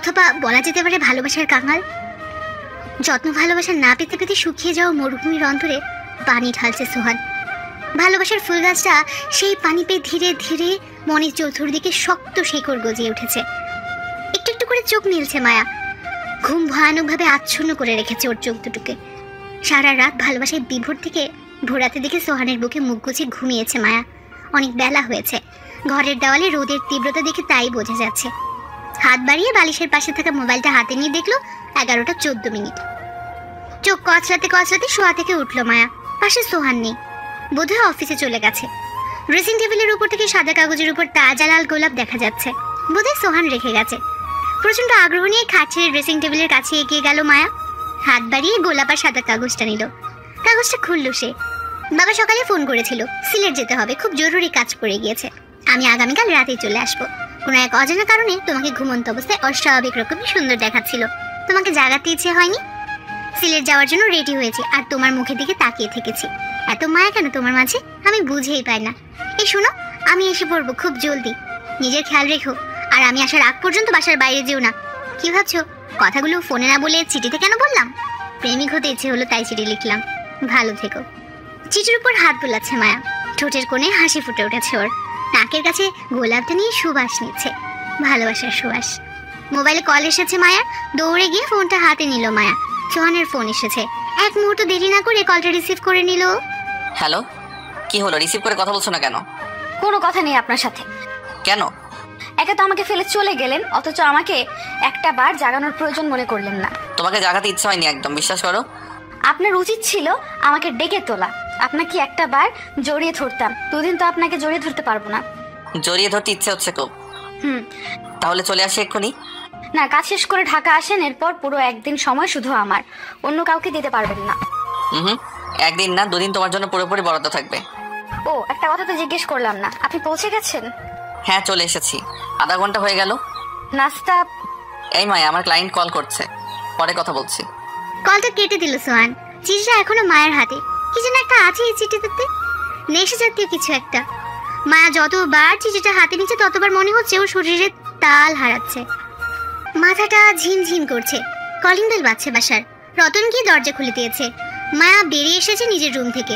অথবা বলা যেতে পারে ভালোবাসার কাঙাল। যত্ন ভালোবাসা না পেতে পেতে শুকিয়ে যাওয়া মরুভূমির অন্তরে পানি ঢালছে সোহান। ভালোবাসার ফুল গাছটা সেই পানি পেয়ে ধীরে ধীরে মনের চতুর্দিকে শক্ত শিকড় গজিয়ে উঠেছে। একটু একটু করে চোখ নীলছে মায়া। ঘুম ভয়ানকভাবে আচ্ছন্ন করে রেখেছে ওর চোখ দুটোকে। সারা রাত ভালোবাসায় বিভোর থেকে ভোরাতে দিকে সোহানের বুকে মুখ গুছিয়ে ঘুমিয়েছে মায়া। অনেক বেলা হয়েছে, ঘরের দেওয়ালে রোদের তীব্রতা দেখে তাই বোঝা যাচ্ছে। হাত বাড়িয়ে বালিশের পাশে থাকা মোবাইলটা হাতে নিয়ে দেখলো 11:14। চোখ কচলাতে কচলাতে শোয়া থেকে উঠলো মায়া। পাশে সোহান নেই, বোধহয় অফিসে চলে গেছে। ড্রেসিং টেবিলের উপর থেকে সাদা কাগজের উপর তাজা লাল গোলাপ দেখা যাচ্ছে, বোধহয় সোহান রেখে গেছে। প্রচন্ড আগ্রহ নিয়ে খাট ছেড়ে ড্রেসিং টেবিলের কাছে এগিয়ে গেল মায়া। হাত বাড়িয়ে গোলাপ আর সাদা কাগজটা নিল। কাগজটা খুলল সে। বাবা সকালে ফোন করেছিল, সিলেট যেতে হবে, খুব জরুরি কাজ পড়ে গিয়েছে। আমি আগামীকাল রাতেই চলে আসবো। কোনো এক অজানা কারণে তোমাকে ঘুমন্ত অবস্থায় অস্বাভাবিক রকমই সুন্দর দেখাচ্ছিল। তোমাকে জাগাতে ইচ্ছে হয়নি। সিলেট যাওয়ার জন্য রেডি হয়েছি আর তোমার মুখের দিকে তাকিয়ে থেকেছি। এত মায়া কেন তোমার মাঝে আমি বুঝেই পাই না। এই শোনো, আমি এসে পড়বো খুব জলদি। নিজের খেয়াল রেখো, আর আমি আসার আগ পর্যন্ত বাসার বাইরে যেও না। কি ভাবছো কথাগুলো ফোনে না বলে চিঠিতে কেন বললাম? প্রেমিক হতে ইচ্ছে হলো তাই চিঠি লিখলাম। ভালো থেকো। চিঠির উপর হাত বোলাচ্ছে মায়া। ঠোঁটের কোণে হাসি ফুটে উঠেছে ওর। নাকের কাছে গোলাপটা নিয়ে সুবাস নিচ্ছে, ভালোবাসার সুবাস। মোবাইলে কল এসেছে মায়া। দৌড়ে গিয়ে ফোনটা হাতে নিল মায়া। সোহানের ফোন এসেছে। এক মুহূর্ত দেরি না করে কলটা রিসিভ করে নিল। হ্যালো, কি হলো? রিসিভ করে কথা বলছো না কেন? কোনো কথা নেই আপনার সাথে। কেন? একে তো আমাকে ফেলে চলে গেলেন, অথচ আমাকে একটা বার জাগানোর প্রয়োজন মনে করলেন না। তোমাকে জাগাতে ইচ্ছা হয়নি একদম, বিশ্বাস করো। আপনার উচিত ছিল আমাকে ডেকে তোলা। আপনাকে একটা বার জড়িয়ে ধরতাম। দুদিন তো আপনাকে জড়িয়ে ধরতে পারবো না। জড়িয়ে ধরতে ইচ্ছে হচ্ছে খুব। তাহলে চলে আসি এক্ষুনি। না, কাজ শেষ করে ঢাকা আসেন, এরপর পুরো একদিন সময় শুধু আমার, অন্য কাউকে দিতে পারবেন না। একদিন না, দুদিন তোমার জন্য পুরোপুরি বরাদ্দ থাকবে। ও, একটা কথা তো জিজ্ঞেস করলাম না, আপনি পৌঁছে গেছেন? হ্যাঁ, চলে এসেছি। আধা ঘন্টা হয়ে গেল। নাস্তা? এই মায়া, আমার ক্লায়েন্ট কল করছে, পরে কথা বলছি। কলটা কেটে দিল সোহান। চিঠিটা এখনো মায়ের হাতে। কি যেন একটা আছে এই চিঠিটাতে, নেশা জাতীয় কিছু একটা। মায়া যতবার চিঠিটা হাতে নিচ্ছে ততবার মনে হচ্ছে ওর শরীরে তাল হারাচ্ছে। মাথাটা ঝিমঝিম করছে। কলিং বেল বাজছে বাসার। রতন গিয়ে দরজা খুলে দিয়েছে। মায়া বেরিয়ে এসেছে নিজের রুম থেকে।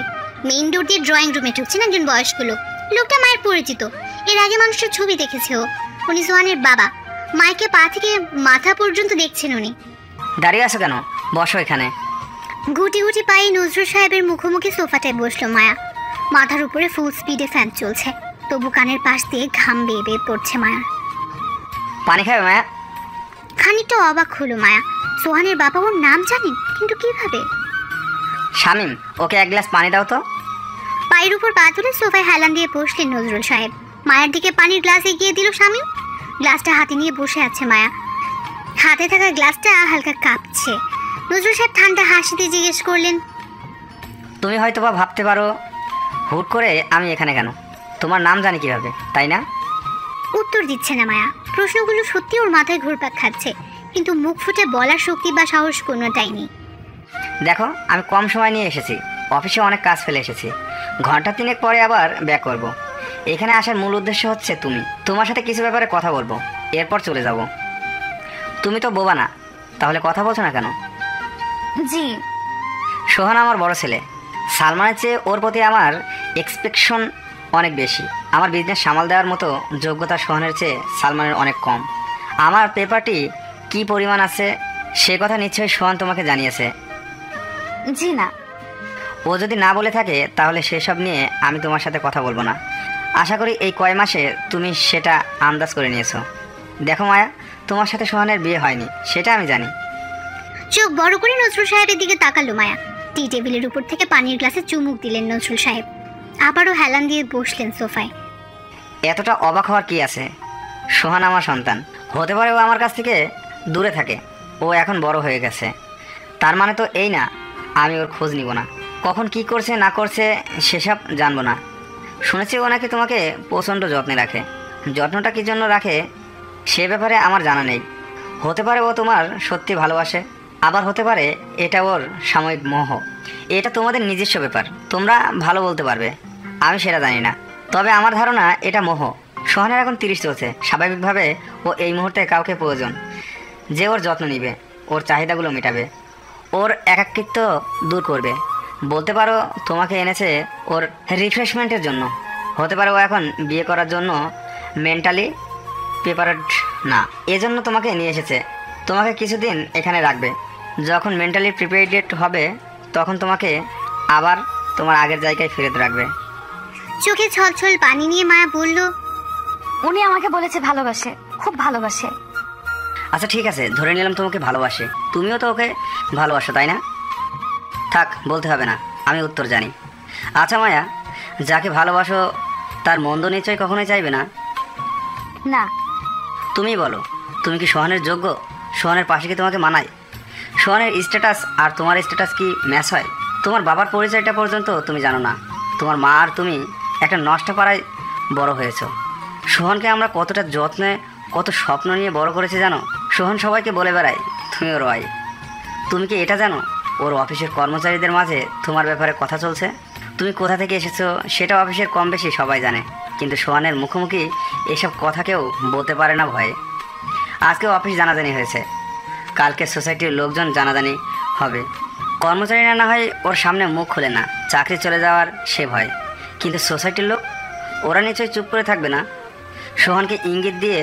মেইন ডোর দিয়ে ড্রয়িং রুমে ঢুকছেন একজন বয়স্ক লোক। লোকটা মায়ের পরিচিত। এর আগে মানুষের ছবি দেখেছে ও। উনি সোহানের বাবা। মাইকে পা থেকে মাথা পর্যন্ত দেখছেন উনি। দাঁড়িয়ে আছো কেন? বসো এখানে। গুটি গুটি পায়ে নজরুল সাহেবের মুখোমুখি সোফাটায় বসলো মায়া। মাথার উপরে ফুল স্পিডে ফ্যান চলছে, তবু কানের পাশ দিয়ে ঘাম বেয়ে বেয়ে পড়ছে মায়ার। পানি খাবে মায়া? খানিকটা অবাক হলো মায়া। সোহানের বাবা ওর নাম জানেন, কিন্তু কিভাবে? শামিম, ওকে এক গ্লাস পানি দাও তো। পায়ের উপর পা তুলে সোফায় হেলান দিয়ে বসলেন নজরুল সাহেব। মায়ের দিকে পানির গ্লাস এগিয়ে দিল শামিম। গ্লাসটা হাতে নিয়ে বসে আছে মায়া। হাতে থাকা গ্লাসটা হালকা কাঁপছে। নজরুল সাহেব ঠান্ডা হাসিতে জিজ্ঞেস করলেন, তুমি হয়তো বা ভাবতে পারো হুট করে আমি এখানে কেন? তোমার নাম জানি কিভাবে, তাই না? উত্তর দিচ্ছে না মায়া। প্রশ্নগুলো সত্যি ওর মাথায় ঘুরপাক খাচ্ছে, কিন্তু মুখ ফুটে বলার শক্তি বা সাহস কোনোটাই নেই। দেখো, আমি কম সময় নিয়ে এসেছি, অফিসে অনেক কাজ ফেলে এসেছি। ঘন্টা 3 পরে আবার ব্যাক করব। এখানে আসার মূল উদ্দেশ্য হচ্ছে তোমার সাথে কিছু ব্যাপারে কথা বলবো, এরপর চলে যাব। তুমি তো বোবা না, তাহলে কথা বলছো না কেন? জি। সোহান আমার বড় ছেলে। সালমানের চেয়ে ওর প্রতি আমার এক্সপেকশন অনেক বেশি। আমার বিজনেস সামাল দেওয়ার মতো যোগ্যতা সোহানের চেয়ে সালমানের অনেক কম। আমার পেপারটি কি পরিমাণ আছে সে কথা নিশ্চয়ই সোহান তোমাকে জানিয়েছে। জি না। ও যদি না বলে থাকে তাহলে সেসব নিয়ে আমি তোমার সাথে কথা বলবো না। আশা করি এই কয় মাসে তুমি সেটা আন্দাজ করে নিয়েছো। দেখো মায়া, তোমার সাথে সোহানের বিয়ে হয়নি, সেটা আমি জানি। চোখ বড় করে নজরুল সাহেবের দিকে তাকালো মায়া। টি টেবিলের উপর থেকে পানির গ্লাসে চুমুক দিলেন নজরুল সাহেব। আবারও হেলান দিয়ে বসলেন সোফায়। এতটা অবাক হওয়ার কি আছে? সোহান আমার সন্তান। হতে পারে ও আমার কাছ থেকে দূরে থাকে, ও এখন বড় হয়ে গেছে। তার মানে তো এই না আমি ওর খোঁজ নিব না, কখন কি করছে না করছে সেসব জানবো না। শুনেছি ও নাকি তোমাকে প্রচণ্ড যত্নে রাখে। যত্নটা কী জন্য রাখে সে ব্যাপারে আমার জানা নেই। হতে পারে ও তোমার সত্যি ভালোবাসে, আবার হতে পারে এটা ওর সাময়িক মোহ। এটা তোমাদের নিজস্ব ব্যাপার, তোমরা ভালো বলতে পারবে, আমি সেটা জানি না। তবে আমার ধারণা এটা মোহ। সোহানের এখন 30 চলছে, স্বাভাবিকভাবে ও এই মুহূর্তে কাউকে প্রয়োজন। যে ওর যত্ন নিবে, ওর চাহিদাগুলো মেটাবে, ওর একাকিত্ব দূর করবে। বলতে পারো তোমাকে এনেছে ওর রিফ্রেশমেন্টের জন্য। হতে পারে ও এখন বিয়ে করার জন্য মেন্টালি প্রিপারেড না, এজন্য তোমাকে নিয়ে এসেছে। তোমাকে কিছুদিন এখানে রাখবে, যখন মেন্টালি প্রিপেয়ার্ড হবে তখন তোমাকে আবার তোমার আগের জায়গায় ফেরত রাখবে। চোখে ছলছল পানি নিয়ে মায়া বলল, উনি আমাকে বলেছে ভালোবাসে, খুব ভালোবাসে। আচ্ছা ঠিক আছে, ধরে নিলাম তোমাকে ভালোবাসে, তুমিও তো ওকে ভালোবাসো তাই না? থাক, বলতে হবে না, আমি উত্তর জানি। আচ্ছা মায়া, যাকে ভালোবাসো তার মন্দ নিশ্চয়ই কখনোই চাইবে না? না। তুমি বলো, তুমি কি সোহানের যোগ্য? সোহানের পাশে কি তোমাকে মানায়? সোহানের স্ট্যাটাস আর তোমার স্ট্যাটাস কি ম্যাচ হয়? তোমার বাবার পরিচয়টা পর্যন্ত তুমি জানো না। তোমার মা আর তুমি একটা নষ্ট পাড়ায় বড় হয়েছো। সোহানকে আমরা কতটা যত্নে, কত স্বপ্ন নিয়ে বড় করেছি জানো? সোহান সবাইকে বলে বেড়ায় তুমি ওর ওয়াইফ। তুমি কি এটা জানো ওর অফিসের কর্মচারীদের মাঝে তোমার ব্যাপারে কথা চলছে? তুমি কোথা থেকে এসেছো সেটা অফিসের কম বেশি সবাই জানে, কিন্তু সোহানের মুখোমুখি এসব কথা কেউ বলতে পারে না ভয়ে। আজকে অফিস জানাজানি হয়েছে, কালকে সোসাইটির লোকজন জানাজানি হবে। কর্মচারীরা না হয় ওর সামনে মুখ খুলে না, চাকরি চলে যাওয়ার সে ভয়, কিন্তু সোসাইটির লোক ওরা নিশ্চয়ই চুপ করে থাকবে না। সোহানকে ইঙ্গিত দিয়ে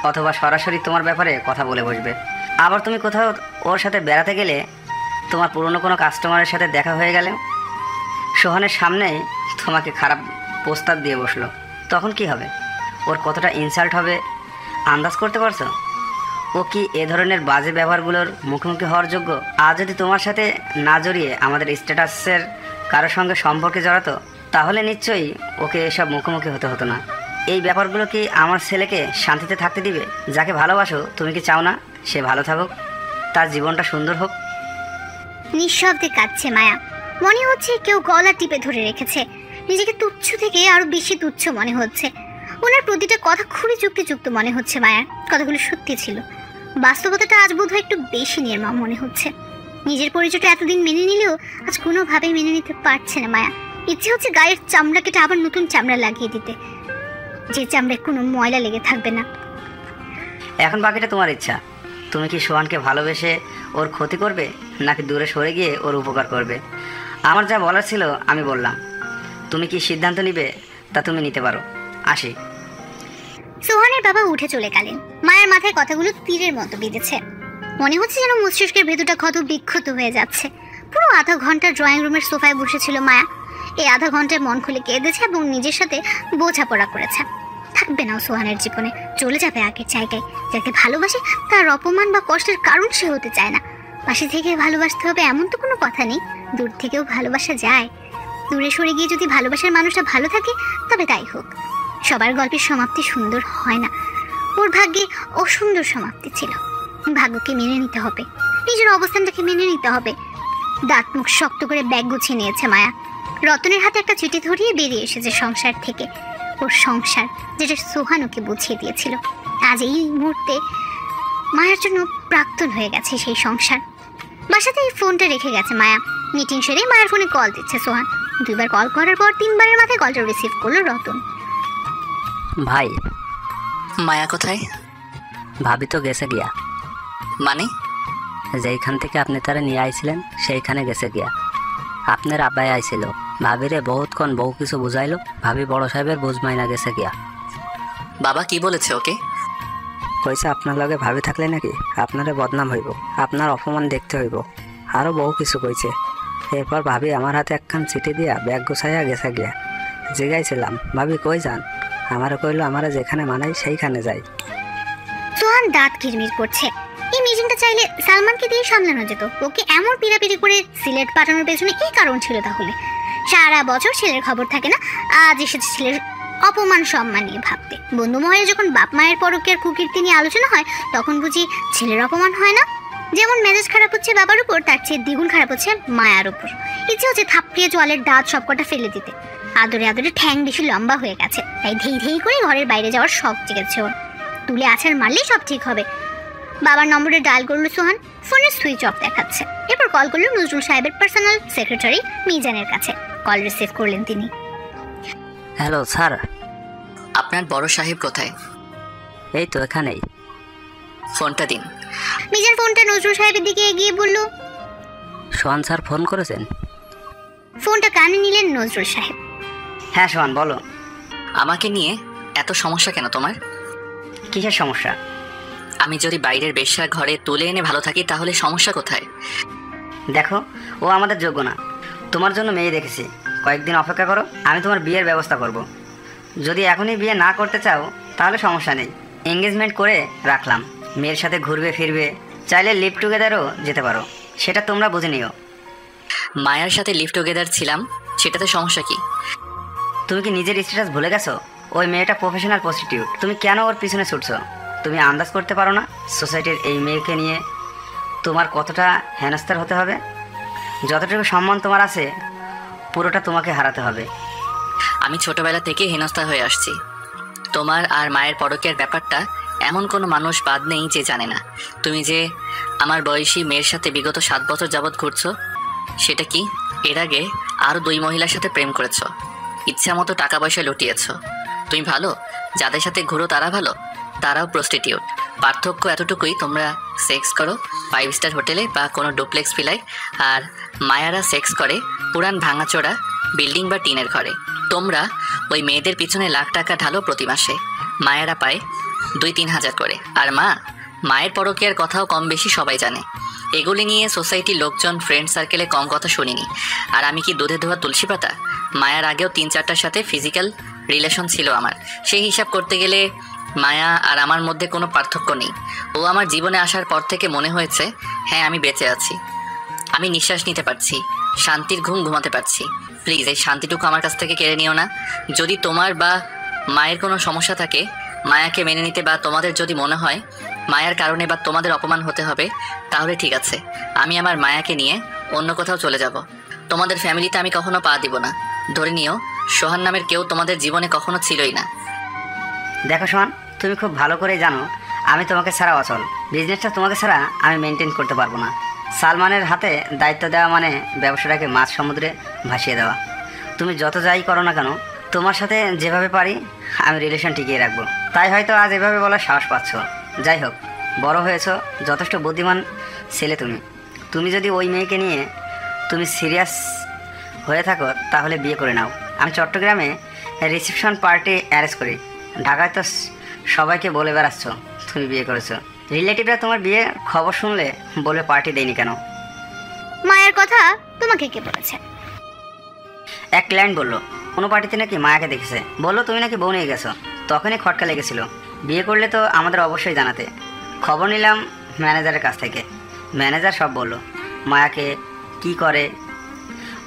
অথবা সরাসরি তোমার ব্যাপারে কথা বলে বসবে। আবার তুমি কোথাও ওর সাথে বেড়াতে গেলে, তোমার পুরনো কোনো কাস্টমারের সাথে দেখা হয়ে গেলে সোহানের সামনেই তোমাকে খারাপ প্রস্তাব দিয়ে বসলো, তখন কি হবে? ওর কতটা ইনসাল্ট হবে আন্দাজ করতে পারছো? ও কি এ ধরনের বাজে ব্যবহারগুলোর মুখোমুখি হওয়ার যোগ্য? আজ যদি তোমার সাথে না জড়িয়ে আমাদের স্ট্যাটাসের কারোর সঙ্গে সম্পর্কে জড়াতো, তাহলে নিশ্চয়ই ওকে এসব মুখোমুখি হতে হতো না। এই ব্যাপারগুলো কি আমার ছেলেকে শান্তিতে থাকতে দিবে? যাকে ভালোবাসো তুমি কি চাও না সে ভালো থাকুক, তার জীবনটা সুন্দর হোক? নিঃশব্দে কাঁদছে মায়া। মনে হচ্ছে কেউ গলা টিপে ধরে রেখেছে। নিজেকে তুচ্ছ থেকে আরো বেশি তুচ্ছ মনে হচ্ছে। ওনার প্রতিটা কথা খুবই যুক্তিযুক্ত মনে হচ্ছে মায়ার। কথাগুলো সত্যি ছিল, বাস্তবতাটা আজ বোধহয় একটু বেশি নির্মম মনে হচ্ছে। নিজের পরিচয়টা এতদিন মেনে নিলেও আজ কোনোভাবেই মেনে নিতে পারছে না মায়া। ইচ্ছে হচ্ছে গায়ের চামড়া কেটে আবার নতুন চামড়া লাগিয়ে দিতে, যে চামড়ায় কোনো ময়লা লেগে থাকবে না। এখন বাকিটা তোমার ইচ্ছা। তুমি কি সোহানকে ভালোবেসে ওর ক্ষতি করবে, নাকি দূরে সরে গিয়ে ওর উপকার করবে? আমার যা বলার ছিল আমি বললাম, তুমি কি সিদ্ধান্ত নিবে তা তুমি নিতে পারো। আসি। সোহানের বাবা উঠে চলে গেলেন। মায়ের মাথায় কথাগুলো তীরের মতো বিঁধেছে। মনে হচ্ছে যেন মস্তিষ্কের ভেতরটা ক্ষত বিক্ষত হয়ে যাচ্ছে। পুরো আধা ঘন্টা ড্রয়িং রুমের সোফায় বসেছিল মায়া। এই আধা ঘন্টায় মন খুলে কেঁদেছে এবং নিজের সাথে বোঝাপড়া করেছে। থাকবে না সোহানের জীবনে, চলে যাবে আগের জায়গায়। যাকে ভালোবাসে তার অপমান বা কষ্টের কারণ সে হতে চায় না। পাশে থেকে ভালোবাসতে হবে এমন তো কোনো কথা নেই, দূর থেকেও ভালোবাসা যায়। দূরে সরে গিয়ে যদি ভালোবাসার মানুষটা ভালো থাকে তবে তাই হোক। সবার গল্পের সমাপ্তি সুন্দর হয় না। ওর ভাগ্যে অসুন্দর সমাপ্তি ছিল। ভাগ্যকে মেনে নিতে হবে, নিজের অবস্থানটাকে মেনে নিতে হবে। দাঁত মুখ শক্ত করে ব্যাগ গুছিয়ে নিয়েছে মায়া। রতনের হাতে একটা চিঠি ধরিয়ে বেরিয়ে এসেছে সংসার থেকে। ওর সংসার, যেটা সোহান ওকে বুঝিয়ে দিয়েছিল, আজ এই মুহূর্তে মায়ের জন্য প্রাক্তন হয়ে গেছে সেই সংসার। বাসাতে এই ফোনটা রেখে গেছে মায়া। মিটিং সেরে মায়ের ফোনে কল দিচ্ছে সোহান। 2 বার কল করার পর 3 বারের মাথায় কলটা রিসিভ করলো রতন। ভাই, মায়া কোথায়? ভাবি তো গেছে গিয়া। মানে? যেইখান থেকে আপনি তারা নিয়ে আইছিলেন সেইখানে গেছে গিয়া। আপনার আব্বাই আইছিল, ভাবিরে বহুতক্ষণ বহু কিছু বুঝাইলো। ভাবি বড় সাহেবের বুঝ মাইনা গেছে গিয়া। বাবা কি বলেছে ওকে? কইছে আপনার লগে ভাবি থাকলে নাকি আপনারে বদনাম হইব, আপনার অপমান দেখতে হইব, আরও বহু কিছু কইছে। এরপর ভাবি আমার হাতে একখান চিঠি দিয়া ব্যাগ গুছাইয়া গেছে গিয়া। জিগাইছিলাম ভাবি কই যান, আমারে কইলো আমারে যেখানে মানাই সেইখানে যাই। সোহান দাঁত কিরমির করছে। এই মিটিংটা চাইলে সালমানকে দিয়ে সামলানো যেত। ওকে এমন পিড়াপিড়ি করে সিলেট পাঠানোর পেছনে কি কারণ ছিল তাহলে? সারা বছর ছেলের খবর থাকে না, আজ এসেছে ছেলের অপমান সম্মান নিয়ে ভাবতে। বন্ধু মহলে যখন বাপ মায়ের পরকীয়ার কুকীর্তি নিয়ে আলোচনা হয় তখন বুঝি ছেলের অপমান হয় না? যেমন মেজাজ খারাপ হচ্ছে বাবার উপর, তার চেয়ে দ্বিগুণ খারাপ হচ্ছে মায়ার উপর। ইচ্ছে হচ্ছে থাপড়িয়ে জলের দাঁত সবকটা ফেলে দিতে। আদরে আদরে ঠ্যাং বেশি লম্বা হয়ে গেছে, তাই ধেই ধেই করে ঘরের বাইরে যাওয়ার শখ জেগেছে ওর। তুলে আছাড় মারলেই সব ঠিক হবে। বাবার নম্বরে ডায়াল করলো সোহান, ফোনের সুইচ অফ দেখাচ্ছে। এরপর কল করলো নজরুল সাহেবের পার্সোনাল সেক্রেটারি মিজানের কাছে। কল রিসিভ করলেন তিনি। Hello sir. আপনার বড় সাহেব কোথায়? এই তো এখানেই। ফোনটা দিন। মিজান ফোনটা নজরুল সাহেবের দিকে এগিয়ে বলল। সোহান স্যার ফোন করেছেন? ফোনটা কানে নিলেন নজরুল সাহেব। হ্যাঁ সোহান, বলো। আমাকে নিয়ে এত সমস্যা কেন তোমার? কিসের সমস্যা? আমি যদি বাইরের বেশ্যা ঘরে তুলে এনে ভালো থাকি তাহলে সমস্যা কোথায়? দেখো, ও আমাদের যোগ্য না। তোমার জন্য মেয়ে দেখেছি, কয়েকদিন অপেক্ষা করো, আমি তোমার বিয়ের ব্যবস্থা করব। যদি এখনই বিয়ে না করতে চাও তাহলে সমস্যা নেই, এঙ্গেজমেন্ট করে রাখলাম। মেয়ের সাথে ঘুরবে ফিরবে, চাইলে লিভ টুগেদারও যেতে পারো, সেটা তোমরা বুঝে নিও। মায়ার সাথে লিভ টুগেদার ছিলাম, সেটাতে সমস্যা কি? তুমি কি নিজের স্ট্যাটাস ভুলে গেছো? ওই মেয়েটা প্রফেশনাল প্রস্টিটিউট, তুমি কেন ওর পিছনে ছুটছো? তুমি আন্দাজ করতে পারো না সোসাইটির এই মেয়েকে নিয়ে তোমার কতটা হেনস্থার হতে হবে? যতটুকু সম্মান তোমার আছে পুরোটা তোমাকে হারাতে হবে। আমি ছোটবেলা থেকে হেনস্থা হয়ে আসছি। তোমার আর মায়ের পরকীয়ার ব্যাপারটা এমন কোনো মানুষ বাদ নেই যে জানে না। তুমি যে আমার বয়সী মেয়ের সাথে বিগত 7 বছর যাবৎ ঘুরছো, সেটা কি? এর আগে আরও 2 মহিলার সাথে প্রেম করেছো, ইচ্ছা মতো টাকা পয়সা লুটিয়েছ। তুমি ভালো, যাদের সাথে ঘুরো তারা ভালো, তারাও প্রস্টিটিউট। পার্থক্য এতটুকুই, তোমরা সেক্স করো 5 স্টার হোটেলে বা কোনো ডুপ্লেক্স ভিলায়, আর মায়ারা সেক্স করে পুরান ভাঙাচোরা বিল্ডিং বা টিনের ঘরে। তোমরা ওই মেয়েদের পিছনে লাখ টাকা ঢালো প্রতি মাসে, মায়েরা পায় 2-3 হাজার করে। আর মায়ের পরকীয়ার কথাও কম বেশি সবাই জানে। এগুলি নিয়ে সোসাইটির লোকজন ফ্রেন্ড সার্কেলে কম কথা শুনিনি। আর আমি কি দুধে ধোয়া তুলসী পাতা? মায়ার আগেও 3-4টার সাথে ফিজিক্যাল রিলেশন ছিল আমার। সেই হিসাব করতে গেলে মায়া আর আমার মধ্যে কোনো পার্থক্য নেই। ও আমার জীবনে আসার পর থেকে মনে হয়েছে হ্যাঁ আমি বেঁচে আছি, আমি নিঃশ্বাস নিতে পারছি, শান্তির ঘুম ঘুমাতে পারছি। প্লিজ এই শান্তিটুকু আমার কাছ থেকে কেড়ে নিও না। যদি তোমার বা মায়ের কোনো সমস্যা থাকে মায়াকে মেনে নিতে, বা তোমাদের যদি মনে হয় মায়ার কারণে বা তোমাদের অপমান হতে হবে, তাহলে ঠিক আছে, আমি আমার মায়াকে নিয়ে অন্য কোথাও চলে যাব। তোমাদের ফ্যামিলিতে আমি কখনো পা দিব না। ধরে নিও সোহান নামের কেউ তোমাদের জীবনে কখনো ছিলই না। দেখো সোহান, তুমি খুব ভালো করেই জানো আমি তোমাকে ছাড়া অচল। বিজনেসটা তোমাকে ছাড়া আমি মেনটেন করতে পারবো না। সালমানের হাতে দায়িত্ব দেওয়া মানে ব্যবসাটাকে মাছ সমুদ্রে ভাসিয়ে দেওয়া। তুমি যত যাই করো না কেন, তোমার সাথে যেভাবে পারি আমি রিলেশন টিকিয়ে রাখবো। তাই হয়তো আজ এভাবে বলার সাহস পাচ্ছ। যাই হোক, বড় হয়েছো, যথেষ্ট বুদ্ধিমান ছেলে তুমি। তুমি যদি ওই মেয়েকে নিয়ে তুমি সিরিয়াস হয়ে থাকো তাহলে বিয়ে করে নাও। আমি চট্টগ্রামে রিসেপশন পার্টি অ্যারেঞ্জ করি, ঢাকায় তো সবাইকে বলে বেড়াচ্ছ তুমি বিয়ে করেছো। রিলেটিভরা তোমার বিয়ে খবর শুনলে বলে পার্টি দেয়নি কেন? মায়ের কথা তোমাকে কে বলেছে? এক ক্লায়েন্ট বললো কোনো পার্টিতে নাকি মায়াকে দেখেছে, বললো তুমি নাকি বউ নিয়ে গেছো। তখনই খটকা লেগেছিল, বিয়ে করলে তো আমাদের অবশ্যই জানাতে। খবর নিলাম ম্যানেজারের কাছ থেকে, ম্যানেজার সব বললো। মায়াকে কি করে,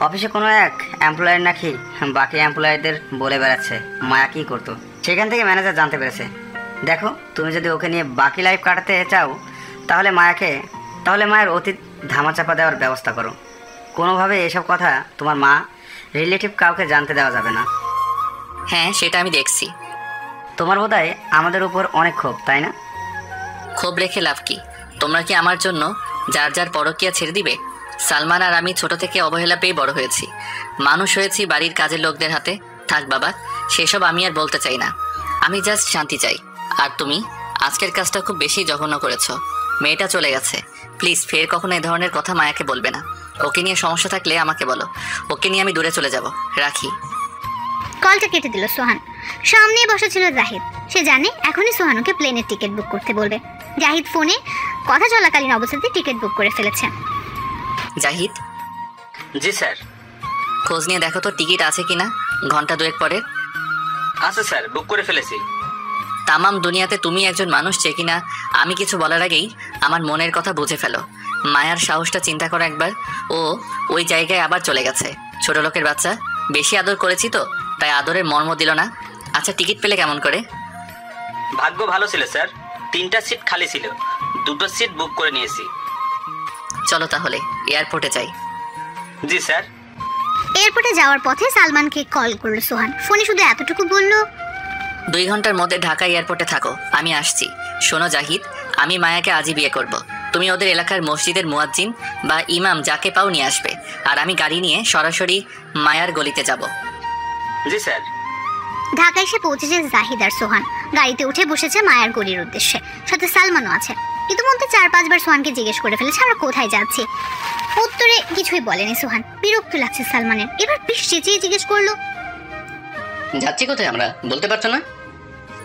অফিসে কোনো এক এমপ্লয়ার নাকি বাকি এমপ্লয়ারদের বলে বেড়াচ্ছে মায়া কী করতো। সেখান থেকে ম্যানেজার জানতে পেরেছে। দেখো, তুমি যদি ওকে নিয়ে বাকি লাইফ কাটাতে চাও তাহলে মায়ের অতীত ধামাচাপা দেওয়ার ব্যবস্থা করো। কোনোভাবে এসব কথা তোমার মা রিলেটিভ কাউকে জানতে দেওয়া যাবে না। হ্যাঁ, সেটা আমি দেখছি। তোমার বোধহয় আমাদের উপর অনেক ক্ষোভ, তাই না? ক্ষোভ রেখে লাভ কি? তোমরা কি আমার জন্য যার যার পরকীয়া ছেড়ে দিবে? সালমান আর আমি ছোট থেকে অবহেলা পেয়ে বড় হয়েছি, মানুষ হয়েছি বাড়ির কাজের লোকদের হাতে। থাক বাবা, সেসব আমি আর বলতে চাই না। আমি জাস্ট শান্তি চাই। আর তুমি আজকের কাজটা খুব বেশি জঘন্য করেছো। মেয়েটা চলে গেছে, প্লিজ ফের কখনো এ ধরনের কথা মায়াকে বলবে না। ওকে নিয়ে সমস্যা থাকলে আমাকে বলো, ওকে নিয়ে আমি দূরে চলে যাব। রাখি। কলটা কেটে দিল সোহান। সামনে বসা ছিল জাহিদ। সে জানে এখনই সোহানুকে প্লেনের টিকিট বুক করতে বলবে। জাহিদ ফোনে কথা চলাকালীন অবস্থাতে টিকিট বুক করে ফেলেছে। জাহিদ। জি স্যার। খোঁজ নিয়ে দেখো তো টিকিট আছে কিনা, ঘন্টা 2 পরে। আছে স্যার, বুক করে ফেলেছি। তামাম দুনিয়াতে তুমি একজন মানুষ যে কিনা আমি কিছু বলার আগেই আমার মনের কথা বুঝে ফেলো। মায়ার সাহসটা চিন্তা করো একবার। ও ওই জায়গায় আবার চলে গেছে। ছোট লোকের বাচ্চা, বেশি আদর করেছি তো তাই আদরের মর্ম দিল না। আচ্ছা, টিকিট পেলে কেমন করে? ভাগ্য ভালো ছিল স্যার, 3টা সিট খালি ছিল, 2টো সিট বুক করে নিয়েছি। চলো তাহলে এয়ারপোর্টে যাই। জি স্যার। এয়ারপোর্টে যাওয়ার পথে সালমানকে কল করলো সোহান। ফোনে শুধু এতটুকু বলল, 2 ঘন্টার মধ্যে ঢাকা এয়ারপোর্টে থাকো, আমি আসছি। শোনো জাহিদ, আমি মায়াকে আজই বিয়ে করব। তুমি ওদের এলাকার মসজিদের মুয়াজ্জিন বা ইমাম যাকে পাও নিয়ে আসবে, আর আমি গাড়ি নিয়ে সরাসরি মায়ার গলিতে যাব। জি স্যার। ঢাকা এসে পৌঁছেছে জাহিদ আর সোহান। গাড়িতে উঠে বসেছে মায়ার গলির উদ্দেশ্যে, সাথে সালমানও আছে। ইতিমধ্যে 4-5 বার সোহানকে জিজ্ঞেস করে ফেলেছে আমরা কোথায় যাচ্ছি। উত্তরে কিছুই বলেনি সোহান। বিরক্ত লাগছে সালমানের। এবার বেশ চেঁচিয়ে জিজ্ঞেস করলো, যাচ্ছি কোথায় আমরা, বলতে পারছো না?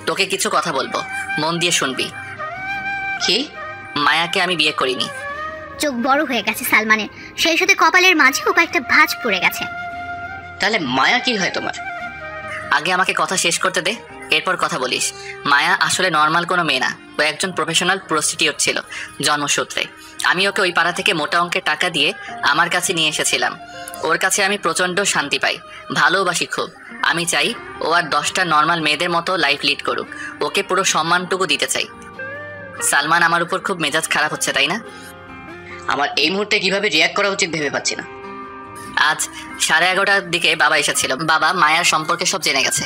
তোকে কিছু কথা বলবো, মন দিয়ে শুনবি। কি? মায়াকে আমি বিয়ে করিনি। চোখ বড় হয়ে গেছে সালমানের, সেই সাথে কপালের মাঝেও কয়েকটা ভাঁজ পড়ে গেছে। তাহলে মায়া কি হয় তোমার? আগে আমাকে কথা শেষ করতে দে, এরপর কথা বলিস। মায়া আসলে নর্মাল কোনো মেয়ে না, ও একজন প্রফেশনাল প্রস্টিটিউট ছিল জন্মসূত্রে। আমি ওকে ওই পাড়া থেকে মোটা অঙ্কের টাকা দিয়ে আমার কাছে নিয়ে এসেছিলাম। ওর কাছে আমি প্রচণ্ড শান্তি পাই, ভালোবাসি খুব। আমি চাই ও আর 10টা নর্মাল মেয়েদের মতো লাইফ লিড করুক। ওকে পুরো সম্মানটুকু দিতে চাই। সালমান, আমার উপর খুব মেজাজ খারাপ হচ্ছে, তাই না? আমার এই মুহূর্তে কিভাবে রিয়াক্ট করা উচিত ভেবে পাচ্ছি না। আজ 11:30টার দিকে বাবা এসেছিল। বাবা মায়ার সম্পর্কে সব জেনে গেছে।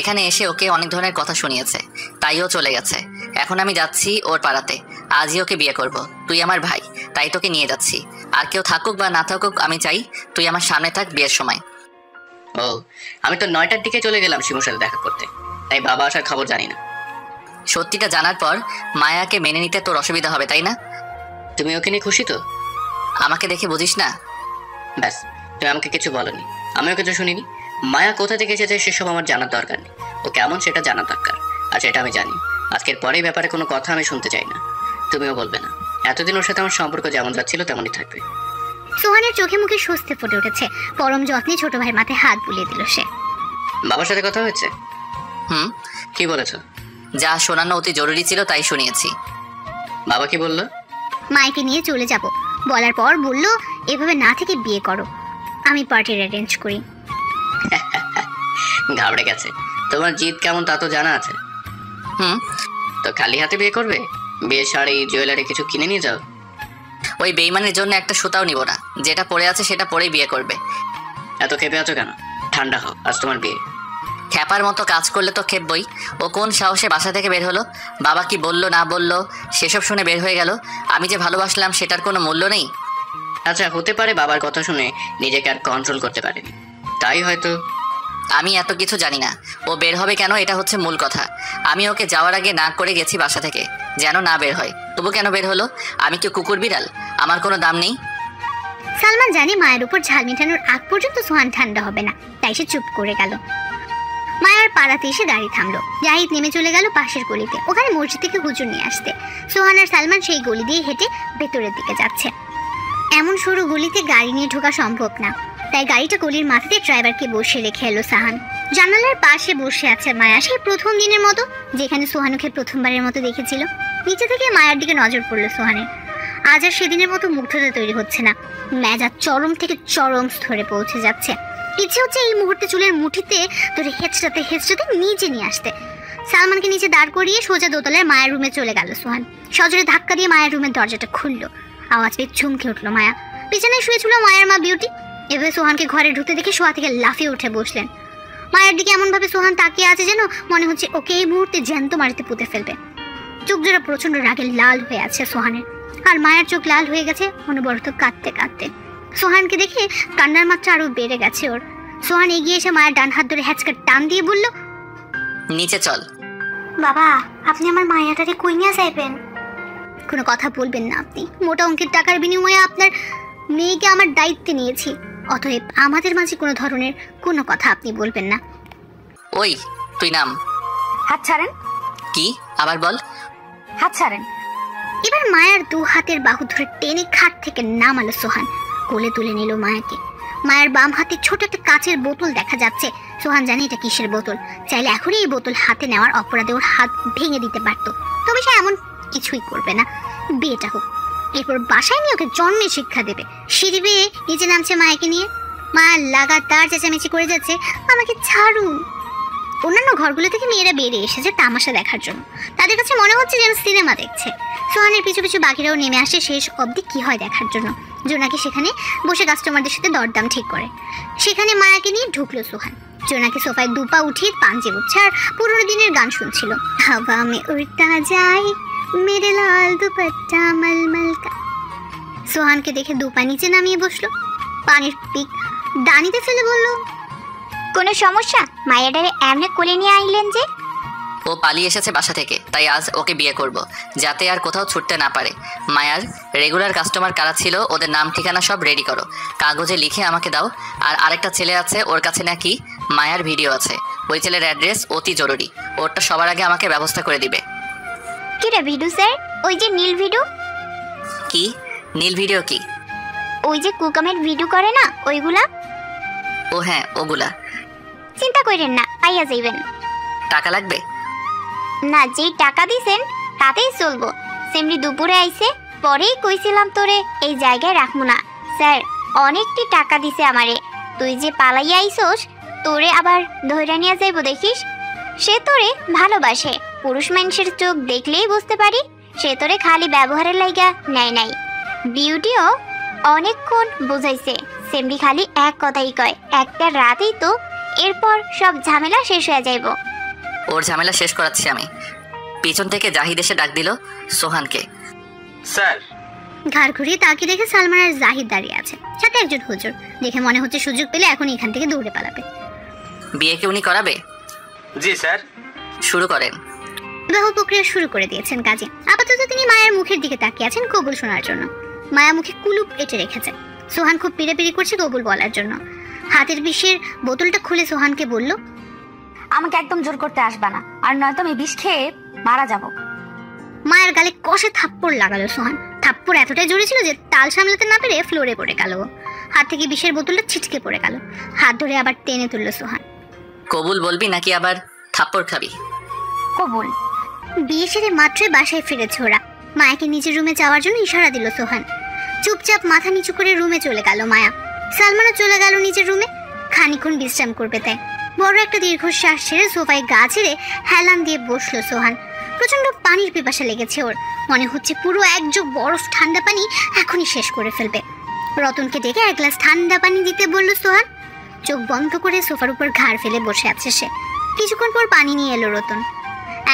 এখানে এসে ওকে অনেক ধরনের কথা শুনিয়েছে, তাইও চলে গেছে। এখন আমি যাচ্ছি ওর পাড়াতে, আজই ওকে বিয়ে করব। তুই আমার ভাই, তাই তোকে নিয়ে যাচ্ছি। আর কেউ থাকুক বা না থাকুক, আমি চাই তুই আমার সামনে থাক বিয়ের সময়। ও, আমি তো 9টার দিকে চলে গেলাম শিমুর সাথে দেখা করতে, তাই বাবা আসার খবর জানি না। সত্যিটা জানার পর মায়াকে মেনে নিতে তোর অসুবিধা হবে, তাই না? তুমি ওকে নিয়ে খুশি তো? আমাকে দেখে বুঝিস না? ব্যাস, তুমি আমাকে কিছু বলনি, আমিও কিছু শুনিনি। মায়া কোথা থেকে এসেছে সেসব আমার জানার দরকার নেই। ও কেমন সেটা জানার দরকার। আচ্ছা, এটা আমি জানি। আজকের পরেই ব্যাপারে কোনো কথা আমি শুনতে চাই না, তুমিও বলবে না। এতদিন ওর সাথে আমার সম্পর্ক যেমন যাচ্ছিল তেমনই থাকবে। সোহানের চোখে মুখে স্বস্তি ফুটে উঠেছে। পরম যত্নে ছোট ভাইয়ের মাথায় হাত বুলিয়ে দিল সে। বাবার সাথে কথা হয়েছে? কি বলেছ? যা শোনানো অতি জরুরি ছিল তাই শুনিয়েছি। বাবা কি বললো? মাইকে নিয়ে চলে যাব বলার পর বলল, এভাবে না থেকে বিয়ে করো, আমি পার্টির অ্যারেঞ্জ করি। ঘাবড়ে গেছে। তোমার জিদ কেমন তা তো জানা আছে। তো খালি হাতে বিয়ে করবে? বিয়ে শাড়ি জুয়েলারি কিছু কিনে নিয়ে যাও। ওই বেইমানের জন্য একটা সুতাও নিব না, যেটা পড়ে আছে সেটা পরেই বিয়ে করবে। এত খেপে আছো কেন? ঠান্ডা হও, আজ তোমার বিয়ে। খ্যাপার মতো কাজ করলে তো খেপবই। ও কোন সাহসে বাসা থেকে বের হলো? বাবা কি বললো না বললো সেসব শুনে বের হয়ে গেল। আমি যে ভালোবাসলাম সেটার কোনো মূল্য নেই। আচ্ছা, হতে পারে বাবার কথা শুনে নিজেকে আর কন্ট্রোল করতে পারেনি, তাই হয়তো। আমি এত কিছু জানি না। ও বের হবে কেন, এটা হচ্ছে মূল কথা। আমি ওকে যাওয়ার আগে না করে গেছি বাসা থেকে, যেন না বের হয়। তবু কেন বের হলো? আমি কি কুকুর বিড়াল? আমার কোনো দাম নেই? সালমান জানে মায়ের উপর ঝাল মেটানোর আগ পর্যন্ত সোহান ঠান্ডা হবে না, তাই সে চুপ করে গেল। মায়ার পাড়াতে এসে গাড়ি থামলো। জাহিদ নেমে চলে গেল পাশের গলিতে, ওখানে মসজিদ থেকে হুজুর নিয়ে আসতে। সোহান আর সালমান সেই গলি দিয়ে হেঁটে ভেতরের দিকে যাচ্ছে। এমন সরু গলিতে গাড়ি নিয়ে ঢোকা সম্ভব না, তাই গাড়িটা গলির মাথাতে ড্রাইভারকে বসে রেখে এলো সাহান। জানালার পাশে বসে আছে মায়া, সেই প্রথম দিনের মতো যেখানে সোহানুকে প্রথমবারের মতো দেখেছিল। নিচে থেকে মায়ার দিকে নজর পড়লো সোহানের। আজ আর সেদিনের মতো মুগ্ধতা তৈরি হচ্ছে না, মেজাজ চরম থেকে চরম স্তরে পৌঁছে যাচ্ছে। ইচ্ছে হচ্ছে এই মুহূর্তে চুলের মুঠিতে ধরে হেঁচড়াতে হেঁচড়াতে নিচে নিয়ে আসতে। সালমানকে নিচে দাঁড় করিয়ে সোজা দোতলায় মায়ের রুমে চলে গেল সোহান। সজোরে ধাক্কা দিয়ে মায়ের রুমের দরজাটা খুললো। আওয়াজ পেয়ে চমকে উঠলো মায়া। বিছানায় শুয়েছিল মায়ের মা বিউটি। এভাবে সোহানকে ঘরে ঢুকতে দেখে শোয়া থেকে লাফিয়ে উঠে বসলেন। মায়ের দিকে এমনভাবে সোহান তাকিয়ে আছে যেন মনে হচ্ছে ওকে এই মুহূর্তে জ্যান্ত মাটিতে পুঁতে ফেলবে। চোখ জোড়া প্রচন্ড রাগে লাল হয়ে আছে সোহানের, আর মায়ের চোখ লাল হয়ে গেছে অনবরত কাঁদতে কাঁদতে। সোহানকে দেখে কান্নার মাত্রা আরো বেড়ে গেছে ওর। সোহান এগিয়ে এসে মায়ের ডান হাত ধরে হ্যাচকা টান দিয়ে বলল, নিচে চল। বাবা, আপনি আমার মায়াটারে কই নিয়ে যাইবেন? কোনো কথা বলবেন না আপনি। মোটা অঙ্কের টাকার বিনিময়ে আপনার মেয়েকে আমার দায়িত্বে নিয়েছি, অতএব আমাদের মাঝে কোনো ধরনের কোনো কথা আপনি বলবেন না। ওই তুই নাম। হাত ছাড়েন। কি? আবার বল। হাত ছাড়েন। এবার মায়ের দু হাতের বাহু ধরে টেনে খাট থেকে নামালো সোহান। কোলে তুলে নিল মায়াকে। মায়ের বাম হাতে ছোট একটা কাচের বোতল দেখা যাচ্ছে। সোহান জানে এটা কিসের বোতল। চাইলে এখনই এই বোতল হাতে নেওয়ার অপরাধে ওর হাত ভেঙে দিতে পারত, তবে সে এমন কিছুই করবে না। বিয়েটা হোক, এরপর বাসায় নিয়ে ওকে জন্মের শিক্ষা দেবে। সিঁড়ি বেয়ে নিচে নামছে মায়াকে নিয়ে। মা লাগাতার চেঁচামেচি করে যাচ্ছে, আমাকে ছাড়ুন। অন্যান্য ঘরগুলো থেকে মেয়েরা বেরিয়ে এসেছে তামাশা দেখার জন্য। তাদের কাছে মনে হচ্ছে যেন সিনেমা দেখছে। সোহানের পিছু পিছু বাকিরাও নেমে আসে শেষ অবধি কি হয় দেখার জন্য। জোনাকি সেখানে বসে কাস্টমারদের সাথে দরদাম ঠিক করে। সেখানে মায়াকে নিয়ে ঢুকলো সোহান। জোনাকি সোফায় দুপা উঠিয়ে পাঞ্জে উঠছে আর পুরোনো দিনের গান শুনছিল। হাওয়া মে উড়তা যায় মেরে লাল দুপাট্টা মলমল কা। সোহানকে দেখে দুপা নিচে নামিয়ে বসলো, পানির পিক ডানিতে ফেলে বলল, কোনো সমস্যা? মায়াডারে এমনি কোলে নিয়ে আইলেন যে? ও পালিয়ে এসেছে বাসা থেকে, তাই আজ ওকে বিয়ে করব, যাতে আর কোথাও ছুটতে না পারে। মায়ার রেগুলার কাস্টমার কারা ছিল ওদের নাম ঠিকানা সব রেডি করো, কাগজে লিখে আমাকে দাও। আর আরেকটা ছেলে আছে, ওর কাছে নাকি মায়ার ভিডিও আছে, ওই ছেলের অ্যাড্রেস অতি জরুরি, ওরটা সবার আগে আমাকে ব্যবস্থা করে দিবে। কি রে ভিডিও স্যার? ওই যে নীল ভিডিও। কি নীল ভিডিও? কি ওই যে কুকামের ভিডিও করে না ওইগুলা? ও হ্যাঁ, ওগুলা। চিন্তা করেন না, পাইয়া যাইবেন। টাকা লাগবে না, যেই টাকা দিছেন তাতেই চলবো। সেমনি দুপুরে আইছে, পরেই কইছিলাম তোরে এই জায়গায় রাখবো না। স্যার অনেকটি টাকা দিছে আমারে, তুই যে পালাইয়া আইসোস তোরে আবার ধইরা নিয়ে যাইবো দেখিস। সে তোরে ভালোবাসে, পুরুষ মানুষের চোখ দেখলেই বুঝতে পারি সে তোরে খালি ব্যবহারের লাইগা নেয় নাই। বিউটিও অনেকক্ষণ বুঝাইছে, সেমনি খালি এক কথাই কয়, একটা রাতেই তো এরপর সব ঝামেলা শেষ হয়ে যাইব। ওর ঝামেলা শেষ করাচ্ছি আমি। পিছন থেকে জাহিদ এসে ডাক দিল সোহানকে। স্যার। ঘাড় ঘুরিয়ে তাকিয়ে দেখে সালমান আর জাহিদ দাঁড়িয়ে আছে, সাথে একজন হুজুর। দেখে মনে হচ্ছে সুযোগ পেলে এখন এখান থেকে দৌড়ে পালাবে। বিয়ে কি উনি করাবে? জি স্যার। শুরু করেন। বিবাহ প্রক্রিয়া শুরু করে দিয়েছেন কাজী। আপাতত তিনি মায়ের মুখের দিকে তাকিয়ে আছেন কবুল শোনার জন্য। মায়া মুখে কুলুপ এঁটে রেখেছে। সোহান খুব পিড়াপিড়ি করছে কবুল বলার জন্য। হাতের বিষের বোতলটা খুলে সোহানকে বলল, আমাকে একদম জোর করতে আসবা না, আর নয়তো আমি বিষ খেয়ে মারা যাব। মায়ের গালে কষে থাপ্পড় লাগালো সোহান। থাপ্পড় এতটাই জোরে ছিল যে তাল সামলাতে না পেরে ফ্লোরে পড়ে গেল। হাত থেকে বিষের বোতলটা ছিটকে পড়ে গেল। হাত ধরে আবার টেনে তুলল সোহান। কবুল বলবি নাকি আবার থাপ্পড় খাবি? কবুল। বিয়ে সেরে মাত্রই বাসায় ফিরেছে ওরা। মায়াকে নিজের রুমে যাওয়ার জন্য ইশারা দিল সোহান। চুপচাপ মাথা নিচু করে রুমে চলে গেল মায়া। সালমানও চলে গেল নিজের রুমে, খানিক্ষণ বিশ্রাম করবে তাই। বড় একটা দীর্ঘশ্বাস ছেড়ে সোফায় গা ছেড়ে হেলান দিয়ে বসলো সোহান। প্রচন্ড পানির পিপাসা লেগেছে ওর। মনে হচ্ছে পুরো এক জগ বরফ ঠান্ডা পানি এখনই শেষ করে ফেলবে। রতনকে ডেকে এক গ্লাস ঠান্ডা পানি দিতে বলল সোহান। চোখ বন্ধ করে সোফার উপর ঘাড় ফেলে বসে আছে সে। কিছুক্ষণ পর পানি নিয়ে এলো রতন।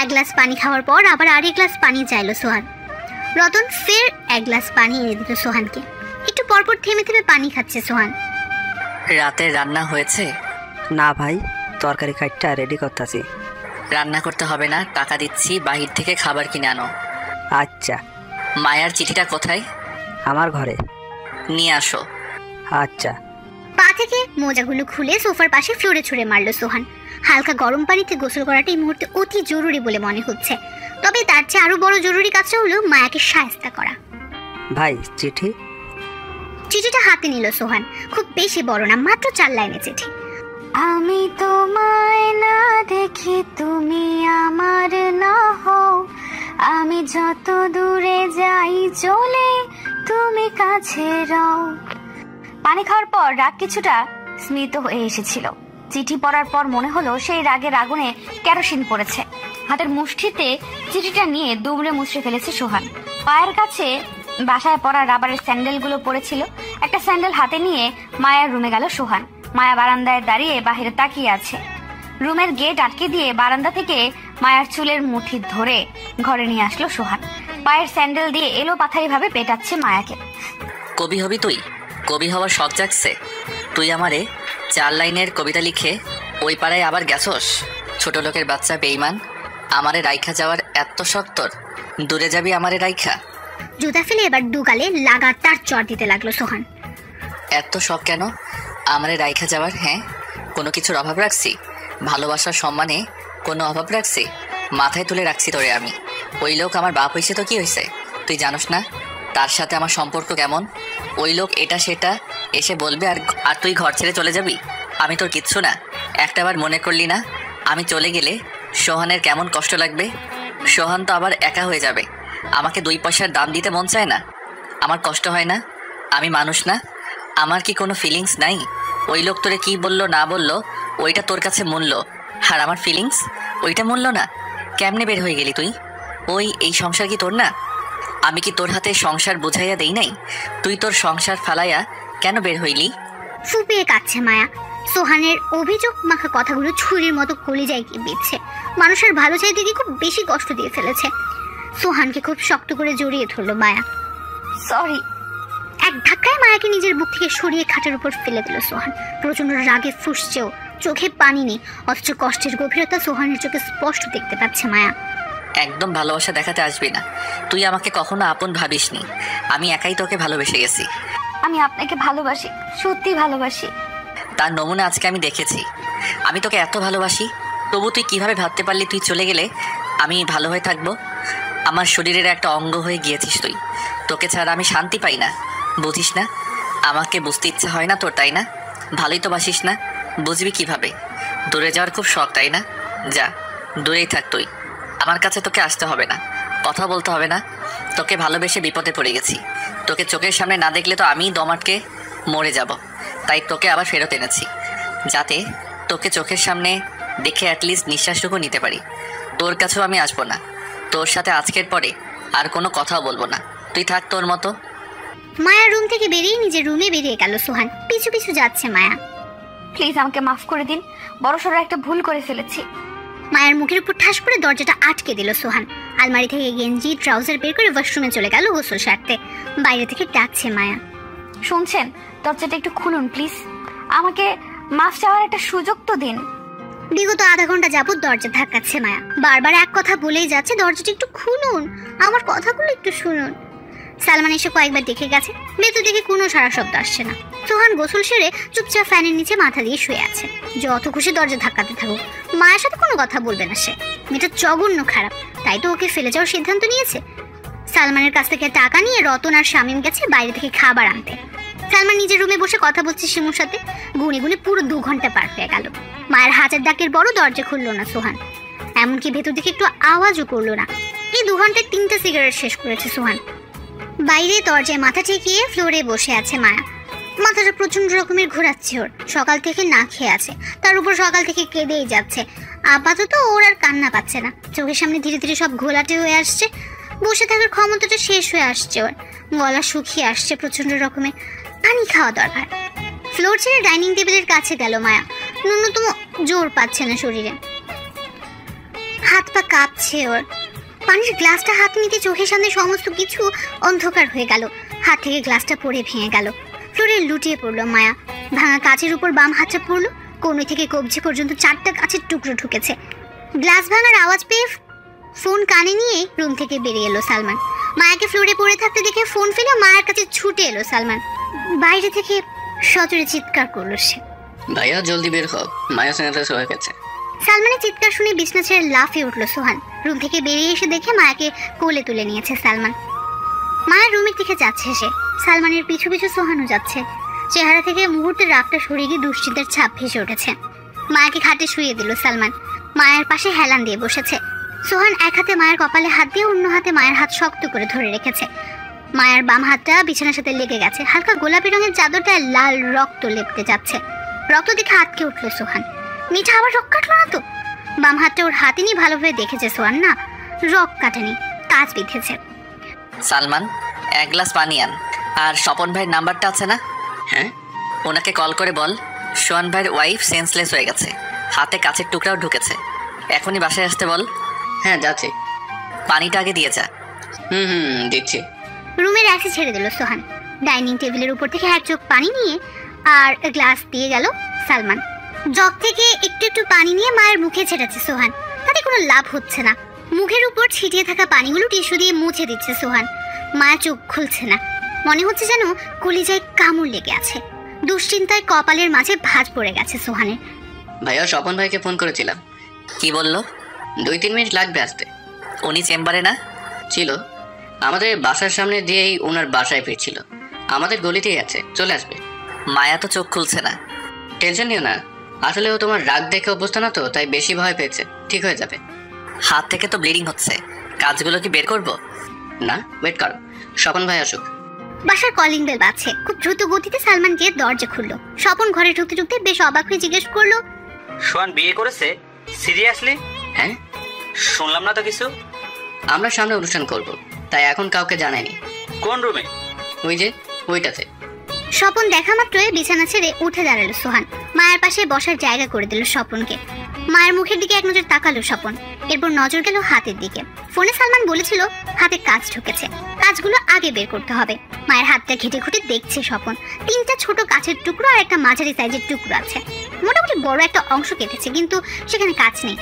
এক গ্লাস পানি খাওয়ার পর আবার আরেক গ্লাস পানি চাইলো সোহান। রতন ফের এক গ্লাস পানি এনে দিল সোহানকে। একটু পরপর থেমে থেমে পানি খাচ্ছে সোহান। রাতে রান্না হয়েছে? না ভাই, তরকারি কাটটা রেডি করতেছি। রান্না করতে হবে না, টাকা দিচ্ছি, বাহির থেকে খাবার কিনে আনো। আচ্ছা। মায়ার চিঠিটা কোথায়? আমার ঘরে। নিয়ে আসো। আচ্ছা। পা থেকে মোজাগুলো খুলে সোফার পাশে ফ্লোরে ছুঁড়ে মারল সোহান। হালকা গরম পানিতে গোসল করাটা এই মুহূর্তে অতি জরুরি বলে মনে হচ্ছে। তবে তার চেয়ে আরো বড় জরুরি কাজটা হলো মায়াকে শায়েস্তা করা। ভাই চিঠি। চিঠিটা হাতে নিল সোহান। খুব বেশি বড় না, মাত্র 4 লাইনের চিঠি। আমি তোমায় না দেখি তুমি আমার না হও, আমি যত দূরে যাই চলে তুমি কাছে রও। পানি খাওয়ার পর রাগ কিছুটা স্মিত হয়ে এসেছিল। চিঠি পড়ার পর মনে হলো সেই রাগের আগুনে কেরোসিন পড়েছে। হাতের মুষ্টিতে চিঠিটা নিয়ে দুমড়ে মুচড়ে ফেলেছে সোহান। পায়ের কাছে বাসায় পরা রাবারের স্যান্ডেলগুলো পড়েছিল। একটা স্যান্ডেল হাতে নিয়ে মায়ার রুমে গেল সোহান। মায়া বারান্দায় দাঁড়িয়ে বাহিরে তাকিয়ে আছে। রুমের গেট আটকে দিয়ে বারান্দা থেকে মায়ার চুলের মুঠি ধরে ঘরে নিয়ে আসলো সোহান। পায়ের স্যান্ডেল দিয়ে এলো পাথারি ভাবে পেটাচ্ছে মায়াকে। কবি হবি তুই? কবি হওয়ার শখ জাগছে? তুই আমারে 4 লাইনের কবিতা লিখে ওই পাড়ায় আবার গেছস? ছোট লোকের বাচ্চা বেঈমান, আমারে রাইখা যাওয়ার এত শখ তোর? দূরে যাবি আমারে রাইখা? জুতা ফেলে এবার দুগালে লাগাতার চড় দিতে লাগলো সোহান। এত শখ কেন আমারে রাইখা যাওয়ার? হ্যাঁ, কোনো কিছুর অভাব রাখছি? ভালোবাসার সম্মানে কোনো অভাব রাখছি? মাথায় তুলে রাখছি তোরে আমি। ওই লোক আমার বাপ হয়েছে তো কি হয়েছে? তুই জানোস না তার সাথে আমার সম্পর্ক কেমন? ওই লোক এটা সেটা এসে বলবে আর তুই ঘর ছেড়ে চলে যাবি? আমি তোর কিচ্ছু না। একটাবার মনে করলি না আমি চলে গেলে সোহানের কেমন কষ্ট লাগবে? সোহান তো আবার একা হয়ে যাবে। আমাকে 2 পয়সার দাম দিতে মন চায় না? আমার কষ্ট হয় না? আমি মানুষ না? আমার কি কোনো ফিলিংস নাই? ওই লোক তোরে কি বললো না বললো ওইটা তোর কাছে মূল্য, আর আমার ফিলিংস ওইটা মূল্য না? কেমনে বের হয়ে গেলি তুই? এই সংসার কি তোর না? আমি কি তোর হাতে সংসার বুঝাইয়া দেই নাই? তুই তোর সংসার ফালাইয়া কেন বের হইলি? ফুপিয়ে কাচ্ছে মায়া। সোহানের অভিযোগ মাখা কথাগুলো ছুরির মতো কলিজায় গিয়ে বিঁধছে। মানুষের ভালো চাইতে গিয়ে খুব বেশি কষ্ট দিয়ে ফেলেছে। সোহানকে খুব শক্ত করে জড়িয়ে ধরলো মায়া। সরি। এক ধাক্কায় মায়াকে নিজের বুক থেকে সরিয়ে খাটের উপর ফেলে দিল সোহান। প্রচন্ড রাগে ফুঁসছেও। চোখে পানি নেই, অথচ কষ্টের গভীরতা সোহানের চোখে স্পষ্ট দেখতে পাচ্ছে মায়া। একদম ভালোবাসা দেখাতে আসবি না, তুই আমাকে কখনো আপন ভাবিসনি, আমি একাই তোকে ভালোবেসে গেছি। আমি আপনাকে ভালোবাসি, সত্যি ভালোবাসি। তার নমুনা আজকে আমি দেখেছি। আমি তোকে এত ভালোবাসি, তবু তুই কিভাবে ভাবতে পারলি তুই চলে গেলে আমি ভালো হয়ে থাকবো? আমার শরীরের একটা অঙ্গ হয়ে গিয়েছিস তুই, তোকে ছাড়া আমি শান্তি পাই না, বুঝিস না? আমাকে বুঝতে ইচ্ছা হয় না তোর, তাই না? ভালোই তো বাসিস না, বুঝবি কিভাবে? দূরে যাওয়ার খুব শখ, তাই না? যা, দূরেই থাক তুই, আমার কাছে তোকে আসতে হবে না, কথা বলতে হবে না। তোকে ভালোবেসে বিপদে পড়ে গেছি, তোকে চোখের সামনে না দেখলে তো আমিই দম আটকে মরে যাব, তাই তোকে আবার ফেরত এনেছি, যাতে তোকে চোখের সামনে দেখে অ্যাটলিস্ট নিঃশ্বাসটুকু নিতে পারি। তোর কাছেও আমি আসবো না, তোর সাথে আজকের পরে আর কোনো কথাও বলবো না, তুই থাক তোর মতো। মায়ার রুম থেকে বেরিয়ে নিজের রুমে বেরিয়ে গেল সোহান। পিছু পিছু যাচ্ছে মায়া। প্লিজ আমাকে মাফ করে দিন, বড়সড় একটা ভুল করে ফেলেছি। মায়ের মুখের উপর ঠাস করে দরজাটা আটকে দিল সোহান। আলমারি থেকে গেঞ্জি ট্রাউজার বের করে ওয়াশরুমে চলে গেল গোসল সারতে। বাইরে থেকে ডাকছে মায়া। শুনছেন? দরজাটা একটু খুলুন প্লিজ, আমাকে মাফ চাওয়ার একটা সুযোগ তো দিন। বিগত আধা ঘন্টা যাবত দরজা ধাক্কাচ্ছে মায়া, বারবার এক কথা বলেই যাচ্ছে, দরজাটা একটু খুলুন, আমার কথাগুলো একটু শুনুন। সালমান এসে কয়েকবার দেখে গেছে, ভেতর থেকে কোনো সারা শব্দ আসছে না। সোহান গোসল সেরে চুপচাপ ফ্যানের নিচে মাথা দিয়ে শুয়ে আছে। যত খুশি দরজা ধাক্কাতে থাকুক, মায়ের সাথে কোনো কথা বলবে না সে। মেয়েটা জঘন্য খারাপ, তাই তো ওকে ফেলে যাওয়ার সিদ্ধান্ত নিয়েছে। সালমানের কাছ থেকে টাকা নিয়ে রতন আর শামীম গেছে বাইরে থেকে খাবার আনতে। সালমান নিজের রুমে বসে কথা বলছে শিমুর সাথে। গুনে গুনে পুরো 2 ঘন্টা পার হয়ে গেল। মায়ের হাজার ডাকের বড় দরজা খুললো না সোহান, এমনকি ভেতর থেকে একটু আওয়াজও করলো না। এই 2 ঘন্টায় 3টা সিগারেট শেষ করেছে সোহান। বাইরে দরজায় মাথা ঠেকিয়ে ফ্লোরে বসে আছে মায়া। মাথাটা প্রচন্ড রকমের ঘোরাচ্ছে ওর। সকাল থেকে না খেয়ে আছে, তার উপর সকাল থেকে কেঁদেই যাচ্ছে। আপাতত ওর আর কান্না পাচ্ছে না, চোখের সামনে ধীরে ধীরে সব ঘোলাটে হয়ে আসছে। বসে থাকার ক্ষমতাটা শেষ হয়ে আসছে ওর, গলা শুকিয়ে আসছে প্রচন্ড রকমের। পানি খাওয়া দরকার। ফ্লোর ছেড়ে ডাইনিং টেবিলের কাছে গেল মায়া। ন্যূনতম জোর পাচ্ছে না শরীরে, হাত পা কাঁপছে ওর। পানির গ্লাসটা হাত নিতে চোখের সামনে সমস্ত কিছু অন্ধকার হয়ে গেল। হাত থেকে গ্লাসটা পড়ে ভেঙে গেল, ফ্লোরে লুটিয়ে পড়লো মায়া। ভাঙা কাচের উপর বাম হাতটা পড়লো, কোণ থেকে কবজি পর্যন্ত 4টা কাচের টুকরো ঢুকেছে। গ্লাস ভাঙার আওয়াজ পেয়ে ফোন কানে নিয়ে রুম থেকে বেরিয়ে এলো সালমান। মায়াকে ফ্লোরে পড়ে থাকতে দেখে ফোন ফেলে মায়ের কাছে ছুটে এলো সালমান। বাইরে থেকে সজোরে চিৎকার করলো সে, ভাইয়া জলদি বের হোক, মায়া সেনাটাস হয়ে গেছে। সালমানের চিৎকার শুনে বিছনা ছেড়ে লাফিয়ে উঠলো সোহান। রুম থেকে বেরিয়ে এসে দেখে মায়াকে কোলে তুলে নিয়েছে সালমান। মায়ের রুমের দিকে যাচ্ছে সে, সালমানের পিছু পিছু সোহানও যাচ্ছে। চেহারা থেকে মুহূর্তের রাগটা সরিয়ে গিয়ে দুশ্চিন্তার ছাপ ভেসে উঠেছে। মায়াকে খাটে শুয়ে দিল সালমান, মায়ের পাশে হেলান দিয়ে বসেছে। সোহান এক হাতে মায়ের কপালে হাত দিয়ে অন্য হাতে মায়ের হাত শক্ত করে ধরে রেখেছে। মায়ের বাম হাতটা বিছানার সাথে লেগে গেছে, হালকা গোলাপি রঙের চাদরটায় লাল রক্ত লেপটে যাচ্ছে। রক্ত দেখে আটকে উঠলো সোহান। মিঠা আবার রক কাটলো না তো? বাম হাতটা ওর হাতে নিয়ে ভালোভাবে দেখেছে সোহান, না রক কাটেনি, কাজ বিঁধেছে। সালমান, 1 গ্লাস পানি আন, আর স্বপন ভাইয়ের নাম্বারটা আছে না? হ্যাঁ, ওনাকে কল করে বল সোহান ভাইয়ের ওয়াইফ সেন্সলেস হয়ে গেছে, হাতে কাচের টুকরাও ঢুকেছে, এখনই বাসায় আসতে বল। হ্যাঁ যাচ্ছি, পানিটা আগে দিয়ে যা। দিচ্ছি। রুমের অ্যাক্সি ছেড়ে দিল সোহান। ডাইনিং টেবিলের উপর থেকে 1 চোখ পানি নিয়ে আর গ্লাস দিয়ে গেল সালমান। জগ থেকে একটু একটু পানি নিয়ে মায়ের মুখে ছেটাচ্ছে সোহান, তাতে কোনো লাভ হচ্ছে না। মুখের উপর ছিটিয়ে থাকা পানিগুলো টিস্যু দিয়ে মুছে দিচ্ছে সোহান। মায়ের চোখ খুলছে না, মনে হচ্ছে যেন কলিজায় কামড় লেগে আছে। দুশ্চিন্তায় কপালের মাঝে ভাঁজ পড়ে গেছে সোহানের। ভাইয়া স্বপন ভাইকে ফোন করেছিলাম। কি বললো? 2-3 মিনিট লাগবে আসতে। উনি চেম্বারে না? ছিল, আমাদের বাসার সামনে দিয়েই ওনার বাসায় ফিরছিল, আমাদের গলিতেই আছে, চলে আসবে। মায়া তো চোখ খুলছে না। টেনশন নিও না, আসলে ও তোমার রাগ দেখে অবস্থা না তো, তাই বেশি ভয় পেয়েছে, ঠিক হয়ে যাবে। হাত থেকে তো ব্লিডিং হচ্ছে, কাজগুলো কি বের করব? না, ওয়েট করো, স্বপন ভাই আসুক। বাসার কলিং বেল বাজছে। খুব দ্রুত গতিতে সালমান গিয়ে দরজা খুললো। স্বপন ঘরে ঢুকতে ঢুকতে বেশ অবাক হয়ে জিজ্ঞেস করলো, সোহান বিয়ে করেছে? সিরিয়াসলি? হ্যাঁ, শুনলাম না তো কিছু। আমরা সামনে অনুষ্ঠান করব, তাই এখন কাউকে জানাইনি। কোন রুমে? ওই যে ওইটাতে। স্বপন দেখা মাত্রই বিছানা ছেড়ে উঠে দাঁড়ালো সোহান। মায়ের পাশে বসার জায়গা করে দিল স্বপনকে। মায়ের মুখের দিকে এক নজর তাকালো স্বপন, এরপর নজর গেল হাতের দিকে। ফোনে সালমান বলেছিল হাতে কাজ ঢুকেছে, কাজগুলো আগে বের করতে হবে। মায়ের হাতটা ঘেটে ঘুটে দেখছে স্বপন। 3টা ছোট কাছের টুকরো আর একটা মাঝারি সাইজের টুকরো আছে। মোটামুটি বড় একটা অংশ কেটেছে, কিন্তু সেখানে কাজ নেই।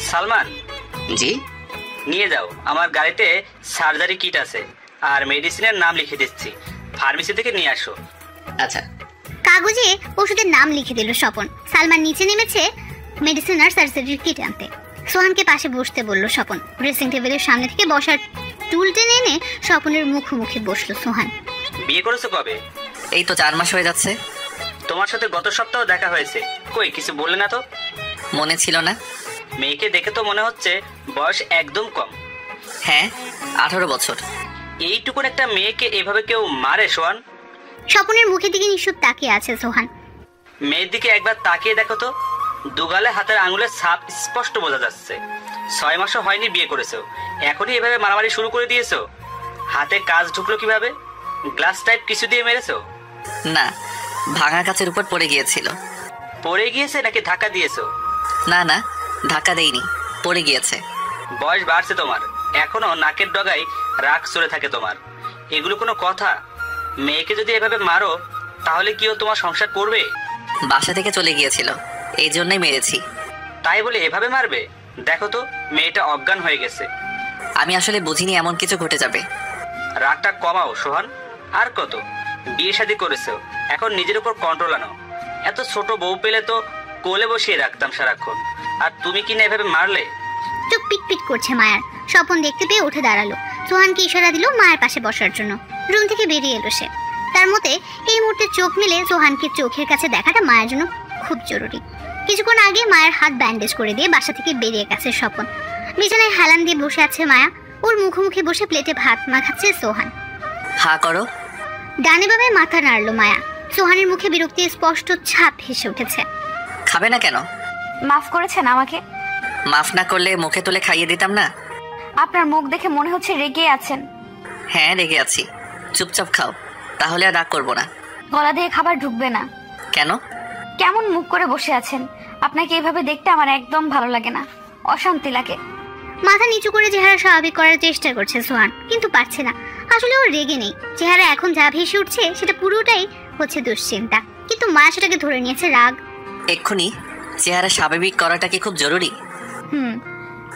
সালমান, জি? নিয়ে যাও, আমার গাড়িতে সার্জারি কিট আছে আর মেডিসিনের নাম লিখে দিচ্ছি, ফার্মেসি থেকে নিয়ে আসো। আচ্ছা। কাগজে ওষুধের নাম লিখে দিল স্বপন। সালমান নিচে নেমেছে মেডিসিন আর সার্জারির কিট আনতে। সোহানকে পাশে বসতে বলল স্বপন। ড্রেসিং টেবিলের সামনে থেকে বসার টুল টেনে এনে স্বপনের মুখোমুখি বসলো সোহান। বিয়ে করেছো কবে? এই তো 4 মাস হয়ে যাচ্ছে। তোমার সাথে গত সপ্তাহ দেখা হয়েছে, কই কিছু বললে না তো? মনে ছিল না? মেয়েকে দেখে তো মনে হচ্ছে বয়স একদম কম। হ্যাঁ, 18 বছর। এইটুকুন একটা মেয়েকে এভাবে কেউ মারে সোহান? স্বপনের মুখের দিকে নিশ্চুপ তাকিয়ে আছে সোহান। মেয়ের দিকে একবার তাকিয়ে দেখো তো, দুগালে হাতের আঙুলের ছাপ স্পষ্ট বোঝা যাচ্ছে। 6 মাসও হয়নি বিয়ে করেছো, এখনই এভাবে মারামারি শুরু করে দিয়েছো। হাতে কাজ ঢুকলো কিভাবে? গ্লাস টাইপ কিছু দিয়ে মেরেছো? না, ভাঙা কাচের উপর পড়ে গিয়েছিল। পড়ে গিয়েছে নাকি ধাক্কা দিয়েছো? না না, ধাক্কা দেইনি, পড়ে গিয়েছে। বয়স বাড়ছে তোমার, এখনো নাকের ডগায় রাগ চলে থাকে তোমার। এগুলো কোনো কথা? মেয়েকে যদি এভাবে মারো তাহলে কি ও তোমার সংসার করবে? বাসা থেকে চলে গিয়েছিল, এই জন্যই মেরেছি। তাই বলে এভাবে মারবে? দেখো তো, মেয়েটা অজ্ঞান হয়ে গেছে। আমি আসলে বুঝিনি এমন কিছু ঘটে যাবে। রাগটা কমাও সোহান। আর কত, বিয়ে শাদী করেছো, এখন নিজের উপর কন্ট্রোল আনো। এত ছোট বউ পেলে তো কোলে বসিয়ে রাখতাম সারাক্ষণ, আর তুমি কি না এভাবে মারলে? চোখ পিটপিট করছে মায়ার। স্বপন দেখতে পেয়ে উঠে দাঁড়ালো। সোহানকে ইশারা দিল মায়ের পাশে বসার জন্য। রুম থেকে বেরিয়ে এলো সে। তার মতে এই মুহূর্তে চোখ মেলে সোহানকে চোখের কাছে দেখাটা মায়ের জন্য খুব জরুরি। কিছুক্ষণ আগে মায়ের হাত ব্যান্ডেজ করে দিয়ে বাসা থেকে বেরিয়ে গেছে স্বপন। বিছানায় হেলান দিয়ে বসে আছে মায়া। ওর মুখোমুখি বসে প্লেটে ভাত মাখাচ্ছে সোহান। হা করো। ডানে বামে মাথা নাড়লো মায়া। সোহানের মুখে বিরক্তির স্পষ্ট ছাপ ভেসে উঠেছে। খাবে না কেন? মাফ করেছেন আমাকে? মাফ না করলে মুখে তুলে খাইয়ে দিতাম না? আপনার মুখ দেখে মনে হচ্ছে রেগে আছেন। হ্যাঁ, রেগে আছি। চুপচাপ খাও, তাহলে আর রাগ করবো না। গলা দিয়ে খাবার ঢুকবে না। কেন? কেমন মুখ করে বসে আছেন? আপনাকে এইভাবে দেখতে আমার একদম ভালো লাগে না, অশান্তি লাগে। মাথা নিচু করে চেহারা স্বাভাবিক করার চেষ্টা করছে সোহান, কিন্তু পারছে না। আসলে ওর রেগে নেই, চেহারা এখন যা ভেসে উঠছে সেটা পুরোটাই হচ্ছে দুশ্চিন্তা। কিন্তু মায়া সেটাকে ধরে নিয়েছে রাগ। এক্ষুনি চেহারা স্বাভাবিক করাটা কি খুব জরুরি?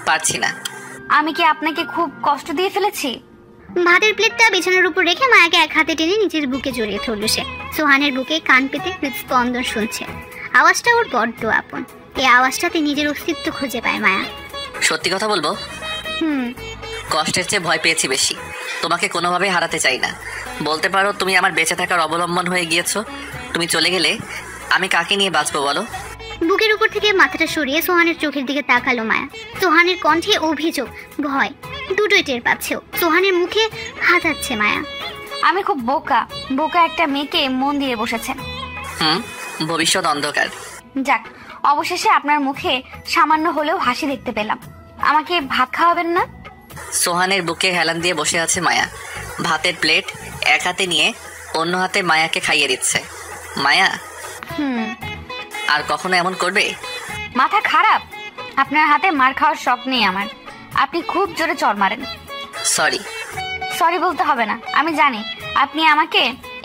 পারছি না। আমি কি আপনাকে খুব কষ্ট দিয়ে ফেলেছি? ভাতের প্লেটটা বিছানার উপর রেখে মায়াকে এক হাতে টেনে নিজের বুকে জড়িয়ে ধরল সে। সোহানের বুকে কান পেতে হৃদস্পন্দন শুনছে। আওয়াজটা ওর বড্ড আপন। এই আওয়াজটাতে নিজের অস্তিত্ব খুঁজে পায় মায়া। সত্যি কথা বলবো, কষ্টের চেয়ে ভয় পেয়েছি বেশি। তোমাকে কোনোভাবে হারাতে চাই না। বলতে পারো তুমি আমার বেঁচে থাকার অবলম্বন হয়ে গিয়েছো। তুমি চলে গেলে আমি কাকে নিয়ে বাঁচবো বলো? বুকের উপর থেকে মাথাটা সরিয়ে সোহানের চোখের দিকে তাকালো মায়া। সোহানের কণ্ঠে অভিযোগ, ভয় দুটোই টের পাচ্ছে। সোহানের মুখে হাতাচ্ছে মায়া। আমি খুব বোকা, বোকা একটা মেয়েকে মন দিয়ে বসেছেন। ভবিষ্যৎ অন্ধকার। যাক, অবশেষে আপনার মুখে সামান্য হলেও হাসি দেখতে পেলাম। আমাকে ভাত খাওয়াবেন না? সোহানের বুকে হেলান দিয়ে বসে আছে মায়া। ভাতের প্লেট এক হাতে নিয়ে অন্য হাতে মায়াকে খাইয়ে দিচ্ছে। মায়া, আর কখনো এমন করবে? মাথা খারাপ? আপনার হাতে মার খাওয়ার শখ নেই আমার। আপনি খুব জোরে চড় মারেন। সরি। সরি বলতে হবে না, আমি জানি আপনি আমাকে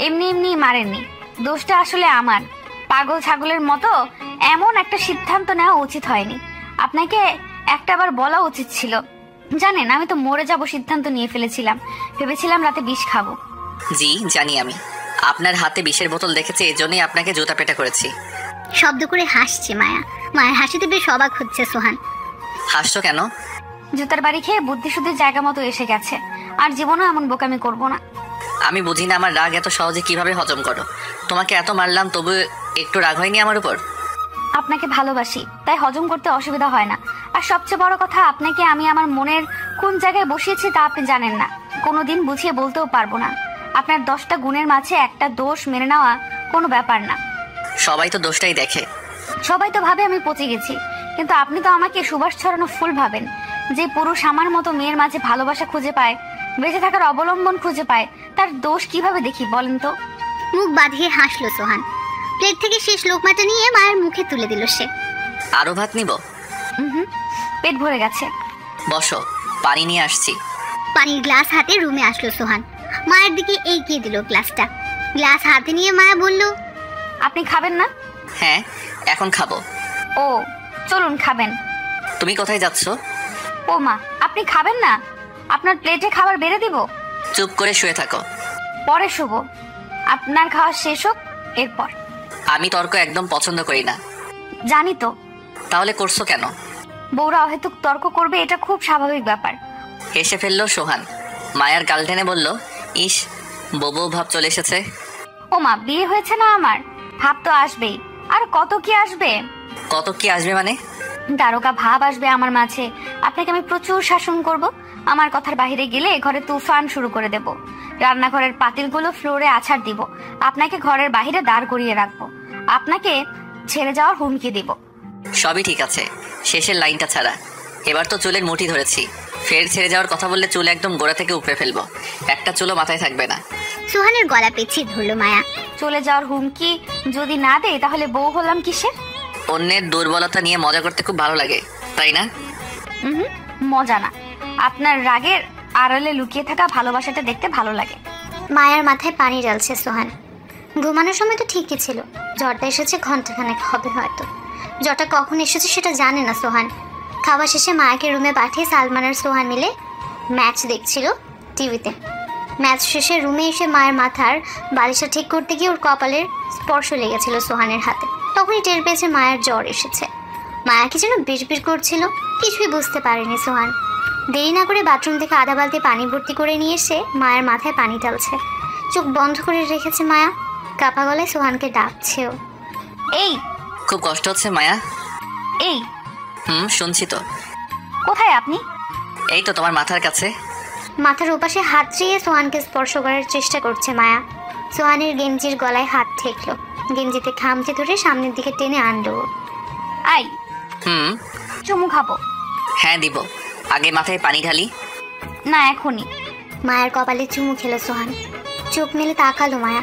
এমনি এমনি মারেননি। দোষটা আসলে আমার। পাগল ছাগলের মতো এমন একটা সিদ্ধান্ত নেওয়া উচিত হয়নি। আপনাকে একটাবার বলা উচিত ছিল। জানেন, আমি তো মরে যাব সিদ্ধান্ত নিয়ে ফেলেছিলাম। ভেবেছিলাম রাতে বিষ খাবো। জি জানি, আমি আপনার হাতে বিষের বোতল দেখেছি, এই জন্যই আপনাকে জুতা পেটা করেছি। শব্দ করে হাসছে মায়া। মায়ের হাসিতে বেশ অবাক হচ্ছে সোহান। হাসছো কেন? জুতার বাড়ি খেয়ে বুদ্ধি শুদ্ধির জায়গা মতো এসে গেছে। আর জীবনেও এমন বোকামি করব না। আমি বুঝি না আমার রাগ এত সহজে কিভাবে হজম করো। তোমাকে এত মারলাম, তবু একটু রাগ হয়নি আমার উপর? আপনাকে ভালোবাসি, তাই হজম করতে অসুবিধা হয় না। আর সবচেয়ে বড় কথা, আপনাকে আমি আমার মনের কোন জায়গায় বসিয়েছি তা আপনি জানেন না। কোনোদিন বুঝিয়ে বলতেও পারবো না। আপনার 10টা গুণের মাঝে একটা দোষ মেনে নেওয়া কোনো ব্যাপার না। সবাই তো দোষটাই দেখে। সবাই তো ভাবে আমি পচে গেছি, কিন্তু আপনি তো আমাকে সুবাস ছড়ানো ফুল ভাবেন। যে পুরুষ আমার মতো মেয়ের মাঝে ভালোবাসা খুঁজে পায়, বেঁচে থাকার অবলম্বন খুঁজে পায়, তার দোষ কিভাবে দেখি বলেন তো? মুখ বাঁধিয়ে হাসলো সোহান। প্লেট থেকে শেষ লোকমাটা নিয়ে মায়ের মুখে তুলে দিল সে। আরো ভাত নিব? পেট ভরে গেছে। বসো, পানি নিয়ে আসছি। পানির গ্লাস হাতে রুমে আসলো সোহান, মায়ের দিকে এগিয়ে দিল গ্লাসটা। গ্লাস হাতে নিয়ে মায়া বলল, আপনি খাবেন না? হ্যাঁ, এখন খাবো। ও চলুন খাবেন। তুমি কোথায় যাচ্ছ? ও মা, আপনি খাবেন না? আপনার প্লেটে খাবার বেড়ে দিব। চুপ করে শুয়ে থাকো। পরে শুভ, আপনার খাওয়া শেষ হোক এরপর। আমি তর্ক একদম পছন্দ করি না। জানি তো। তাহলে করছো কেন? বউরা অহেতুক তর্ক করবে, এটা খুব স্বাভাবিক ব্যাপার। হেসে ফেললো সোহান। মায়ার গাল টেনে বলল, ইস, বউ ভাব চলে এসেছে। ও মা, বিয়ে হয়েছে না আমার, ভাব তো আসবেই। আর কত কি আসবে? কত কি আসবে মানে? দারোগা ভাব আসবে আমার মাঝে। আপনাকে আমি প্রচুর শাসন করব। আমার কথার বাইরে গেলে ঘরে তুফান শুরু করে দেব। রান্নাঘরের পাতিলগুলো ফ্লোরে আছাড় দিব। আপনাকে ঘরের বাইরে দাঁড় করিয়ে রাখবো। আপনাকে ছেড়ে যাওয়ার হুমকি দিব। সবই ঠিক আছে, শেষের লাইনটা ছাড়া। এবার তো চুলের মুঠি ধরেছি। ফের ছেড়ে যাওয়ার কথা বললে চুল একদম গোড়া থেকে উপড়ে ফেলবো। একটা চুলও মাথায় থাকবে না। সোহানের গলা পেঁচিয়ে ধরলো মায়া। চলে যাওয়ার হুমকি যদি না দেয় তাহলে বউ হলাম কিসের? অন্যের দুর্বলতা নিয়ে মজা করতে খুব ভালো লাগে, তাই না? মজা না, আপনার রাগের আড়ালে লুকিয়ে থাকা ভালোবাসাটা দেখতে ভালো লাগে। মায়ার মাথায় পানি ঢালছে সোহান। ঘুমানোর সময় তো ঠিকই ছিল, জ্বরটা এসেছে ঘন্টাখানেক হবে হয়তো। জ্বরটা কখন এসেছে সেটা জানে না সোহান। খাওয়া শেষে মায়াকে রুমে পাঠিয়ে সালমান আর সোহান মিলে ম্যাচ দেখছিল টিভিতে। ম্যাচ শেষে রুমে এসে মায়ের মাথার বালিশটা ঠিক করতে গিয়ে ওর কপালের স্পর্শ লেগেছিল সোহানের হাতে। তখনই টের পেয়েছে মায়ের জ্বর এসেছে। মায়া কি যেন বিড়বিড় করছিল, কিছুই বুঝতে পারেনি সোহান। দেরি না করে বাথরুম থেকে আধা বালতি পানি ভর্তি করে নিয়ে এসে মায়ের মাথায় পানি ঢালছে। চোখ বন্ধ করে রেখেছে মায়া। কাপা গলায় সোহানকে ডাকছেও। এই, খুব কষ্ট হচ্ছে মায়া? এই, শুনছি তো। কোথায় আপনি? এই তো তোমার মাথার কাছে। মাথার ওপাশে হাত দিয়ে সোহানকে স্পর্শ করার চেষ্টা করছে মায়া। সোহানের গেঞ্জির গলায় হাত ঠেকলো, গেঞ্জিতে খামচে ধরে সামনের দিকে টেনে আনলো। আই, চুমু খাবো। হ্যাঁ দিব, আগে মাথায় পানি ঢালি। না, এখনই। মায়ের কপালে চুমু খেলো সোহান। চোখ মেলে তাকালো মায়া।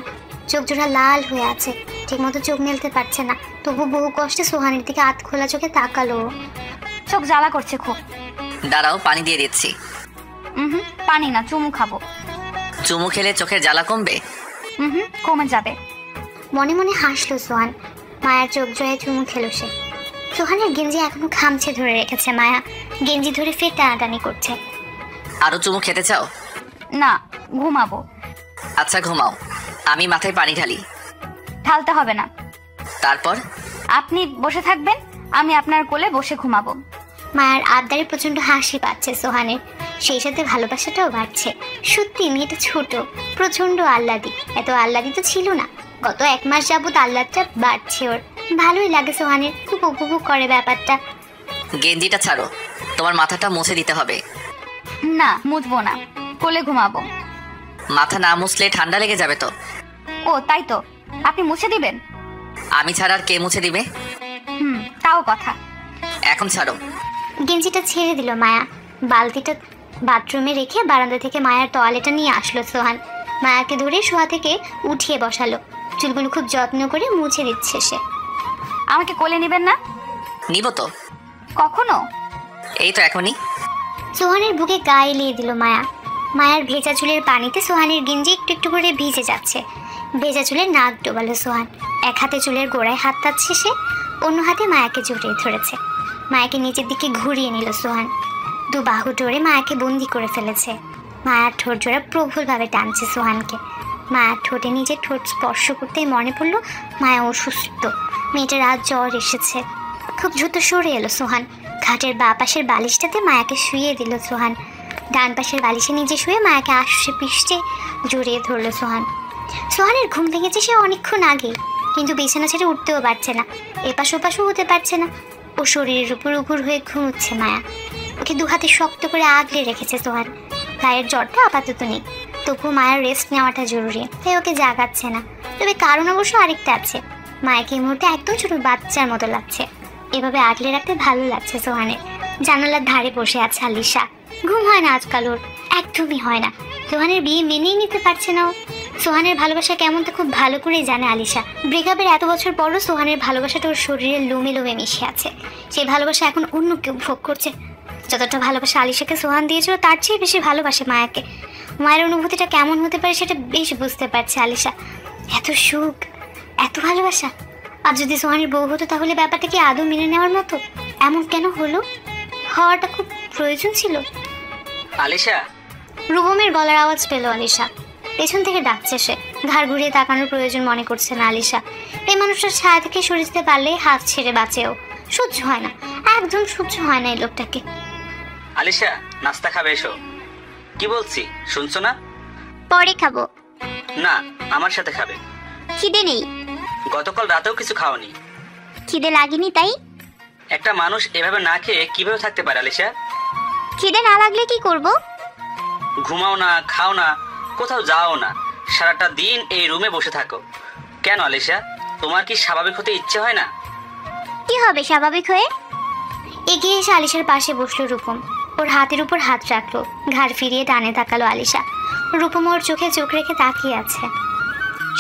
চোখ জোড়া লাল হয়ে আছে, ঠিকমতো চোখ মেলতে পারছে না, তবু বহু কষ্টে সোহানের দিকে হাত খোলা চোখে তাকালো। চোখ জ্বালা করছে খুব। দাঁড়াও, পানি দিয়ে দিচ্ছি। পানি না, চুমু খাবো। চুমু খেলে চোখের জ্বালা কমবে? কমে যাবে। মনে মনে হাসলো সোহান। মায়ের চোখ জয়ে চুমু খেলো সে। সোহানের গেঞ্জি এখনো খামছে ধরে রেখেছে মায়া। গেঞ্জি ধরে ফের টানাটানি করছে। আরো চুমু খেতে চাও? না, ঘুমাবো। আচ্ছা ঘুমাও, আমি মাথায় পানি ঢালি। ঢালতে হবে না। তারপর? আপনি বসে থাকবেন, আমি আপনার কোলে বসে ঘুমাবো। মায়ের আবদারে প্রচন্ড হাসি পাচ্ছে সোহানের, সেই সাথে ভালোবাসাটাও বাড়ছে। সত্যি মেয়েটা ছোট, প্রচন্ড আহ্লাদি। এত আহ্লাদি তো ছিল না। গত 1 মাস যাবত আহ্লাদটা বাড়ছে ওর। ভালোই লাগে সোহানের, খুব উপভোগ করে ব্যাপারটা। গেঞ্জিটা ছাড়ো, তোমার মাথাটা মুছে দিতে হবে। না, মুছবো না, কোলে ঘুমাবো। মাথা না মুছলে ঠান্ডা লেগে যাবে তো। ও তাই তো, আপনি মুছে দিবেন? আমি ছাড়া আর কে মুছে দিবে? তাও কথা। এখন ছাড়ো। গেঞ্জিটা ছেড়ে দিল মায়া। বালতিটা বাথরুমে রেখে বারান্দা থেকে মায়ের তোয়ালেটা নিয়ে আসলো সোহান। মায়াকে ধরে শোয়া থেকে উঠিয়ে বসালো। চুলগুলো খুব যত্ন করে মুছে দিচ্ছে সে। আমাকে কোলে নেবেন না? নিব তো। কখনো? এই তো এখনই। সোহানের বুকে গায়ে এলিয়ে দিল মায়া। মায়ার ভেজা চুলের পানিতে সোহানের গেঞ্জি একটু একটু করে ভিজে যাচ্ছে। ভেজা চুলে নাক ডোবালো সোহান। এক হাতে চুলের গোড়ায় হাত পাচ্ছে সে, অন্য হাতে মায়াকে জড়িয়ে ধরেছে। মায়াকে নিচের দিকে ঘুরিয়ে নিল সোহান। 2 বাহু ধরে মায়াকে বন্দি করে ফেলেছে। মায়ার ঠোঁট জোড়া প্রবলভাবে টানছে সোহানকে। মায়ার ঠোঁটে নিজের ঠোঁট স্পর্শ করতেই মনে পড়লো মায়া অসুস্থ, মেয়েটার রাত জ্বর এসেছে। খুব দ্রুত সরে এলো সোহান। খাটের বাঁ পাশের বালিশটাতে মায়াকে শুয়ে দিল সোহান। ডান পাশের বালিশে নিজে শুয়ে মায়াকে আষ্টে পিষ্টে জড়িয়ে ধরলো সোহান। সোহানের ঘুম ভেঙেছে সে অনেকক্ষণ আগে, কিন্তু বিছানা ছেড়ে উঠতেও পারছে না, এপাশ ওপাশও হতে পারছে না। ও শরীরের উপর উপুর হয়ে ঘুমোচ্ছে মায়া। ওকে 2 হাতে শক্ত করে আগলে রেখেছে সোহান। গায়ের জ্বরটা আপাতত নেই, তবু মায়ের রেস্ট নেওয়াটা জরুরি, তাই ওকে জাগাচ্ছে না। তবে কারণ অবশ্য আরেকটা আছে। মায়াকে এই মুহূর্তে একদম ছোট বাচ্চার মতো লাগছে। এভাবে আগলে রাখতে ভালো লাগছে সোহানের। জানালার ধারে বসে আছে আলিশা। ঘুম হয় না আজকাল ওর, একদমই হয় না। সোহানের বিয়ে মেনেই নিতে পারছে না ও। সোহানের ভালোবাসা কেমন তা খুব ভালো করেই জানে আলিশা। ব্রেকআপের এত বছর পরও সোহানের ভালোবাসাটা ওর শরীরে লোমে লোমে মিশে আছে। সেই ভালোবাসা এখন অন্য কেউ ভোগ করছে। যতটা ভালোবাসা আলিশাকে সোহান দিয়েছিল তার চেয়ে বেশি ভালোবাসে মায়াকে। মায়ের অনুভূতিটা কেমন হতে পারে সেটা বেশ বুঝতে পারছে আলিশা। এত সুখ, এত ভালোবাসা। আর যদি সোহানের বউ হতো তাহলে ব্যাপারটা কি আদৌ মেনে নেওয়ার মতো? এমন কেন হলো? হওয়াটা খুব প্রয়োজন ছিল। আলিশা, রুবমের গলার আওয়াজ পেল আলিশা। পেছন থেকে ডাকছে সে। ঘাড় ঘুরিয়ে তাকানোর প্রয়োজন মনে করছে না আলিশা। এই মানুষটার ছায়া থেকে সরে যেতে পারলে হাত ছেড়ে বাঁচেও। সহ্য হয় না, একদম সহ্য হয় না এই লোকটাকে। আলিশা, নাস্তা খাবে এসো। কি বলছি শুনছো না? পরে খাবো। না, আমার সাথে খাবে। খিদে নেই। গতকাল রাতেও কিছু খাওনি। খিদে লাগেনি তাই? একটা মানুষ এভাবে না খেয়ে কিভাবে থাকতে পারে আলিশা? খিদে না লাগলে কি করব? ঘুমাও না, খাও না, কোথাও যাও না, সারাটা দিন এই রুমে বসে থাকো। কেন আলিশা, তোমার কি স্বাভাবিক হতে ইচ্ছে হয় না? কি হবে স্বাভাবিক হয়ে? এগিয়ে এসে আলিশার পাশে বসলো রূপম। ওর হাতের উপর হাত রাখলো। ঘাড় ফিরিয়ে ডানে তাকালো আলিশা। রূপম ওর চোখে চোখ রেখে তাকিয়ে আছে।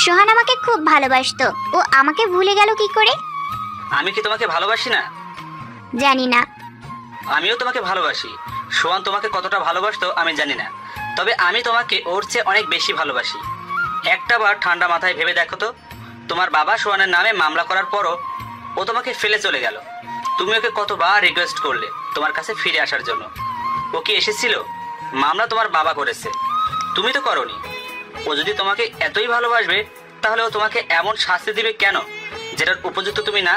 সোহান আমাকে খুব ভালোবাসতো, ও আমাকে ভুলে গেল কি করে? আমি কি তোমাকে ভালোবাসি না? জানি না। আমিও তোমাকে ভালোবাসি। সোহান তোমাকে কতটা ভালোবাসতো আমি জানি না, তবে আমি তোমাকে ওর চেয়ে অনেক বেশি ভালোবাসি। একটাবার ঠান্ডা মাথায় ভেবে দেখো তো, তোমার বাবা সোহানের নামে মামলা করার পরও ও তোমাকে ফেলে চলে গেল। তুমি ওকে কতবার রিকোয়েস্ট করলে তোমার কাছে ফিরে আসার জন্য। ও কি এসেছিল? মামলা তোমার বাবা করেছে, তুমি তো করনি। ও যদি তোমাকে এতই ভালোবাসবে তাহলে ও তোমাকে এমন শাস্তি দিবে কেন যেটার উপযুক্ত তুমি না?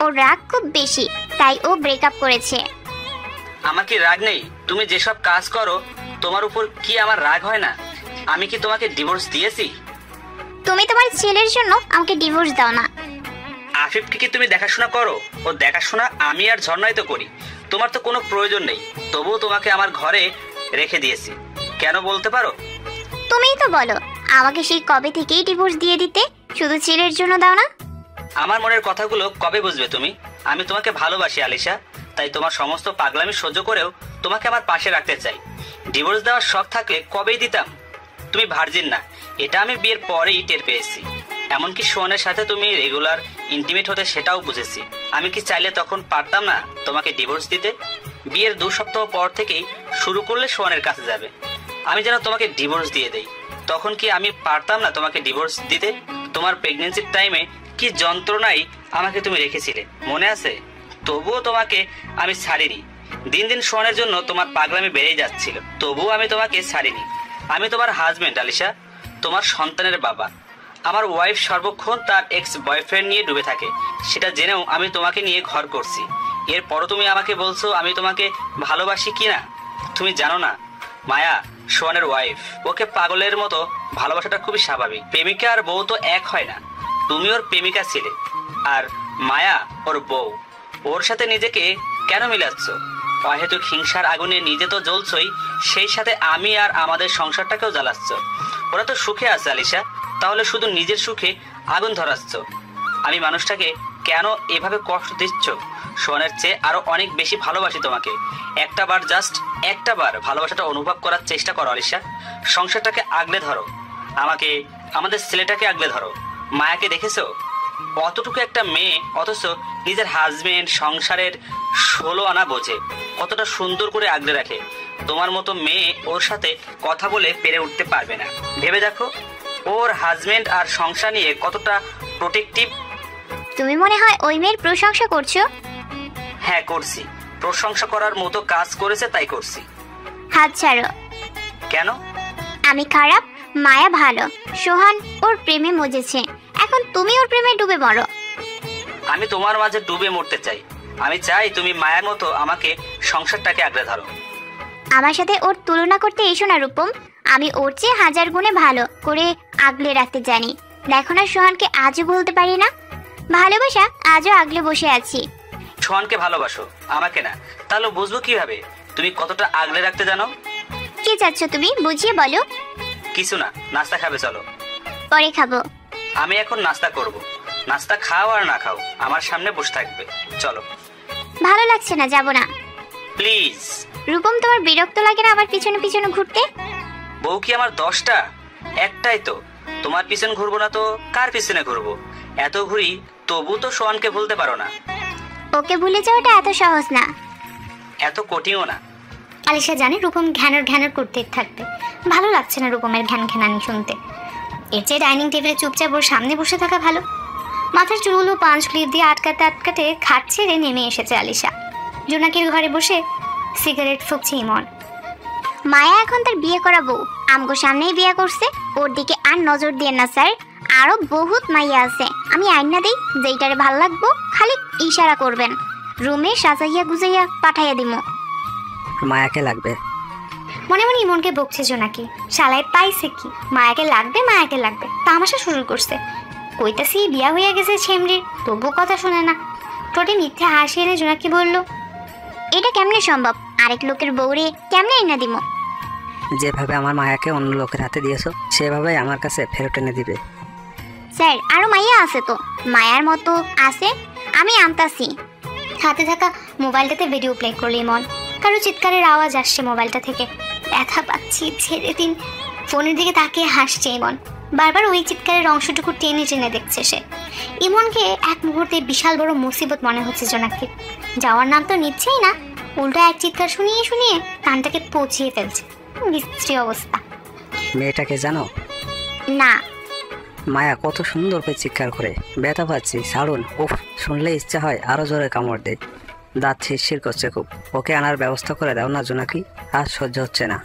ওর রাগ খুব বেশি, তাই ও ব্রেকআপ করেছে। আমার কি রাগ নেই? তুমি যেসব কাজ করো তোমার উপর কি আমার রাগ হয় না? আমি কি তোমাকে ডিভোর্স দিয়েছি? তুমি তোমার ছেলের জন্য আমাকে ডিভোর্স দাও না। আফিফকে কি তুমি দেখাশোনা করো? ও দেখাশোনা আমি আর ঝর্ণাই তো করি। তোমার তো কোনো প্রয়োজন নেই, তবুও তোমাকে আমার ঘরে রেখে দিয়েছি। কেন বলতে পারো? তুমিই তো বলো আমাকে সেই কবে থেকেই ডিভোর্স দিয়ে দিতে, শুধু ছেলের জন্য দাও না। আমার মনের কথাগুলো কবে বুঝবে তুমি? আমি তোমাকে ভালোবাসি আলিশা, তাই তোমার সমস্ত পাগলামি সহ্য করেও তোমাকে আমার পাশে রাখতে চাই। ডিভোর্স দেওয়ার শখ থাকলে কবেই দিতাম। তুমি ভার্জিন না, এটা আমি বিয়ের পরেই টের পেয়েছি। এমনকি সোহানের সাথে তুমি রেগুলার ইন্টিমেট হতে সেটাও বুঝেছি। আমি কি চাইলে তখন পারতাম না তোমাকে ডিভোর্স দিতে? বিয়ের 2 সপ্তাহ পর থেকেই শুরু করলে সোহানের কাছে যাবে, আমি যেন তোমাকে ডিভোর্স দিয়ে দেই। তখন কি আমি পারতাম না তোমাকে ডিভোর্স দিতে? তোমার প্রেগনেন্সির টাইমে কি যন্ত্রণাই আমাকে তুমি রেখেছিলে, মনে আছে? তবুও তোমাকে আমি ছাড়িনি। দিন দিন সোহানের জন্য তোমার পাগলামি বেড়েই যাচ্ছিল, তবুও আমি তোমাকে ছাড়িনি। আমি তোমার হাজবেন্ড আলিশা, তোমার সন্তানের বাবা। আমার ওয়াইফ সর্বক্ষণ তার এক্স বয়ফ্রেন্ড নিয়ে ডুবে থাকে, সেটা জেনেও আমি তোমাকে নিয়ে ঘর করছি। এরপরও তুমি আমাকে বলছো আমি তোমাকে ভালোবাসি কিনা? তুমি জানো না মায়া সোহানের ওয়াইফ, ওকে পাগলের মতো ভালোবাসাটা খুবই স্বাভাবিক। প্রেমিকা আর বউ তো এক হয় না। তুমি ওর প্রেমিকা ছিলে, আর মায়া ওর বউ। ওর সাথে নিজেকে কেন মিলাচ্ছ? অহেতুক হিংসার আগুনে নিজে তো জ্বলছই, সেই সাথে আমি আর আমাদের সংসারটাকেও জ্বালাচ্ছ। ওরা তো সুখে আছে আলিশা, তাহলে শুধু নিজের সুখে আগুন ধরাচ্ছ। আমি মানুষটাকে কেন এভাবে কষ্ট দিচ্ছ? সোহানের চেয়ে আরো অনেক বেশি ভালোবাসি তোমাকে। জাস্ট একটা বার ভালোবাসাটা অনুভব করার চেষ্টা করো আলিশা। সংসারটাকে আগলে ধরো, আমাকে, আমাদের ছেলেটাকে আগলে ধরো। মায়াকে দেখেছো? অতটুকু একটা মেয়ে, অথচ নিজের হাজবেন্ড সংসারের 16 আনা বোঝে, কতটা সুন্দর করে আগলে রাখে। তোমার মতো মেয়ে ওর সাথে কথা বলে পেরে উঠতে পারবে না। ভেবে দেখো ওর হাজবেন্ড আর সংসার নিয়ে কতটা প্রোটেক্টিভ। তুমি মনে হয় ওই মেয়ের প্রশংসা করছো? হ্যাঁ করছি, প্রশংসা করার মতো কাজ করেছে তাই করছি। হাত ছাড়ো। কেন? আমি খারাপ, মায়া ভালো। সোহান ওর প্রেমে মজেছে, এখন তুমি ওর প্রেমে ডুবে মরো। আমি তোমার মাঝে ডুবে মরতে চাই। আমি চাই তুমি মায়ের মতো আমাকে সংসারটাকে আগলে ধরো। আমার সাথে ওর তুলনা করতে এসো না রূপম, আমি ওর চেয়ে 1000 গুণে ভালো করে আগলে রাখতে জানি। দেখো না সোহানকে আজও বলতে পারি না, ভালোবাসা আজও আগলে বসে আছি। সোহানকে ভালোবাসো, আমাকে না? তাহলে বুঝবো কিভাবে তুমি কতটা আগলে রাখতে জানো? কি চাচ্ছ তুমি, বুঝিয়ে বলো। কিছু না, নাস্তা খাবে চলো। পরে খাবো। আমি এখন নাস্তা করব। নাস্তা খাও আর না খাও আমার সামনে বসে থাকবে, চলো। ভালো লাগছে না, যাব না। প্লিজ। রূপম তোমার বিরক্ত লাগে না আমার পিছনে পিছনে ঘুরতে? বউ কি আমার 10টা? একটাই তো, তোমার পিছনে ঘুরবো না তো কার পিছনে ঘুরবো? এত ঘুরি তবু তো সোহানকে ভুলতে পারো না। ওকে ভুলে যাওয়াটা এত সহজ না। এত কঠিনও না। আলিশা জানে রূপম ঘ্যানর ঘ্যানর করতে থাকবে, ভালো লাগছে না রূপমের ঘ্যান ঘ্যানানি শুনতে। এর চেয়ে ডাইনিং টেবিলে চুপচাপ ওর সামনে বসে থাকা ভালো। মাথার চুলগুলো পাঁচ ক্লিপ দিয়ে আটকাতে আটকাতে খাট ছেড়ে নেমে এসেছে আলিশা। জোনাকির ঘরে বসে সিগারেট ফুঁকছে ইমন। মায়া এখন তার বিয়ে করা বউ, আমগো সামনেই বিয়ে করছে, ওর দিকে আর নজর দিয়ে না স্যার। আরো বহুত মাইয়া আছে, আমি আইনা দেই, যেইটারে ভাল লাগবো খালি ইশারা করবেন, রুমে সাজাইয়া গুজাইয়া পাঠাইয়া দিমু। মায়াকে লাগবে। মনে মনে ইমনকে বকছে জোনাকি, শালায় পাইছে কি, মায়াকে লাগবে মায়াকে লাগবে, তামাশা শুরু করছে। কইতাছি বিয়া হইয়া গেছে ছেমরির, তবু কথা শোনে না। টোটে মিথ্যে হাসি এনে জোনাকি বলল, এটা কেমনে সম্ভব? আরেক লোকের বউরে কেমনে আইনা দিমু? যেভাবে আমার মায়াকে অন্য লোকের হাতে দিয়েছো সেভাবেই আমার কাছে ফেরত এনে দিবে। স্যার আরো মাইয়া আছে তো, মায়ার মতো আছে, আমি আনতাছি। হাতে থাকা মোবাইলটাতে ভিডিও প্লে করলো ইমন। কারো চিৎকারের আওয়াজ আসছে মোবাইলটা থেকে। ব্যথা পাচ্ছি, ছেড়ে দিন। ফোনের দিকে তাকিয়ে হাসছে ইমন। বারবার ওই চিৎকারের অংশটুকু টেনে টেনে দেখছে সে। ইমনকে এক মুহূর্তে বিশাল বড় মুসিবত মনে হচ্ছে জোনাকির। যাওয়ার নাম তো নিচ্ছেই না, উল্টো এক চিৎকার শুনিয়ে শুনিয়ে কানটাকে পচিয়ে ফেলছে। বিশ্রী অবস্থা। মেয়েটাকে জানো? না। মায়া কত সুন্দর করে চিৎকার করে, ব্যথা পাচ্ছি ছাড়ুন। উফ, শুনলে ইচ্ছা হয় আরো জোরে কামড় দেয়, দাঁত শিরশির করছে খুব। ওকে আনার ব্যবস্থা করে দাও না জোনাকি, আর সহ্য হচ্ছে না।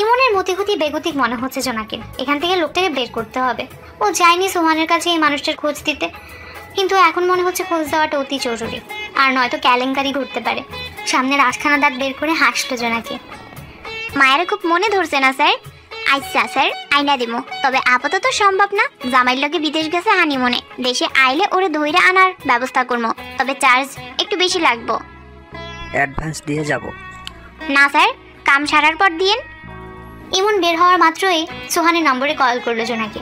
ইমনের মতিগতি বেগতিক মনে হচ্ছে জোনাকির। এখান থেকে লোকটাকে বের করতে হবে। ও যায়নি সোহানের কাছে এই মানুষটার খোঁজ দিতে, কিন্তু এখন মনে হচ্ছে খোঁজ দেওয়াটা অতি জরুরি, আর নয়তো কেলেঙ্কারি ঘটতে পারে। সামনের আটখানা দাঁত বের করে হাসলো জোনাকি। মায়ের খুব মনে ধরছে না স্যার? আচ্ছা স্যার, আইনা দিমু, তবে আপাতত সম্ভব না। জামাইর লগে বিদেশ গেছে হানিমুনে, দেশে আইলে ওরে ধইরা আনার ব্যবস্থা করবো, তবে চার্জ একটু বেশি লাগবো। অ্যাডভান্স দিয়ে যাব। না স্যার, কাম সারার পর দিয়েন। ইমন বের হওয়ার মাত্রই সোহানের নম্বরে কল করলো জোনাকি।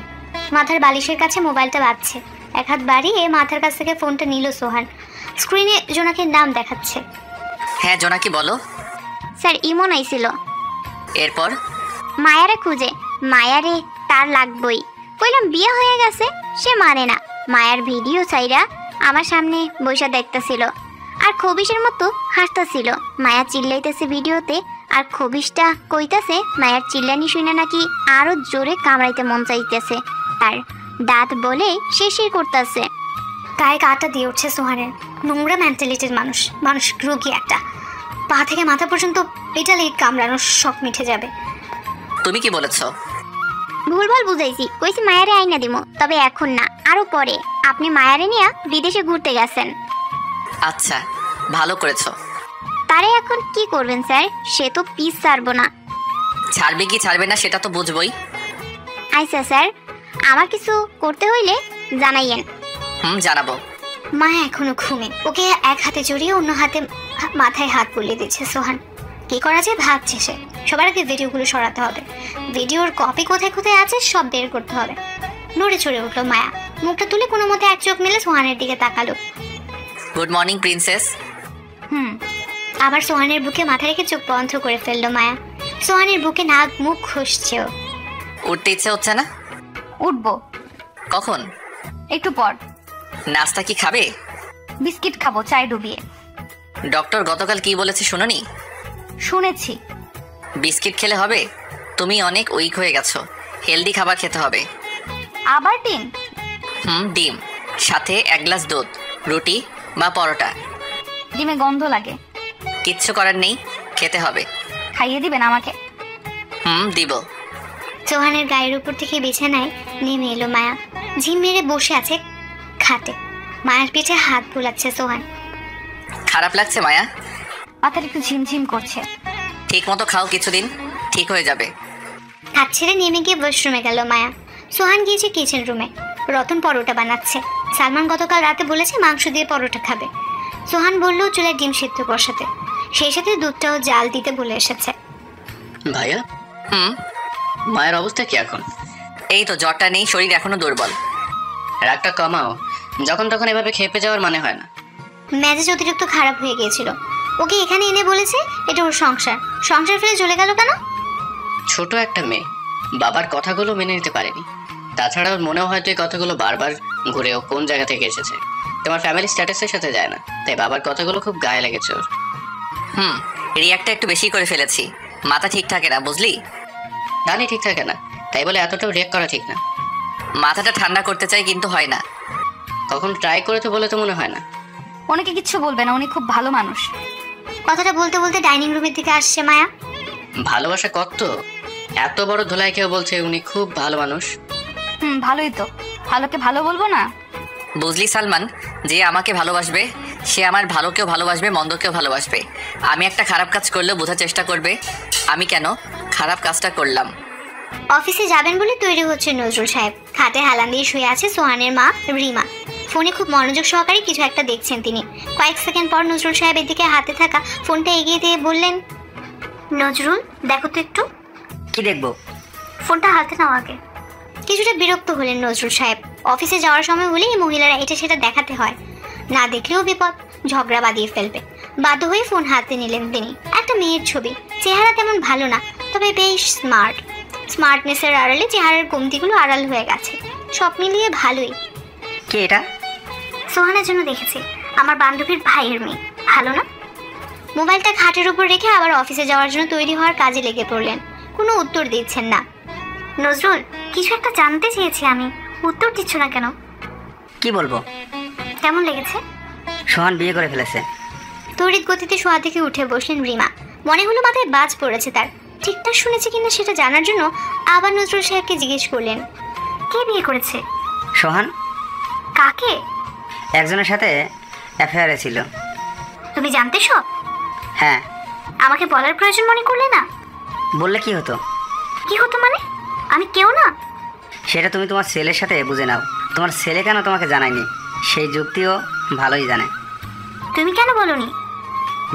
মাথার বালিশের কাছে মোবাইলটা বাজছে। এক হাত বাড়িয়ে মাথার কাছ থেকে ফোনটা নিল সোহান। স্ক্রিনে জোনাকির নাম দেখাচ্ছে। হ্যাঁ জোনাকি বলো। স্যার ইমন আইছিল। এরপর? মায়ারে খুঁজে। মায়ারে তার লাগবই। কইলাম বিয়ে হয়ে গেছে, সে মানে না। মায়ার ভিডিও চাইরা আমার সামনে বইসা দেখতেছিল, আর খবিশের মতো হাসতেছিল। মায়া চিল্লাইতেছে ভিডিওতে, আর খবিশটা কইতাছে মায়ার চিল্লানি শুনে নাকি আরো জোরে কামড়াইতে মন চাইতেছে, তার দাঁত বলে শিরশির করতেছে। গায়ে কাটা দিয়ে উঠছে সোহানের। নোংরা মেন্টালিটির মানুষ, মানসিক রোগী একটা। পা থেকে মাথা পর্যন্ত পেটালে কামড়ানোর শখ মিটে যাবে। তুমি কি বলেছ? ভুলভাল বুঝাইছি, কইছি মায়ারে আইনা দিমু, তবে এখন না, আরো পরে। আপনি মায়ারে নিয়ে বিদেশে ঘুরতে গেছেন। আচ্ছা, ভালো করেছো। তারে এখন কি করবেন স্যার? সে তো পিস ছাড়বো না। ছাড়বে কি ছাড়বে না সেটা তো বুঝবই। আচ্ছা স্যার, আমার কিছু করতে হইলে জানাইয়েন। জানাবো। মা এখনো ঘুমে। ওকে এক হাতে জড়িয়ে অন্য হাতে মাথায় হাত বুলিয়ে দিচ্ছে সোহান। কি করা যায় ভাবছে সে। সবার আগে ভিডিওগুলো সরাতে হবে। ভিডিওর কপি কোথায় কোথায় আছে সব বের করতে হবে। নড়ে চড়ে উঠলো মায়া। মুখটা তুলে কোনো মতে এক চোখ মেলে সোহানের দিকে তাকালো। Good morning princess. আবার সোহানের বুকে মাথা রেখে চোখ বন্ধ করে ফেললো মায়া। সোহানের বুকে নাক মুখ খুশছেও। উঠতে ইচ্ছে হচ্ছে না? উঠবো। কখন? একটু পর। নাস্তা কি খাবে? বিস্কিট খাবো চায় ডুবিয়ে। ডক্টর গতকাল কি বলেছে শুনোনি? শুনেছি। বিস্কিট খেলে হবে? তুমি অনেক উইক হয়ে গেছো, হেলদি খাবার খেতে হবে। আবার ডিম? ডিম, সাথে এক গ্লাস দুধ, রুটি বা পরোটা। ডিমে গন্ধ লাগে। কিচ্ছু করার নেই, খেতে হবে। খাইয়ে দিবেন আমাকে? দিব। সোহানের গায়ের উপর থেকে বিছানায় নেমে এলো মায়া। ঝিম মেরে বসে আছে খাটে। মায়ের পিঠে হাত বুলাচ্ছে সোহান। খারাপ লাগছে মায়া? মাথার একটু ঝিমঝিম করছে। ঠিক মতো খাও, কিছুদিন ঠিক হয়ে যাবে। হাত ছেড়ে নেমে গিয়ে ওয়াশরুমে গেল মায়া। সোহান গিয়েছে কিচেন রুমে। রতন পরোটা বানাচ্ছে। সালমান গতকাল রাতে বলেছে মাংস দিয়ে পরোটা খাবে। সোহান বলল চুলায় ডিম সিদ্ধ বসাতে, সেই সাথে দুধটাও জাল দিতে বলে এসেছে। ভাইয়া, মায়ের অবস্থা কি এখন? এই তো জ্বরটা নেই, শরীর এখনো দুর্বল। রাগটা কমাও, যখন তখন এভাবে খেপে যাওয়ার মানে হয় না। মেজাজ অতিরিক্ত খারাপ হয়ে গিয়েছিল। ওকে এখানে এনে বলেছে এটা ওর সংসার। সংসার ফেলে চলে গেল কেন? ছোট একটা মেয়ে, বাবার কথাগুলো মেনে নিতে পারেনি। তাছাড়া ওর মনেও হয়তো এই কথাগুলো বারবার ঘুরে ও কোন জায়গা থেকে এসেছে। তোমার ফ্যামিলি স্ট্যাটাসের সাথে যায় না, তাই বাবার কথাগুলো খুব গায়ে লেগেছে ওর। রিয়াক্টটা একটু বেশি করে ফেলেছি, মাথা ঠিক থাকে না বুঝলি। জানি ঠিক থাকে না, তাই বলে এতটাও রিয়াক্ট করা ঠিক না। মাথাটা ঠান্ডা করতে চাই কিন্তু হয় না। কখন ট্রাই করেছে বলে তো মনে হয় না। ওনাকে কিচ্ছু বলবে না, উনি খুব ভালো মানুষ। কথাটা বলতে বলতে ডাইনিং রুমের দিকে আসছে মায়া। ভালোবাসা কত, এত বড় ধোলাই কেউ বলছে উনি খুব ভালো মানুষ। ভালোই তো, ভালোকে ভালো বলবো না? বুঝলি সালমান, যে আমাকে ভালোবাসবে সে আমার ভালোকেও ভালোবাসবে, মন্দকেও ভালোবাসবে। আমি একটা খারাপ কাজ করলেও বোঝার চেষ্টা করবে আমি কেন খারাপ কাজটা করলাম। অফিসে যাবেন বলে তৈরি হচ্ছে নজরুল সাহেব। খাটে হেলান দিয়ে শুয়ে আছে সোহানের মা রিমা। ফোনে খুব মনোযোগ সহকারে কিছু একটা দেখছেন তিনি। কয়েক সেকেন্ড পর নজরুল সাহেবের দিকে হাতে থাকা ফোনটা এগিয়ে দিয়ে বললেন, নজরুল দেখো তো একটু। কি দেখবো? ফোনটা হাতে নাও আগে। কিছুটা বিরক্ত হলেন নজরুল সাহেব। অফিসে যাওয়ার সময় হলে এই মহিলারা এটা সেটা দেখাতে হয়, না দেখলেও বিপদ, ঝগড়া বাঁধিয়ে ফেলবে। বাধ্য হয়ে ফোন হাতে নিলেন তিনি। একটা মেয়ের ছবি, চেহারা তেমন ভালো না, তবে বেশ স্মার্ট। স্মার্টনেসের আড়ালে চেহারার কমতিগুলো আড়াল হয়ে গেছে। সব মিলিয়ে ভালোই। কে এটা? সোহানের জন্য দেখেছি, আমার বান্ধবীর ভাইয়ের মেয়ে। ভালো না? মোবাইলটা খাটের উপর রেখে আবার অফিসে যাওয়ার জন্য তৈরি হওয়ার কাজে লেগে পড়লেন। কোনো উত্তর দিচ্ছেন না। নজরুল, কিছু একটা জানতে চেয়েছি আমি, উত্তর দিচ্ছ না কেন? কি বলবো? কেমন লেগেছে? সোহান বিয়ে করে ফেলেছে। তড়িৎ গতিতে শোয়া থেকে উঠে বসলেন রিমা। মনে হলো মাথায় বাজ পড়েছে তার। ঠিকঠাক শুনেছে কিনা সেটা জানার জন্য আবার নজরুল সাহেবকে জিজ্ঞেস করলেন, কে বিয়ে করেছে? সোহান। কাকে? একজনের সাথে অ্যাফেয়ারে ছিল। তুমি জানতে সব? হ্যাঁ। আমাকে বলার প্রয়োজন মনে করলে না? বললে কি হতো? কি হতো মানে? আমি কেউ না? সেটা তুমি তোমার ছেলের সাথে বুঝে নাও। তোমার ছেলে কেন তোমাকে জানায়নি সেই যুক্তিও ভালোই জানে। তুমি কেন বলনি?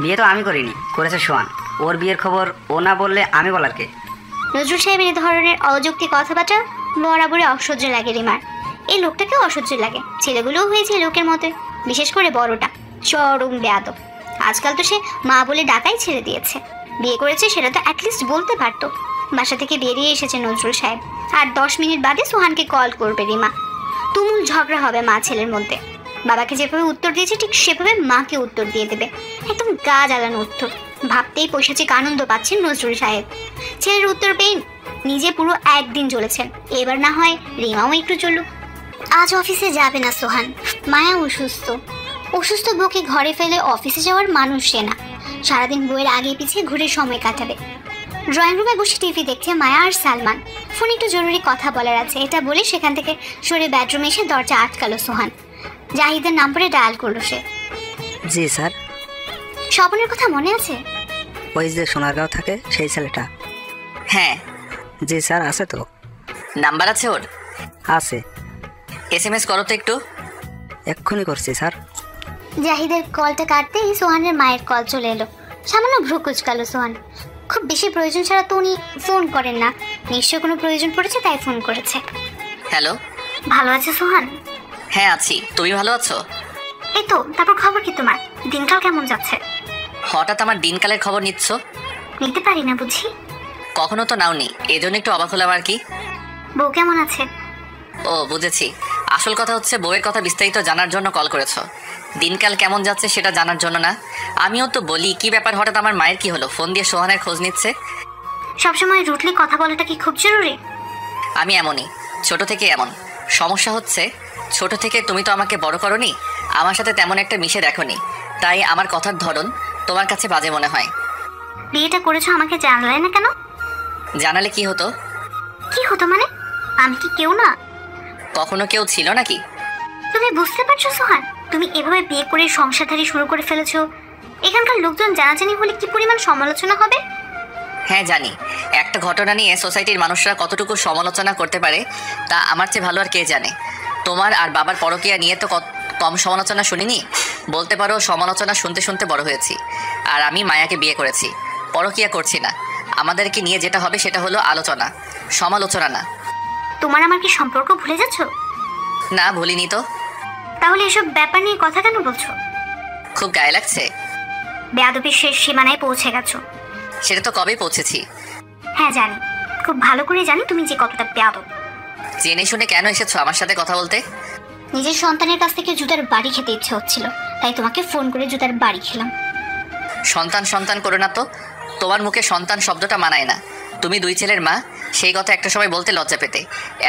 বিয়ে তো আমি করিনি, করেছে সোহান। ওর বিয়ের খবর ও না বললে আমি বলার কে? নজরুল সাহেবের এই ধরনের অযৌক্তিক কথাবার্তা বরাবরই অসহ্য লাগে রিমার। এই লোকটাকেও অসহ্য লাগে। ছেলেগুলোও হয়েছে লোকের মতো, বিশেষ করে বড়টা চরম বেয়াদব। আজকাল তো সে মা বলে ডাকাই ছেড়ে দিয়েছে। বিয়ে করেছে সেটা তো অ্যাটলিস্ট বলতে পারতো। বাসা থেকে বেরিয়ে এসেছে নজরুল সাহেব। আর 10 মিনিট বাদে সোহানকে কল করবে রিমা। তুমুল ঝগড়া হবে মা ছেলের মধ্যে। বাবাকে যেভাবে উত্তর দিয়েছে ঠিক সেভাবে মাকে উত্তর দিয়ে দেবে। একদম গা জ্বালানো উত্তর। ভাবতেই পৈশাচিক আনন্দ পাচ্ছেন নজরুল সাহেব। ছেলের উত্তর পেয়ে নিজে পুরো একদিন জ্বলেছেন। এবার না হয় রিমাও একটু চলুক। আজ অফিসে যাবে না সোহান। মায়া অসুস্থ। অসুস্থ বউকে ঘরে ফেলে অফিসে যাওয়ার মানুষ সে না। সারাদিন বইয়ের আগে পিছিয়ে ঘুরে সময় কাটাবে। ড্রয়িং রুমে বসে টিভি দেখছে মায়া আর সালমান। ফোনে একটু জরুরি কথা বলার আছে, এটা বলে সেখান থেকে সরে বেডরুমে এসে দরজা আটকালো সোহান। জাহিদের নাম্বারে ডায়াল করলো সে। জি স্যার। স্বপনের কথা মনে আছে? ওই যে সোনারগাঁও থাকে সেই ছেলেটা? হ্যাঁ। জি স্যার, আছে তো। নাম্বার আছে ওর? আছে। SMS করো তো একটু। এক্ষুনি করছি স্যার। জাহিদের কলটা কাটতেই সোহানের মায়ের কল চলে এলো। সামান্য ভ্রু কুচকালো সোহান। খুব বেশি প্রয়োজন ছাড়া তো উনি ফোন করেন না। নিশ্চয় কোনো প্রয়োজন পড়েছে তাই ফোন করেছে। হ্যালো। ভালো আছে সোহান? হ্যাঁ আছি, তুমি ভালো আছো? এই তো। তারপর খবর কি তোমার? দিনকাল কেমন যাচ্ছে? হঠাৎ আমার দিনকালের খবর নিচ্ছ? নিতে পারি না বুঝি? কখনো তো নাওনি, এই জন্য একটু অবাক হলাম আর কি। বউ কেমন আছে? ও বুঝেছি। আসল কথা হচ্ছে বউয়ের কথা বিস্তারিত জানার জন্য কল করেছো, দিনকাল কেমন যাচ্ছে সেটা জানার জন্য না। আমিও তো বলি কি ব্যাপার, হঠাৎ আমার মায়ের কি হলো, ফোন দিয়ে সোহানের খোঁজ নিচ্ছে। সবসময় রুটলি কথা বলাটা কি খুব জরুরি? আমি এমনই, ছোট থেকে এমন। সমস্যা হচ্ছে ছোট থেকে তুমি তো আমাকে বড় করনি, আমার সাথে তেমন একটা মিশে দেখোনি, তাই আমার কথার ধরন তোমার কাছে বাজে মনে হয়। বিয়েটা করেছো আমাকে জানালে না কেন? জানালে কি হতো? কি হতো মানে? আমি কি কেউ না? কখনো কেউ ছিল নাকি? তুমি বুঝতে পারছো সোহান, তুমি এভাবে বিয়ে করে সংসারধারী শুরু করে ফেলেছো। এখানকার লোকজন জানাজানি হলে কি পরিমাণ সমালোচনা হবে? হ্যাঁ জানি, একটা ঘটনা নিয়ে সোসাইটির মানুষরা কতটুকু সমালোচনা করতে পারে তা আমার চেয়ে ভালো আর কে জানে। তোমার আর বাবার পরকীয়া নিয়ে তো কম সমালোচনা শুনিনি। বলতে পারো সমালোচনা শুনতে শুনতে বড় হয়েছি। আর আমি মায়াকে বিয়ে করেছি, পরকীয়া করছি না। আমাদেরকে নিয়ে যেটা হবে সেটা হলো আলোচনা, সমালোচনা না। তোমার আমার কি সম্পর্ক ভুলে যাচ্ছ? না ভুলিনি তো। তাহলে এসব ব্যাপার নিয়ে কথা কেন বলছো? খুব গায়ে লাগছে। বেয়াদবির শেষ সীমানায় পৌঁছে গেছো। সেটা তো কবেই পৌঁছেছি। হ্যাঁ জানি, খুব ভালো করে জানি তুমি যে কতটা বেয়াদব। জেনে শুনে কেন এসেছো আমার সাথে কথা বলতে? নিজের সন্তানের কাছ থেকে জুতার বাড়ি খেতে ইচ্ছে হচ্ছিল, তাই তোমাকে ফোন করে জুতার বাড়ি খেলাম। সন্তান সন্তান করো না তো, তোমার মুখে সন্তান শব্দটা মানায় না। তুমি 2 ছেলের মা, সেই কথা একটা সময় বলতে লজ্জা পেতে।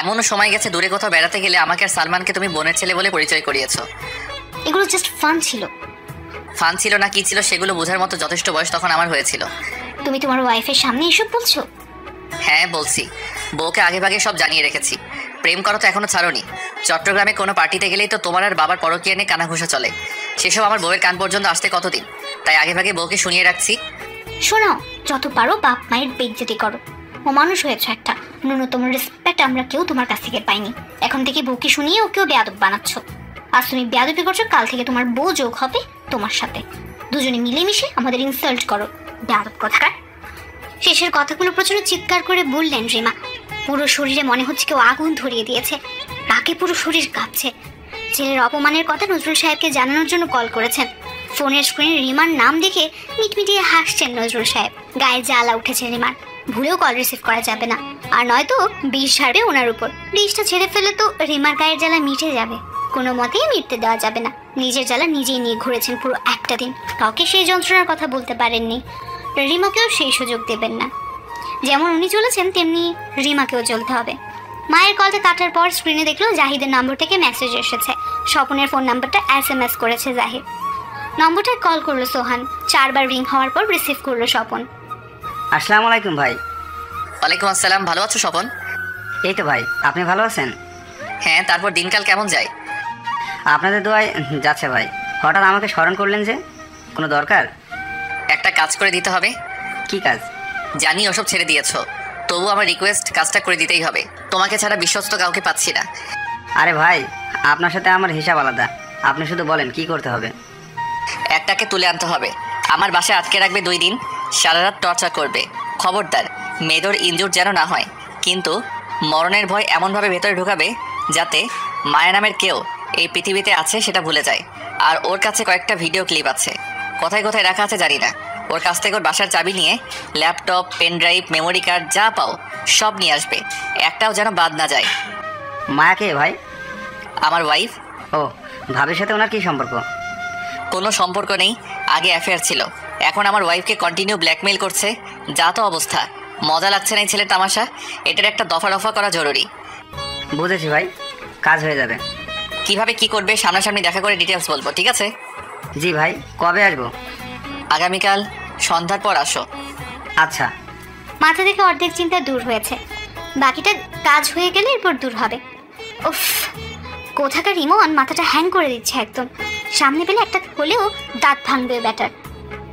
এমনও সময় গেছে দূরে কোথাও বেড়াতে গেলে আমাকে আর সালমানকে তুমি বোনের ছেলে বলে পরিচয় করিয়েছো। এগুলো জাস্ট ফান ছিল। ফান ছিল না কি ছিল সেগুলো বোঝার মতো যথেষ্ট বয়স তখন আমার হয়েছিল। তুমি তোমার ওয়াইফের সামনে এসব বলছো? হ্যাঁ বলছি, বউকে আগে ভাগে সব জানিয়ে রেখেছি। প্রেম করো তো এখনো ছাড়োনি। চট্টগ্রামে কোনো পার্টিতে গেলেই তো তোমার আর বাবার পরকীয়া নিয়ে কানাঘুষা চলে। সেসব আমার বউয়ের কান পর্যন্ত আসতে কতদিন, তাই আগে ভাগে বউকে শুনিয়ে রাখছি। শোনাও, যত পারো বাপ মায়ের বেইজ্জতি করো। ও মানুষ হয়েছে একটা, ন্যূনতম রেসপেক্ট আমরা কেউ তোমার কাছ থেকে পাইনি। এখন থেকে বউকে শুনিয়ে ওকেও বেয়াদব বানাচ্ছ। আজ তুমি বেয়াদবি করছো, কাল থেকে তোমার বউ যোগ হবে তোমার সাথে। দুজনে মিলেমিশে আমাদের ইনসাল্ট করো, বেয়াদব কথাকার। শেষের কথাগুলো প্রচুর চিৎকার করে বললেন রিমা। পুরো শরীরে মনে হচ্ছে কেউ আগুন ধরিয়ে দিয়েছে, রাগে পুরো শরীর কাঁপছে। ছেলের অপমানের কথা নজরুল সাহেবকে জানানোর জন্য কল করেছেন। ফোনের স্ক্রিনে রিমার নাম দেখে মিটমিটিয়ে হাসছেন নজরুল সাহেব। গায়ে জ্বালা উঠেছে রিমার, ভুলেও কল রিসিভ করা যাবে না, আর নয়তো বিষ ছাড়বে ওনার উপর। বিষটা ছেড়ে ফেলে তো রিমার গায়ের জ্বালা মিটে যাবে, কোনো মতেই মিটতে দেওয়া যাবে না। নিজের জ্বালা নিজেই নিয়ে ঘুরেছেন পুরো একটা দিন, কাউকে সেই যন্ত্রণার কথা বলতে পারেননি। রিমাকেও সেই সুযোগ দেবেন না। যেমন উনি চলেছেন তেমনি রিমাকেও চলতে হবে। মায়ের কলটা কাটার পর স্ক্রিনে দেখলো জাহিদের নম্বর থেকে মেসেজ এসেছে। স্বপনের ফোন নাম্বারটা SMS করেছে জাহিদ। নম্বরটায় কল করলো সোহান। 4 বার রিং হওয়ার পর রিসিভ করলো স্বপন। আসসালামু আলাইকুম ভাই। ওয়ালাইকুম আসসালাম। ভালো আছো স্বপন? এই তো ভাই, আপনি ভালো আছেন? হ্যাঁ, তারপর দিনকাল কেমন যায়? আপনাদের দোয়ায় যাচ্ছে ভাই। হঠাৎ আমাকে স্মরণ করলেন যে, কোনো দরকার? একটা কাজ করে দিতে হবে। কি কাজ? জানি ওসব ছেড়ে দিয়েছো, তবু আমার রিকোয়েস্ট কাজটা করে দিতেই হবে। তোমাকে ছাড়া বিশ্বস্ত কাউকে পাচ্ছি না। আরে ভাই, আপনার সাথে আমার হিসাব আলাদা। আপনি শুধু বলেন কি করতে হবে। একটাকে তুলে আনতে হবে, আমার বাসায় আটকে রাখবে 2 দিন, সারা রাত টর্চার করবে। খবরদার মেয়েদের ইনজুর যেন না হয়, কিন্তু মরণের ভয় এমনভাবে ভেতরে ঢুকাবে যাতে মায়া নামের কেউ এই পৃথিবীতে আছে সেটা ভুলে যায়। আর ওর কাছে কয়েকটা ভিডিও ক্লিপ আছে, কোথায় কোথায় রাখা আছে জানি না। ওর কাছ থেকে ওর বাসার চাবি নিয়ে laptop, pen drive, memory card যা পাও সব নিয়ে আসবে, একটাও যেন বাদ না যায়। মায়া কে ভাই? আমার ওয়াইফ। ও, ভাবির সাথে ওনার কি সম্পর্ক? কোনো সম্পর্ক নেই, আগে অ্যাফেয়ার ছিল, এখন আমার ওয়াইফকে কন্টিনিউ ব্ল্যাকমেইল করছে। যা তো অবস্থা, মজা লাগছে না এই ছেলের তামাশা। এটার একটা দফা রফা করা জরুরি। বুঝেছি ভাই, কাজ হয়ে যাবে। কিভাবে কি করবে সামনাসামনি দেখা করে ডিটেলস বলবো, ঠিক আছে? জি ভাই, কবে আসবো? আগামীকাল সন্ধ্যার পর আসো। আচ্ছা। মাথা থেকে অর্ধেক চিন্তা দূর হয়েছে, বাকিটা কাজ হয়ে গেলে এরপর দূর হবে। উফ, কোথাকার ইমন মাথাটা হ্যাং করে দিচ্ছে একদম। সামনে পেলে একটা হলেও দাঁত ভাঙবে ব্যাটার।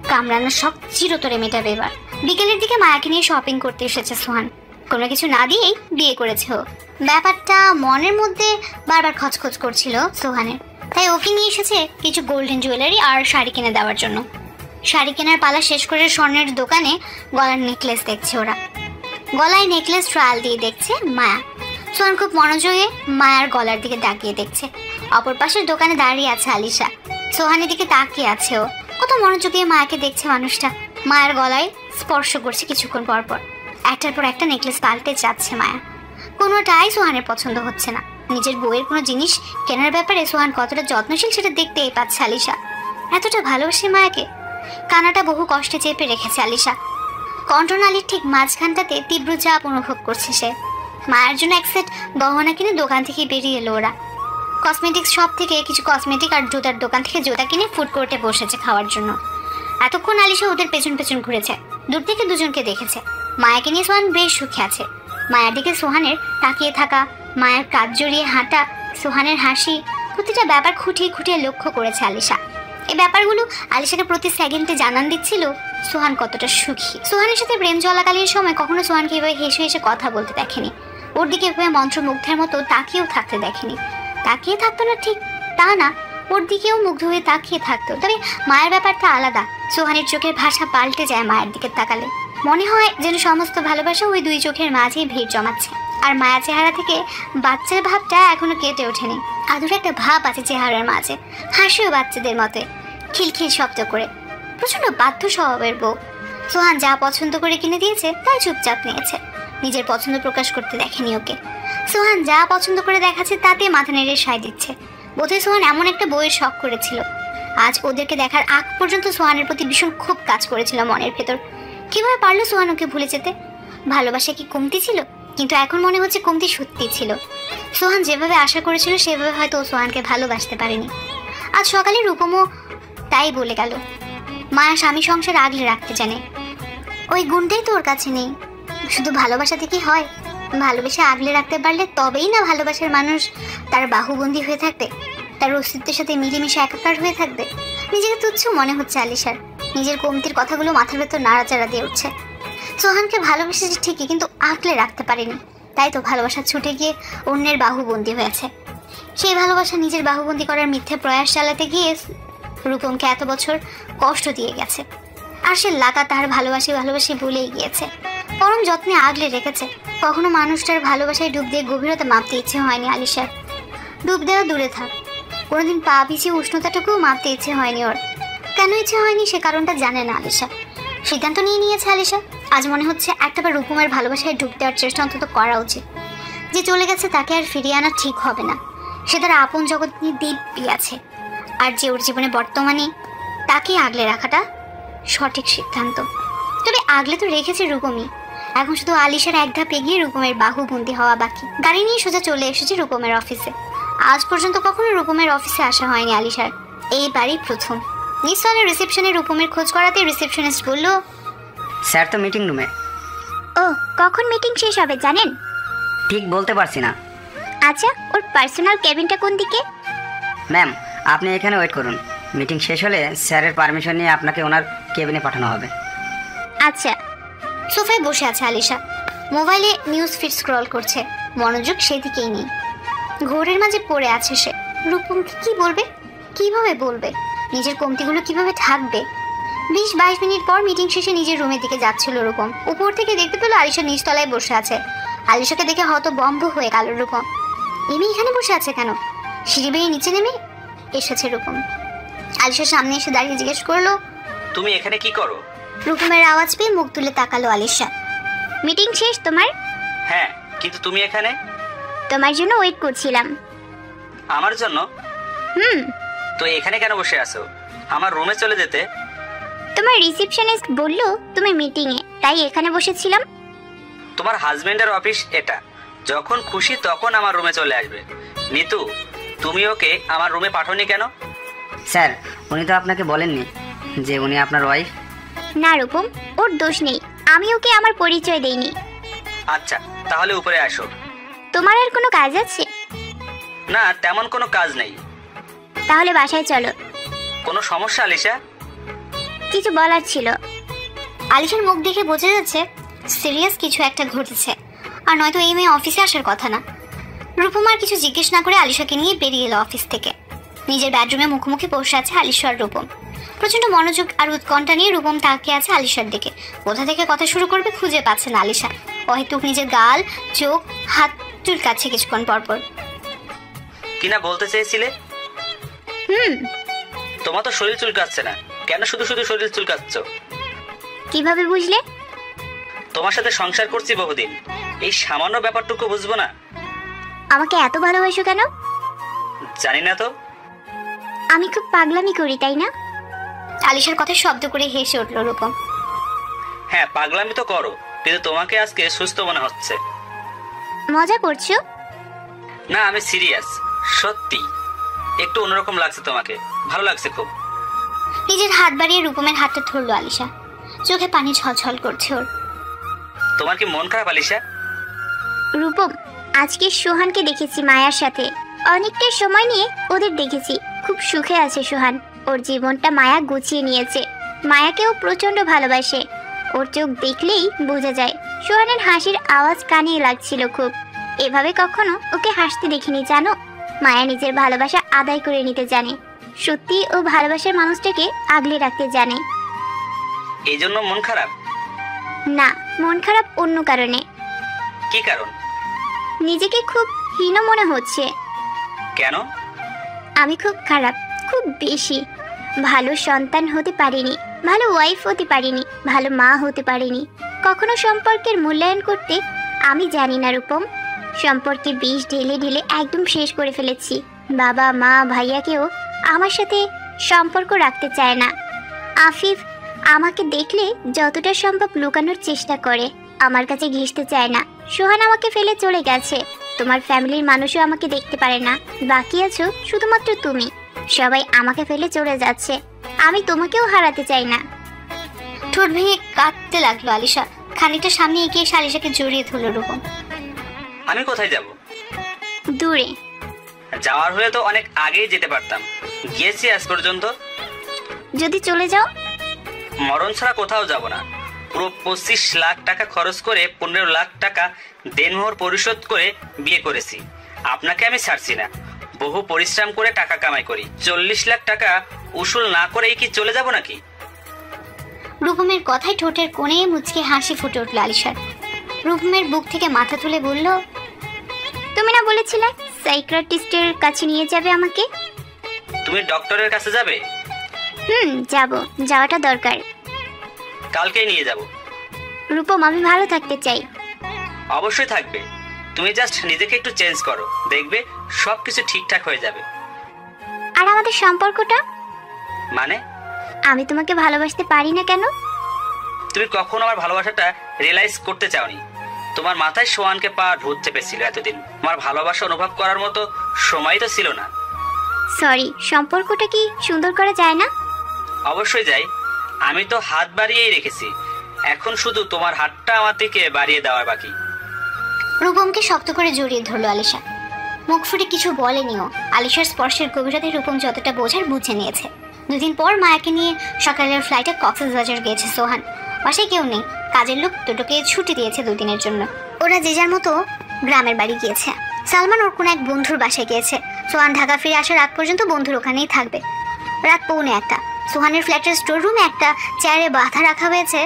কামরানোর সব চিরতরে মেটাবে এবার। বিকেলের দিকে মায়াকে নিয়ে শপিং করতে এসেছে সোহান। কোনো কিছু না দিয়েই বিয়ে করেছে ও। ব্যাপারটা মনের মধ্যে বারবার খচখচ করছিল সোহানের, তাই ওকে নিয়ে এসেছে কিছু গোল্ডেন জুয়েলারি আর শাড়ি কিনে দেওয়ার জন্য। শাড়ি কেনার পালা শেষ করে স্বর্ণের দোকানে গলার নেকলেস দেখছে ওরা। গলায় নেকলেস ট্রায়াল দিয়ে দেখছে মায়া। সোহান খুব মনোযোগে মায়ার গলার দিকে তাকিয়ে দেখছে। অপর পাশের দোকানে দাঁড়িয়ে আছে আলিশা, সোহানের দিকে তাকিয়ে আছে ও। কত মনোযোগে মায়াকে দেখছে মানুষটা। মায়ের গলায় স্পর্শ করছে কিছুক্ষণ পর পর। একটার পর একটা নেকলেস পাল্টে যাচ্ছে মায়া। কোনোটাই সোহানের পছন্দ হচ্ছে না। নিজের বউয়ের কোনো জিনিস কেনার ব্যাপারে সোহান কতটা যত্নশীল সেটা দেখতেই পাচ্ছে আলিশা। এতটা ভালোবাসে মায়াকে। কানাটা বহু কষ্টে চেপে রেখেছে আলিশা। কণ্ঠনালীর ঠিক মাঝখানটাতে তীব্র চাপ অনুভব করছে সে। মায়ের জন্য এক সেট গহনা কিনে দোকান থেকে বেরিয়ে এলো ওরা। কসমেটিক্স শপ থেকে কিছু কসমেটিক আর জুতার দোকান থেকে জুতা কিনে ফুড কোর্টে বসেছে খাওয়ার জন্য। এতক্ষণ আলিশা ওদের পেছন পেছন ঘুরেছে, দূর থেকে দুজনকে দেখেছে। মায়াকে নিয়ে সোহান বেশ সুখে আছে। মায়ের দিকে সোহানের তাকিয়ে থাকা, মায়ের কাঁধ জড়িয়ে হাঁটা, সোহানের হাসি, প্রতিটা ব্যাপার খুঁটিয়ে খুঁটিয়ে লক্ষ্য করেছে আলিশা। এই ব্যাপারগুলো আলিশাকে প্রতি সেকেন্ডে জানান দিচ্ছিল সোহান কতটা সুখী। সোহানের সাথে প্রেম চলাকালীন সময় কখনো সোহানকে এভাবে হেসে হেসে কথা বলতে দেখেনি। ওর দিকে এভাবে মন্ত্রমুগ্ধের মতো তাকিয়েও থাকতে দেখেনি। তাকিয়ে থাকতো না ঠিক তা না, ওর দিকেও মুগ্ধ হয়ে তাকিয়ে থাকতো। তবে মায়ের ব্যাপারটা আলাদা। সোহানের চোখের ভাষা পাল্টে যায় মায়ের দিকে তাকালে। মনে হয় যেন সমস্ত ভালোবাসা ওই দুই চোখের মাঝেই ভিড় জমাচ্ছে। আর মায়া চেহারা থেকে বাচ্চার ভাবটা এখনো কেটে ওঠেনি। আদুর একটা ভাব আছে চেহারার মাঝে, হাসিও বাচ্চাদের মতোই, খিলখিল শব্দ করে। প্রচন্ড বাধ্য স্বভাবের বউ। সোহান যা পছন্দ করে কিনে দিয়েছে তাই চুপচাপ নিয়েছে। নিজের পছন্দ প্রকাশ করতে দেখেনি ওকে। সোহান যা পছন্দ করে দেখাচ্ছে তাতে মাথা নেড়ে সায় দিচ্ছে। বোধহয় সোহান এমন একটা বইয়ের শখ করেছিল। আজ ওদেরকে দেখার আগ পর্যন্ত সোহানের প্রতি ভীষণ খুব কাজ করেছিল মনের ভেতর। কিভাবে পারলো সোহান ওকে ভুলে যেতে? ভালোবাসা কি কমতি ছিল? কিন্তু এখন মনে হচ্ছে কমতি সত্যি ছিল। সোহান যেভাবে আশা করেছিল সেভাবে হয়তো ও সোহানকে ভালোবাসতে পারেনি। আজ সকালে রূপমও তাই বলে গেল, মায়া স্বামী সংসার আগলে রাখতে জানে, ওই গুণটাই তো ওর কাছে নেই। শুধু ভালোবাসা থেকেই হয়? ভালোবেসে আগলে রাখতে পারলে তবেই না ভালোবাসার মানুষ তার বাহুবন্দী হয়ে থাকবে, তার অস্তিত্বের সাথে মিলেমিশে একাকার হয়ে থাকবে। নিজেকে তুচ্ছ মনে হচ্ছে আলিশার। নিজের কমতির কথাগুলো মাথার ভেতর নাড়াচাড়া দিয়ে উঠছে। সোহানকে ভালোবেসেছে ঠিকই, কিন্তু আগলে রাখতে পারেনি। তাই তো ভালোবাসা ছুটে গিয়ে অন্যের বাহুবন্দী হয়েছে। সেই ভালোবাসা নিজের বাহুবন্দী করার মিথ্যে প্রয়াস চালাতে গিয়ে রূপমকে এত বছর কষ্ট দিয়ে গেছে। আর সে লাগাতার ভালোবাসি বলেই গিয়েছে, পরম যত্নে আগলে রেখেছে। কখনো মানুষটার ভালোবাসায় ডুব দিয়ে গভীরতা মাপতে ইচ্ছে হয়নি আলিশার। ডুব দেওয়া দূরে থাক, কোনোদিন পা পিছিয়ে উষ্ণতাটুকুও মাপতে ইচ্ছে হয়নি ওর। কেন ইচ্ছে হয়নি সে কারণটা জানে না আলিশা। সিদ্ধান্ত নিয়েছে আলিশা। আজ মনে হচ্ছে একটাবার রূপমের ভালোবাসায় ডুব দেওয়ার চেষ্টা অন্তত করা উচিত। যে চলে গেছে তাকে আর ফিরিয়ে আনা ঠিক হবে না। সে তার আপন জগৎ নিয়ে দিব্যি আছে। আর যে ওর জীবনে বর্তমানে, তাকে আগলে রাখাটা সঠিক সিদ্ধান্ত। তবে আগলে তো রেখেছে রূপমই। এখন শুধু আলিশার এক ধাপ এগিয়ে রূপমের বাহুবন্দী হওয়া বাকি। গাড়ি নিয়ে সোজা চলে এসেছে রূপমের অফিসে। আজ পর্যন্ত কখনো রূপমের অফিসে আসা হয়নি আলিশার, এইবারই প্রথম। নিশ্চয় রিসেপশনে রূপমের খোঁজ করাতে রিসেপশনিস্ট বলল, স্যার তো মিটিং রুমে। ও, কখন মিটিং শেষ হবে জানেন? ঠিক বলতে পারছি না। আচ্ছা, ওর পার্সোনাল কেবিনটা কোন দিকে? ম্যাম, আপনি এখানে ওয়েট করুন। মিটিং শেষ হলে স্যারের পারমিশন নিয়ে আপনাকে ওনার কেবিনে পাঠানো হবে। আচ্ছা। সোফায় বসে আছে আলিশা, মোবাইলে নিউজ ফিড স্ক্রল করছে। মনোযোগ সেদিকেই নেই। ঘোরের মাঝে পড়ে আছে সে। রূপমকে কি বলবে, কিভাবে বলবে, নিজের কমতিগুলো কিভাবে ঢাকবে? 20-22 মিনিট পর মিটিং শেষে নিজের রুমের দিকে যাচ্ছিল রূপম। উপর থেকে দেখতে পেল আলিশা নিচতলায় বসে আছে। আলিশাকে দেখে হতভম্ব হয়ে গেল রূপম। এমনি এখানে বসে আছে কেন? সিঁড়ি বেয়ে নিচে নেমে এসেছে রূপম। আলিশার সামনে এসে দাঁড়িয়ে জিজ্ঞেস করলো, তুমি এখানে কি করো? রূপমের আওয়াজ পেয়ে মুখ তুলে তাকালো আলিশা। মিটিং শেষ তোমার? হ্যাঁ, কিন্তু তুমি এখানে? তোমার জন্য ওয়েট করছিলাম। আমার জন্য? হুম। তো এখানে কেন বসে আছো? আমার রুমে চলে যেতে। তোমার রিসেপশনিস্ট বললো তুমি মিটিং এ, তাই এখানে বসেছিলাম। তোমার হাজবেন্ডের অফিস এটা, যখন খুশি তখন আমার রুমে চলে আসবে। নিতু, তুমি ওকে আমার রুমে পাঠাওনি কেন? স্যার, উনি তো আপনাকে বলেননি যে উনি আপনার ওয়াইফ। না রূপম, ওর দোষ নেই, আমি ওকে আমার পরিচয় দেইনি। আচ্ছা, তাহলে উপরে আসো। তোমার আর কোনো কাজ আছে? না, তেমন কোনো কাজ নেই। তাহলে বাসায় চলো। কোনো সমস্যা আলিশা? কিছু বলার ছিল। আলিশার মুখ দেখে বোঝা যাচ্ছে সিরিয়াস কিছু একটা ঘটেছে, আর নয়তো এই মেয়ে অফিসে আসার কথা না। রূপম আর কিছু জিজ্ঞেস না করে আলিশাকে নিয়ে বেরিয়ে এলো অফিস থেকে। নিজের বেডরুমে মুখোমুখি বসে আছে আলিশা আর রূপম। প্রচন্ড মনোযোগ আর উৎকণ্ঠা নিয়ে রূপম তাকিয়ে আছে আলিশার দিকে। কোথা থেকে কথা শুরু করবে খুঁজে পাচ্ছে না আলিশা। অহেতুক নিজের গাল, চোখ, হাত চুলকাচ্ছে কিছুক্ষণ পরপর। কিনা বলতে চেয়েছিলে? তোমার তো শরীর চুলকাচ্ছে না, কেন শুধু শুধু শরীর চুলকাচ্ছ? কিভাবে বুঝলে? তোমার সাথে সংসার করছি বহুদিন, এই সামান্য ব্যাপারটুকু বুঝবো না? আমাকে এত ভালোবাসো কেন? জানি না তো। আমি খুব পাগলামি করি, তাই না? আলিশার কথায় শব্দ করে হেসে উঠল রূপম। হ্যাঁ, পাগলামি তো করো, কিন্তু তোমাকে আজকে সুস্থ মনে হচ্ছে। মজা করছো? না, আমি সিরিয়াস, সত্যি। একটু অন্যরকম লাগছে তোমাকে, ভালো লাগছে খুব। নিজের হাত বাড়িয়ে রূপমের হাতটা ধরলো আলিশা। চোখে পানি ঝলঝল করছে ওর। তোমার কি মন খারাপ আলিশা? রূপম, আজকে সোহানকে দেখেছি মায়ার সাথে। অনেকটা সময় নিয়ে ওদের দেখেছি। খুব সুখে আছে সোহান। ওর জীবনটা মায়া গুছিয়ে নিয়েছে। মায়াকেও প্রচন্ড ভালোবাসে। ওর চোখ দেখলেই বোঝা যায়। সোহানের হাসির আওয়াজ কানে লাগছিল খুব। এভাবে কখনো ওকে হাসতে দেখিনি জানো। মায়া নিজের ভালোবাসা আদায় করে নিতে জানে। সত্যি ও ভালোবাসার মানুষটাকে আগলে রাখতে জানে। এই জন্য মন খারাপ? না, মন খারাপ অন্য কারণে। কি কারণ? নিজেকে খুব হীন মনে হচ্ছে। কেন? আমি খুব খারাপ, খুব বেশি। ভালো সন্তান হতে পারিনি, ভালো ওয়াইফ হতে পারিনি, ভালো মা হতে পারিনি। কখনো সম্পর্কের মূল্যায়ন করতে আমি জানি না রূপম, সম্পর্কে বিষ ঢেলে ঢেলে একদম শেষ করে ফেলেছি। বাবা মা ভাইয়াকেও আমার সাথে সম্পর্ক রাখতে চায় না। আফিফ আমাকে দেখলে যতটা সম্ভব লুকানোর চেষ্টা করে, আমার কাছে ঘেঁষতে চায় না। সোহান আমাকে ফেলে চলে গেছে, তোমার ফ্যামিলির মানুষও আমাকে দেখতে পারে না, বাকি আছো শুধুমাত্র তুমি। সবাই আমাকে ফেলে চলে যাচ্ছে, আমি তোমাকেও হারাতে চাই না। ঠোঁট ভেঙে কাঁদতে লাগলো আলিশা। খানিকটা সামনে এগিয়ে আলিশাকে জড়িয়ে ধরল রূপম। আমি কোথায় যাব? দূরে। যাওয়ার হলে তো অনেক আগেই যেতে পারতাম, গিয়েছি আজ পর্যন্ত। যদি চলে যাও? মরণ ছাড়া কোথাও যাব না। পুরো 25 লাখ টাকা খরচ করে 15 লাখ টাকা দেনমোহর পরিশোধ করে বিয়ে করেছি। আপনাকে আমি ছাড়ছি না, বহু পরিশ্রম করে টাকা কামাই করি। 40 লাখ টাকা উসুল না করেই কি চলে যাব নাকি? রূপমের কথায় ঠোঁটের কোণে মুচকে হাসি ফুটে উঠল আলিশার। রূপমের বুক থেকে মাথা তুলে বলল, তুমি না বলেছিলে সাইকিয়াট্রিস্টের কাছে নিয়ে যাবে আমাকে? তুমি ডক্টরের কাছে যাবে? যাব, যাওয়াটা দরকার। কালকেই নিয়ে যাব। রূপম, আমি ভালো থাকতে চাই। অবশ্যই থাকবে, তুমি জাস্ট নিজেকে একটু চেঞ্জ করো, দেখবে সবকিছু ঠিকঠাক হয়ে যাবে। আর আমাদের সম্পর্কটা? মানে? আমি তোমাকে ভালোবাসতে পারি না কেন? তুমি কখনো আমার ভালোবাসাটা রিয়েলাইজ করতে চাওনি। তোমার মাথায় সোহানকে পাওয়ার ভূত চেপেছিল এতদিন। আমার ভালোবাসা অনুভব করার মতো সময় তো ছিল না। সরি, সম্পর্কটা কি সুন্দর করা যায় না? অবশ্যই যাই, আমি তো হাত বাড়িয়েই রেখেছি, এখন শুধু তোমার হাতটা আমার দিকে বাড়িয়ে দেওয়ার বাকি। রূপমকে শক্ত করে জড়িয়ে ধরলো আলিশা। মুখ ফুটে কিছু বলেনিও। আলিশার স্পর্শের গভীরতাতে রূপম যতটা বোঝার বুঝে নিয়েছে। 2 দিন পর মায়াকে নিয়ে সকালের ফ্লাইটে কক্সবাজার গিয়েছে সোহান। বাসায় কেউ নেই, কাজের লোক দুটোকে ছুটি দিয়েছে 2 দিনের জন্য। ওরা যে যার মতো গ্রামের বাড়ি গিয়েছে। সালমান ওর কোনো এক বন্ধুর বাসায় গিয়েছে। সোহান ঢাকা ফিরে আসার আগ পর্যন্ত বন্ধুর ওখানেই থাকবে। রাত 1:45 সোহানের ফ্ল্যাটের স্টোর রুমে একটা চেয়ারে বাঁধা রাখা হয়েছে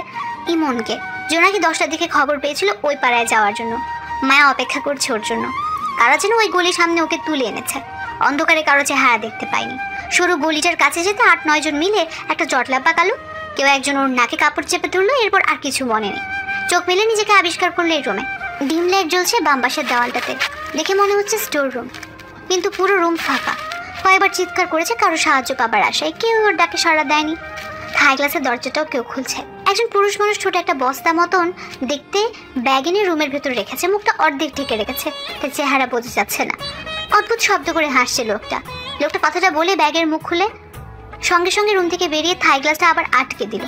ইমনকে। জোনাকি 10টার দিকে খবর পেয়েছিল ওই পাড়ায় যাওয়ার জন্য। মায়া অপেক্ষা করছে ওর জন্য। কারা যেন ওই গলির সামনে ওকে তুলে এনেছে। অন্ধকারে কারো চেহারা দেখতে পায়নি। সরু গলিটার কাছে যেতে 8-9 জন মিলে একটা জটলা পাকালো। কেউ একজন ওর নাকে কাপড় চেপে ধরলো, এরপর আর কিছু মনে নেই। চোখ মেলে নিজেকে আবিষ্কার করলো এই রুমে। ডিম লাইট জ্বলছে বাম পাশের দেওয়ালটাতে, দেখে মনে হচ্ছে স্টোর রুম, কিন্তু পুরো রুম ফাঁকা। কয়েকবার চিৎকার করেছে কারো সাহায্য পাবার আশায়, কেউ ওর ডাকে সাড়া দেয়নি। হাই গ্লাসের দরজাটাও কেউ খুলছে। একজন পুরুষ মানুষ ছোট একটা বস্তা মতন দেখতে ব্যাগ এনে রুমের ভেতর রেখেছে, মুখটা অর্ধেক ঢেকে রেখেছে, তার চেহারা বোঝা যাচ্ছে না। অদ্ভুত শব্দ করে হাসছে লোকটা। কথাটা বলে ব্যাগের মুখ খুলে সঙ্গে সঙ্গে রুম থেকে বেরিয়ে থাই গ্লাসটা আবার আটকে দিল।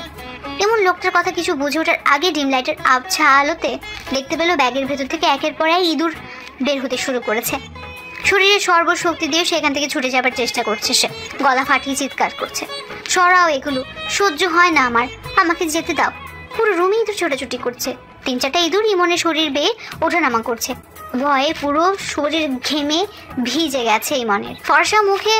এমন লোকটার কথা কিছু বুঝে ওঠার আগে ডিম লাইটের আবছা আলোতে দেখতে পেল ব্যাগের ভেতর থেকে একের পর এক ইঁদুর বের হতে শুরু করেছে। শরীরে সর্বশক্তি দিয়ে সেখান থেকে ছুটে যাবার চেষ্টা করছে সে, গলা ফাটিয়ে চিৎকার করছে, সরাও এগুলো, সহ্য হয় না আমার, আমাকে যেতে দাও। পুরো রুমে ইঁদুর ছোটাছুটি করছে। 3-4টা ইঁদুর ইমনের শরীর বেয়ে ওঠানামা করছে। ভয়ে পুরো শরীর ঘেমে ভিজে গেছে ইমনের। ফর্সা মুখে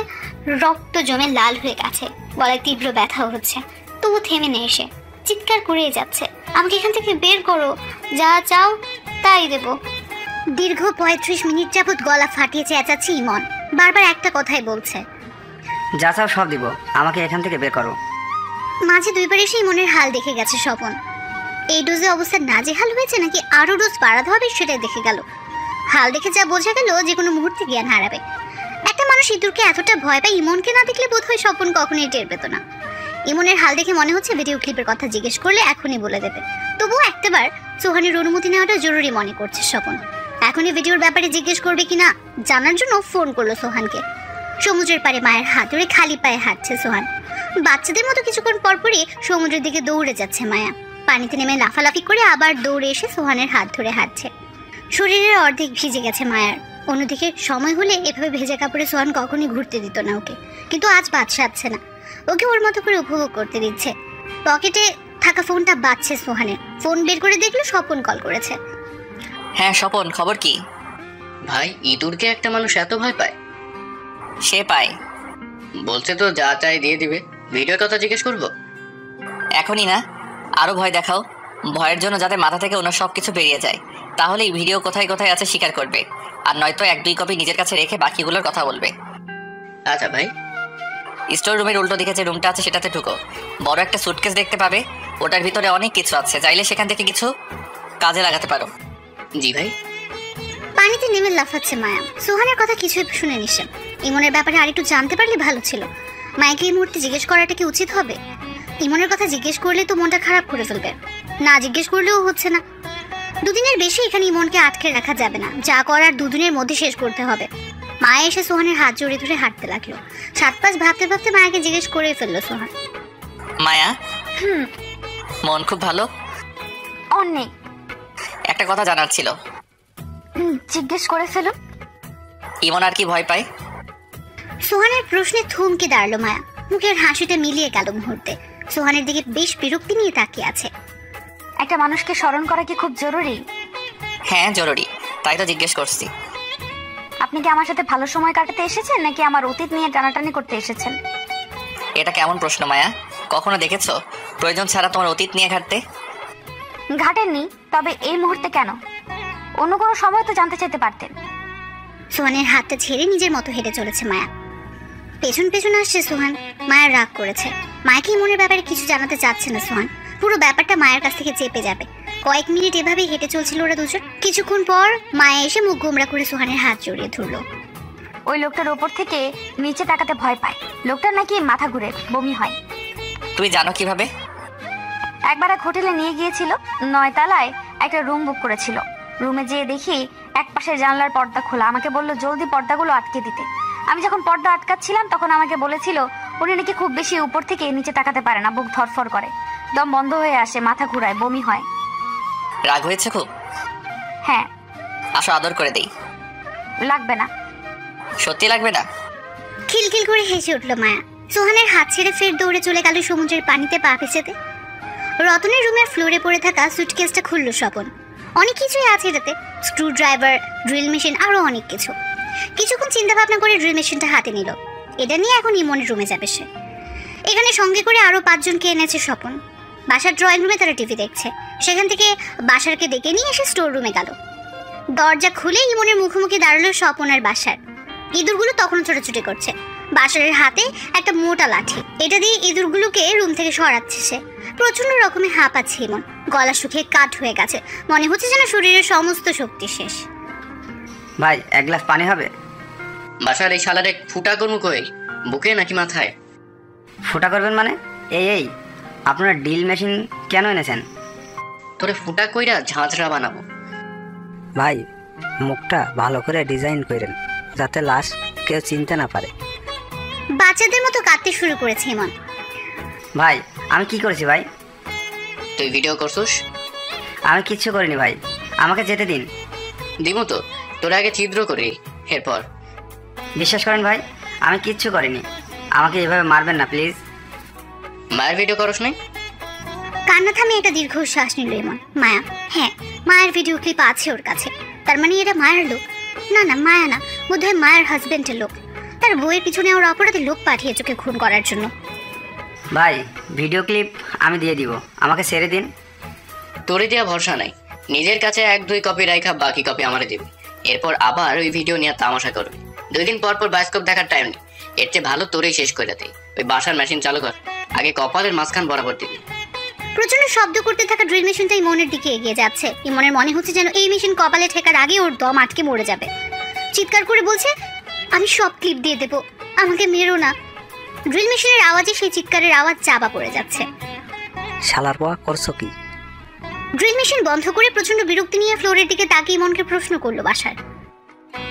রক্ত জমে লাল হয়ে গেছে, গলায় তীব্র ব্যথা হচ্ছে, তবু থেমে নেই সে, চিৎকার করেই যাচ্ছে, আমাকে এখান থেকে বের করো, যা চাও তাই দেবো। দীর্ঘ 35 মিনিট যাবৎ গলা ফাটিয়ে চেঁচাচ্ছে ইমন, বারবার একটা কথাই বলছে, যা চাও সব দিব, আমাকে এখান থেকে বের করো। মাঝে 2বার এসে ইমনের হাল দেখে গেছে স্বপন। এই ডোজে অবস্থা নাজেহাল হয়েছে নাকি আরো ডোজ বাড়াতে হবে সেটাই দেখে গেল। হাল দেখে যা বোঝা গেল যে কোনো মুহূর্তে জ্ঞান হারাবে। একটা মানুষ ইঁদুরকে এতটা ভয় পায়, ইমনকে না দেখলে বোধ হয় স্বপন কখনোই টের পেত না। ইমনের হাল দেখে মনে হচ্ছে ভিডিও ক্লিপের কথা জিজ্ঞেস করলে এখনই বলে দেবে। তবুও একটাবার সোহানের অনুমতি নেওয়াটা জরুরি মনে করছে স্বপন। এখনই ভিডিওর ব্যাপারে জিজ্ঞেস করবে কিনা জানার জন্য ফোন করলো সোহানকে। সমুদ্রের পাড়ে মায়ের হাত ধরে খালি পায়ে হাঁটছে সোহান। বাচ্চাদের মতো কিছুক্ষণ পরপরই সমুদ্রের দিকে দৌড়ে যাচ্ছে মায়া। পানিতে নেমে লাফালাফি করে আবার দৌড়ে এসে সোহানের হাত ধরে হাঁটছে। শরীরের অর্ধেক ভিজে গেছে মায়ার। অন্যদিকে সময় হলে এভাবে ভেজা কাপড়ে সোহান কখনই ঘুরতে দিত না ওকে, কিন্তু আজ বাদ সাধছে না, ওকে ওর মতো করে উপভোগ করতে দিচ্ছে। পকেটে থাকা ফোনটা বাজছে সোহানের। ফোন বের করে দেখলো স্বপন কল করেছে। হ্যাঁ স্বপন, খবর কি? ভাই, ইঁদুরকে একটা মানুষ এত ভয় পায়? সে পায় বলছে তো যা চাই দিয়ে দিবে। ভিডিওর কথা জিজ্ঞেস করবো? এখনই না, আরো ভয় দেখাও। ভয়ের জন্য যাতে মাথা থেকে ওনার সব কিছু বেরিয়ে যায়, তাহলেই ভিডিও কোথায় কোথায় আছে স্বীকার করবে, আর নয়তো 1-2 কপি নিজের কাছে রেখে বাকিগুলোর কথা বলবে। আচ্ছা ভাই। স্টোর রুমের উল্টো দিকে যে রুমটা আছে সেটাতে ঢুকো। বড় একটা সুটকেস দেখতে পাবে, ওটার ভিতরে অনেক কিছু আছে, চাইলে সেখান থেকে কিছু কাজে লাগাতে পারো। জি ভাই। পানিতে নেমে লাফাচ্ছে মায়া। সোহানের কথা কিছুই শুনে নিছে। ইমনের ব্যাপারে আরেকটু জানতে পারলে ভালো ছিল। মায়াকে এই মুহূর্তে জিজ্ঞেস করাটা কি উচিত হবে? ইমনের কথা জিজ্ঞেস করলে তো মনটা খারাপ করে ফেলবে, না জিজ্ঞেস করলেও হচ্ছে না। দুদিনের বেশি এখানে ইমনকে আটকে রাখা যাবে না, যা করার দুদিনের মধ্যে শেষ করতে হবে। মায়া এসে সোহানের হাত জড়িয়ে ধরে হাঁটতে লাগলো। 7-5 ভাবতে ভাবতে মায়াকে জিজ্ঞেস করে ফেললো সোহান। মায়া, মন খুব ভালো? অনেক। একটা কথা জানার ছিল। জিজ্ঞেস করে ফেলুন। ইমন আর কি ভয় পায়? সোহানের প্রশ্নে থমকে দাঁড়ালো মায়া। মুখের হাসিটা মিলিয়ে গেল মুহূর্তে। সোহানের দিকে বেশ বিরক্তি নিয়ে তাকিয়ে আছে। একটা মানুষকে স্মরণ করা কি খুব জরুরি? হ্যাঁ জরুরি, তাই তো জিজ্ঞেস করছি। আপনি কি আমার সাথে ভালো সময় কাটাতে এসেছেন নাকি আমার অতীত নিয়ে টানাটানি করতে এসেছেন? এটা কেমন প্রশ্ন মায়া? কখনো দেখেছো প্রয়োজন ছাড়া তোমার অতীত নিয়ে ঘাটতে? ঘাটেননি, তবে এই মুহূর্তে কেন? অন্য কোনো সময় তো জানতে চাইতে পারতেন। সোহানের হাতটা ছেড়ে নিজের মতো হেঁটে চলেছে মায়া। পেছন পেছন আসছে সোহান। মায়ের রাগ করেছে। মায়াকে মনের ব্যাপারে কিছু জানাতে চাচ্ছে না সোহান। পুরো ব্যাপারটা মায়ের কাছ থেকে চেপে যাবে। কয়েক মিনিট এভাবেই হেঁটে চলছিল ওরা দুজন। কিছুক্ষণ পর মায়া এসে মুখ গোমরা করে সোহানের হাত জড়িয়ে ধরলো। ওই লোকটার ওপর থেকে নিচে তাকাতে ভয় পায়। লোকটার নাকি মাথা ঘুরে বমি হয়। তুই জানো কিভাবে? একবার এক হোটেলে নিয়ে গিয়েছিল, 9 তলায় একটা রুম বুক করেছিল। রুমে যেয়ে দেখি এক পাশের জানলার পর্দা খোলা। আমাকে বলল জলদি পর্দাগুলো আটকে দিতে। আমি যখন পর্দা আটকাচ্ছিলাম তখন আমাকে বলেছিল উনি নাকি খুব বেশি উপর থেকে নিচে তাকাতে পারে না, বুক ধরফর করে, দম বন্ধ হয়ে আসে, মাথা ঘুরায়, বমি হয়। রাগ হয়েছে খুব? হ্যাঁ। আসো আদর করে দেই। লাগবে না। সত্যি লাগবে না? খিলখিল করে হেসে উঠল মায়া। সোহানের হাত ছেড়ে ফের দৌড়ে চলে গেল সমুদ্রের পানিতে পা ভেসেতে। রতনের রুমের ফ্লোরে পড়ে থাকা সুটকেসটা খুলল স্বপন। অনেক কিছুই আছে এটাতে, স্ক্রু ড্রাইভার, ড্রিল মেশিন, আরো অনেক কিছু। কিছুক্ষণ চিন্তা ভাবনা করে ড্রিল মেশিনটা হাতে নিল। এটা নিয়ে এখন ইমনের রুমে যাবে সে। এখানে সঙ্গে করে আরো 5 জনকে এনেছে স্বপন। বাসার ড্রয়িং রুমে তারা টিভি দেখছে। সেখান থেকে বাসারকে ডেকে নিয়ে এসে স্টোর রুমে গেল। দরজা খুলে ইমনের মুখোমুখি দাঁড়ালো স্বপন আর বাসার। ইঁদুরগুলো তখন ছোটাছুটি করছে। বাসারের হাতে একটা মোটা লাঠি। এটা দিয়ে ইঁদুরগুলোকে রুম থেকে সরাচ্ছে সে। প্রচন্ড রকমের হাঁপাচ্ছে ইমন। গলা শুকিয়ে কাঠ হয়ে গেছে। মনে হচ্ছে যেন শরীরের সমস্ত শক্তি শেষ। ভাই 1 গ্লাস পানি হবে? বাসার এই শালারে ফুটা করবো কই, বুকে নাকি মাথায়? ফুটা করবেন মানে? এই আপনারা ড্রিল মেশিন কেন এনেছেন? তোরে ফুটা কইরা ঝাঁঝরা বানাবো। ভাই মুখটা ভালো করে ডিজাইন করেন যাতে লাশ কেউ চিনতে না পারে। বাচ্চাদের মতো কাঁদতে শুরু করেছে ইমন। ভাই আমি কি করেছি ভাই? তুই ভিডিও করছিস? আমি কিচ্ছু করিনি ভাই, আমাকে যেতে দিন। দিমু তো, তোর আগে ছিদ্র করি, এরপর। বিশ্বাস করেন ভাই, আমি কিচ্ছু করিনি। আমাকে এভাবে মারবেন না প্লিজ। মায়ের ভিডিও করস নাই? কান্না থামে একটা দীর্ঘশ্বাস নিল ইমন। মায়া, হ্যাঁ মায়ের ভিডিও ক্লিপ আছে ওর কাছে। তার মানে এটা মায়ের লোক? না না, মায়া না, বোধহয় মায়ের হাজবেন্ডের লোক। তার বইয়ের পিছনে ওর অপরাধী লোক পাঠিয়েছে ওকে খুন করার জন্য। ভাই ভিডিও ক্লিপ আমি দিয়ে দিব, আমাকে ছেড়ে দিন। তোরে দেওয়া ভরসা নাই। নিজের কাছে 1-2 কপি রাখা, বাকি কপি আমারে দিবি। এরপর আবার ওই ভিডিও নিয়ে তামাশা করবি। 2 দিন পর পর বায়োস্কোপ দেখার টাইম নেই। এর চেয়ে ভালো তোরেই শেষ করে দেয়। ওই বাসার মেশিন চালু কর, আগে কপালের মাঝখান বরাবর দিবি। প্রচন্ড শব্দ করতে থাকা ড্রিল মেশিনটা ইমনের দিকে এগিয়ে যাচ্ছে। ইমনের মনে হচ্ছে যেন এই মেশিন কপালে ঠেকার আগে ওর দম আটকে মরে যাবে। চিৎকার করে বলছে, আমি সব ক্লিপ দিয়ে দেবো, আমাকে মেরো না। ড্রিল মেশিনের আওয়াজে সেই চিৎকারের আওয়াজ চাপা পড়ে যাচ্ছে। শালার বাবা করছো কি? ড্রিল মেশিন বন্ধ করে প্রচন্ড বিরক্তি নিয়ে ফ্লোরের দিকে তাকিয়ে ইমনকে প্রশ্ন করলো বাসার।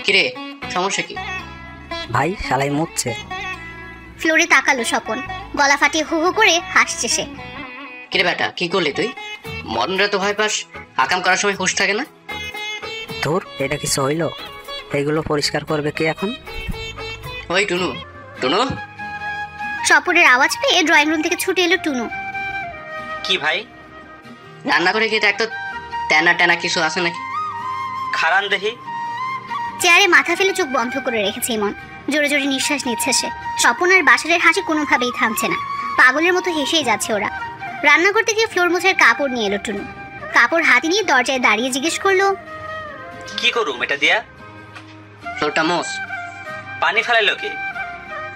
কিরে সমস্যা কি? ভাই শালাই মুতছে। ফ্লোরে তাকালো স্বপন। গলা ফাটিয়ে হো হো করে হাসছে সে। কিরে বেটা, কি করলি তুই? মরণরা তো ভয় পাস, আকাম করার সময় হুঁশ থাকে না। তোর এটা কিছু হইল? এইগুলো পরিষ্কার করবে কে এখন? ওই টুনু, টুনু। স্বপনের আওয়াজ পেয়ে ড্রয়িং রুম থেকে ছুটে এলো টুনু। কি ভাই? রান্না করে খেতে একটা টানা টানা কিছু আছে নাকি? খারান দেখি। চেয়ারে মাথা ফেলে চোখ বন্ধ করে রেখেছে ইমন। জোরে জোরে নিঃশ্বাস নিচ্ছে সে। স্বপন আর বাসারের হাসি কোনোভাবেই থামছে না। পাগলের মতো হেসেই যাচ্ছে ওরা। রান্না করতে গিয়ে ফ্লোর মোছার কাপড় নিয়ে এলো টুনু। কাপড় হাতে নিয়ে দরজায় দাঁড়িয়ে জিজ্ঞেস করলো, কি করুম এটা দিয়া? ফ্লোরটা মোস। পানি ফেলাইলো কি?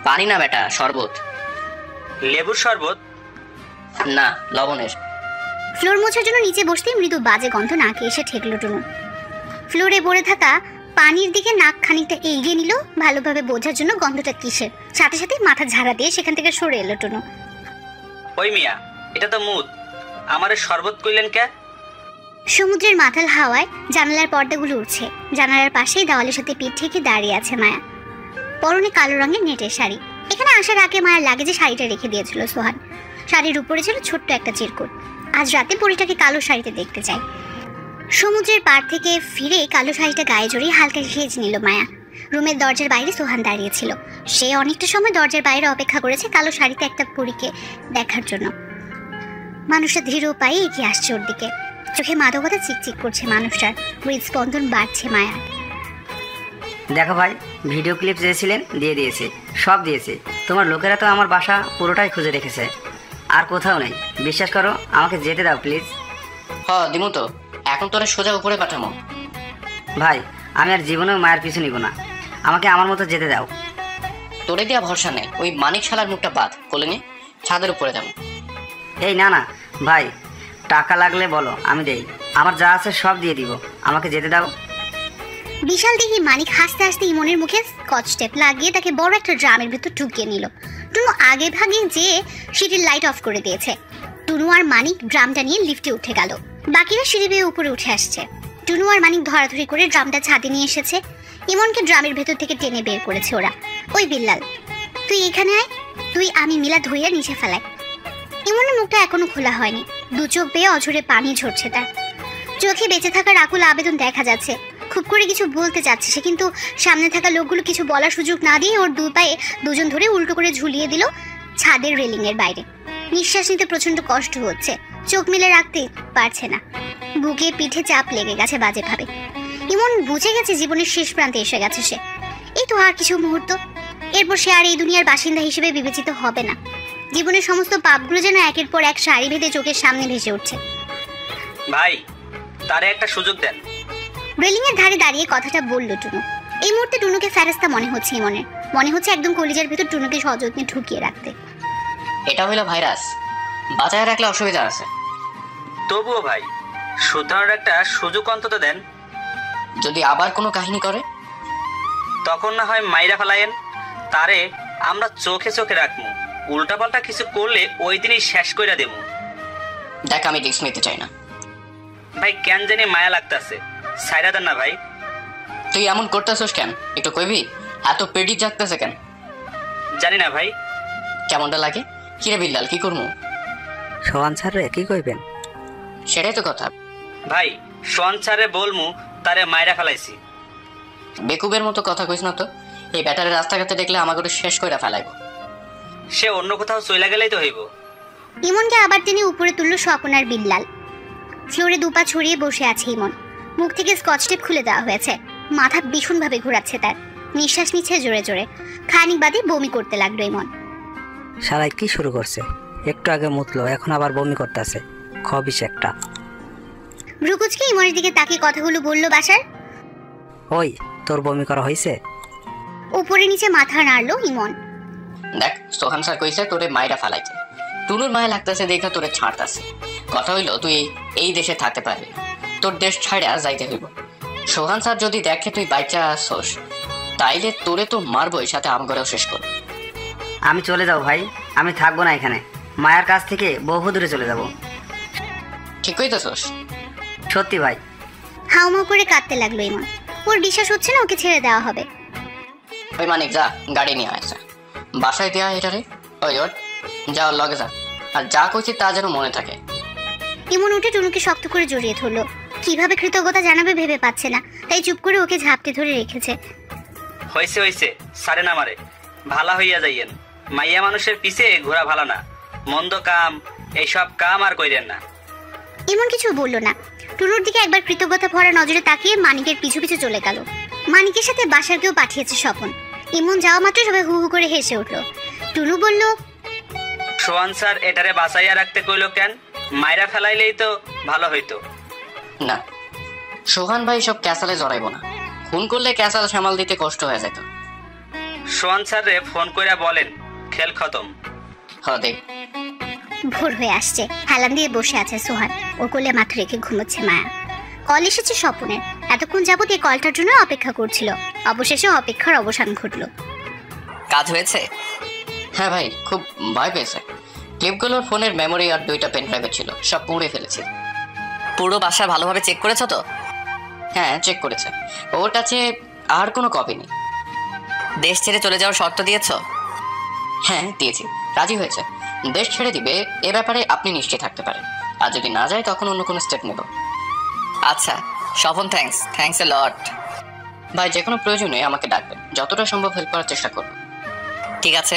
পানি না বেটা, শরবত। লেবুর শরবত? না, লবণের। ফ্লোর মোছার জন্য নিচে বসতেই মৃদু বাজে গন্ধ নাকে এসে ঠেকলো টুনু। ফ্লোরে পড়ে থাকা পানির দিকে নাক খানিকটা এগিয়ে নিল ভালোভাবে বোঝার জন্য গন্ধটা কিসের। সাথে সাথে মাথা ঝাড়া দিয়ে সেখান থেকে সরে এলো টুনু। ওই মিয়া, এটা তো মুদ, আমারে শরবত কইলেন কে? সমুদ্রের মাতাল হাওয়ায় জানালার পর্দাগুলো উঠছে। জানালার পাশেই দেওয়ালের সাথে পিঠ থেকে দাঁড়িয়ে আছে মায়া, পরনে কালো রঙের নেটের শাড়ি। এখানে আসার আগে মায়ের লাগেজে শাড়িটা রেখে দিয়েছিল সোহান। শাড়ির উপরে ছিল ছোট্ট একটা চিরকুট। আজ রাতে পরিটাকে কালো শাড়িতে দেখতে চাই। সমুদ্রের পাড় থেকে ফিরে কালো শাড়িটা গায়ে জড়িয়ে হালকা সেজ নিল মায়া। রুমের দরজার বাইরে সোহান দাঁড়িয়েছিল। সে অনেকটা সময় দরজার বাইরে অপেক্ষা করেছে কালো শাড়িতে একটা পরীকে দেখার জন্য। মানুষটা ধীর পায়ে এগিয়ে আসছে ওর দিকে। চোখে মাদকতা চিকচিক করছে মানুষটার, হৃদস্পন্দন বাড়ছে মায়ার। দেখো ভাই, ভিডিও ক্লিপ চেয়েছিলেন, দিয়ে দিয়েছি, সব দিয়েছি। তোমার লোকেরা তো আমার বাসা পুরোটাই খুঁজে রেখেছে, আর কোথাও নেই। বিশ্বাস করো, আমাকে যেতে দাও প্লিজ। দিমু তো, এখন তোরা সোজা উপরে পাঠামো। ভাই, আমি আর জীবনেও মায়ের পিছু নিব না, আমাকে আমার মতো যেতে দাও। তোরে দেওয়া ভরসা নেই, ওই মানিক শালার মুখটা বাদ, কোলে নিয়ে ছাদের উপরে যাবো। এই না না ভাই, টাকা লাগলে বলো, আমি দেই। আমার যা আছে সব দিয়ে দিব, আমাকে যেতে দাও। বিশাল দেখি মানিক হাসতে হাসতে ইমনের মুখে স্কচ টেপ লাগিয়ে তাকে বড় একটা ড্রামের ভিতর ঢুকিয়ে নিল। টুনু আগে ভাগে যেয়ে সিঁড়ির লাইট অফ করে দিয়েছে। টুনু আর মানিক ড্রামটা নিয়ে লিফটে উঠে গেল। বাকিরা সিঁড়ি বেয়ে উপরে উঠে আসছে। টুনু আর মানিক ধরাধরি করে ড্রামটা ছাদে নিয়ে এসেছে। ইমনকে ড্রামের ভেতর থেকে টেনে বের করেছে ওরা। ওই বিল্লাল, তুই এখানে আয়, তুই আমি মিলা ধইয়া নিচে ফেলায়। ইমনের মুখটা এখনো খোলা হয়নি, দু চোখ বেয়ে অঝরে পানি ঝরছে তার। চোখে বেঁচে থাকার আকুল আবেদন দেখা যাচ্ছে। খুব করে কিছু বলতে চাচ্ছে সে, কিন্তু সামনে থাকা লোকগুলো কিছু বলার সুযোগ না দিয়ে ওর দু পায়ে দুজন ধরে উল্টো করে ঝুলিয়ে দিল ছাদের রেলিং এর বাইরে। নিঃশ্বাস নিতে প্রচন্ড কষ্ট হচ্ছে, চোখ মেলে রাখতে পারছে না। বুকে পিঠে চাপ লেগে গেছে বাজে ভাবে। ইমন বুঝে গেছে জীবনের শেষ প্রান্তে এসে গেছে সে। এই তো আর কিছু মুহূর্ত, এরপর সে আর এই দুনিয়ার বাসিন্দা হিসেবে বিবেচিত হবে না। জীবনের সমস্ত পাপগুলো যেন একের পর এক সারি বেঁধে চোখের সামনে ভেসে উঠছে। ভাই, তারে একটা সুযোগ দেন। রেলিং এর ধারে দাঁড়িয়ে কথাটা বলল টুনু। এই মুহূর্তে টুনুকে ফেরেস্তা মনে হচ্ছে ইমনের। মনে হচ্ছে একদম কলিজার ভিতর টুনুকে সযত্নে ঢুকিয়ে রাখতে। এটা হইলো ভাইরাস, বাঁচায় রাখলে অসুবিধা আছে। তবুও ভাই, শুধরানোর একটা সুযোগ অন্তত দেন। যদি আবার কোনো কাহিনী করে তখন না হয় মাইরা ফেলায়েন। তারে আমরা চোখে চোখে রাখবো, উল্টাপাল্টা কিছু করলে ওই দিনই শেষ কইরা দেবো। দেখ, আমি রিস্ক নিতে চাই না ভাই, কেন জানি মায়া লাগতেছে, সাইরা দেন না ভাই। তুই এমন করতেছিস কেন, একটু কইবি? এত পেটি জাগতেছে কেন? জানি না ভাই। কেমনটা লাগে? কিরে বিল্লাল, কি করবো? সোহান স্যার রে কি কইবেন? সেটাই তো কথা ভাই। সোহান স্যারে বলমু তারে মাইরা ফেলাইছি। বেকুবের মতো কথা কইস না তো। এই ব্যাটারে রাস্তাঘাটে দেখলে আমাকে শেষ করে ফেলাইব। সে অন্য কোথাও চইলা গেলেই তো হইব। ইমনকে আবার তিনি উপরে তুলল স্বপন আর বিল্লাল। ফ্লোরে দুপা ছড়িয়ে বসে আছে ইমন। মুখ থেকে স্কচ টেপ খুলে দেওয়া হয়েছে। মাথা ভীষণভাবে ঘোরাচ্ছে তার। নিঃশ্বাস নিচ্ছে জোরে জোরে। খানিক বাদে বমি করতে লাগলো ইমন। শালাই কি শুরু করছে? একটু আগে মুতলো, এখন আবার বমি করতেছে। খবিস একটা। ভ্রুকুচকে ইমনের দিকে তাকিয়ে কথাগুলো বলল বাসার। ওই, তোর বমি করা হয়েছে? উপরে নিচে মাথা নাড়লো ইমন। দেখ, সোহান স্যার কইছে তোরে মাইরা ফেলাইছে। টুনুর মায়া লাগতেছে দেখা তোরে ছাড়তাছে। কথা হইলো তুই এই দেশে থাকতে পারবি, তোর দেশ ছাড়া যাইতে হইব। সোহান স্যার যদি দেখে তুই বাচ্চা আসোস, তাইলে তোরে তো মারবই, সাথে আম করেও শেষ করব। আমি চলে যাব ভাই, আমি থাকবো না এখানে। মায়ের কাছ থেকে বহু দূরে চলে যাব। ঠিক কইতেছস? সত্যি ভাই। হাউমাউ করে কাঁদতে লাগলো ইমন। ওর বিশ্বাস হচ্ছে না ওকে ছেড়ে দেওয়া হবে। ওই মানিক, যা গাড়ি নিয়ে আসছে, বাসায় দেওয়া এটারে। ওই ওর যা, ওর লগে যা, আর যা কইছি তা যেন মনে থাকে। ইমন উঠে টুনুকে শক্ত করে জড়িয়ে ধরলো। কিভাবে কৃতজ্ঞতা জানাবে ভেবে পাচ্ছে না, তাই চুপ করে ওকে ঝাপটে ধরে রেখেছে। হইছে হইছে, সারে না মারে, ভালা হইয়া যাইয়েন। মাইয়া মানুষের পিছে ঘোরা ভালো না, মন্দ কাম এইসব কাম আর কইরেন না। ইমন কিছু বলল না। টুনুর দিকে একবার কৃতজ্ঞতা ভরা নজরে তাকিয়ে মানিকের পিছু পিছু চলে গেল। মানিকের সাথে বাসার কেউ পাঠিয়েছে স্বপন। ইমন যাওয়া মাত্র সবাই হু হু করে হেসে উঠল। টুনু বলল, সোহান স্যার এটারে বাঁচাইয়া রাখতে কইলো কেন? মাইরা ফেলাইলেই তো ভালো হইতো। না, সোহান ভাই সব ক্যাসালে জড়াইব না। খুন করলে ক্যাসাল সামাল দিতে কষ্ট হয়ে যেত। সোহান স্যার রে ফোন কইরা বলেন খেল খতম। দেখ, ভোর হয়ে আসছে। হেলান দিয়ে বসে আছে সোহান। ওর কোলে মাথা রেখে ঘুমোচ্ছে মায়া। কল এসেছে স্বপনের। এতক্ষণ যাবত এই কলটার জন্য অপেক্ষা করছিল। অবশেষে অপেক্ষার অবসান ঘটল। কাজ হয়েছে? হ্যাঁ ভাই, খুব ভয় পেয়েছে। ক্লিপগুলোর ফোনের মেমোরি আর 2টা পেন ড্রাইভে ছিল, সব পুড়ে ফেলেছি। পুরো বাসা ভালোভাবে চেক করেছো তো? হ্যাঁ, চেক করেছে। ওর কাছে আর কোনো কপি নেই। দেশ ছেড়ে চলে যাওয়ার শর্ত দিয়েছো? হ্যাঁ দিয়েছি, রাজি হয়েছে। দেশ ছেড়ে দিবে এ ব্যাপারে আপনি নিশ্চয় থাকতে পারেন। আর যদি না যায় তখন অন্য কোনো স্টেপ নেব। আচ্ছা স্বপন, থ্যাঙ্কস এ লট। ভাই, যে কোনো প্রয়োজনে আমাকে ডাকবেন, যতটা সম্ভব হেল্প করার চেষ্টা করব। ঠিক আছে,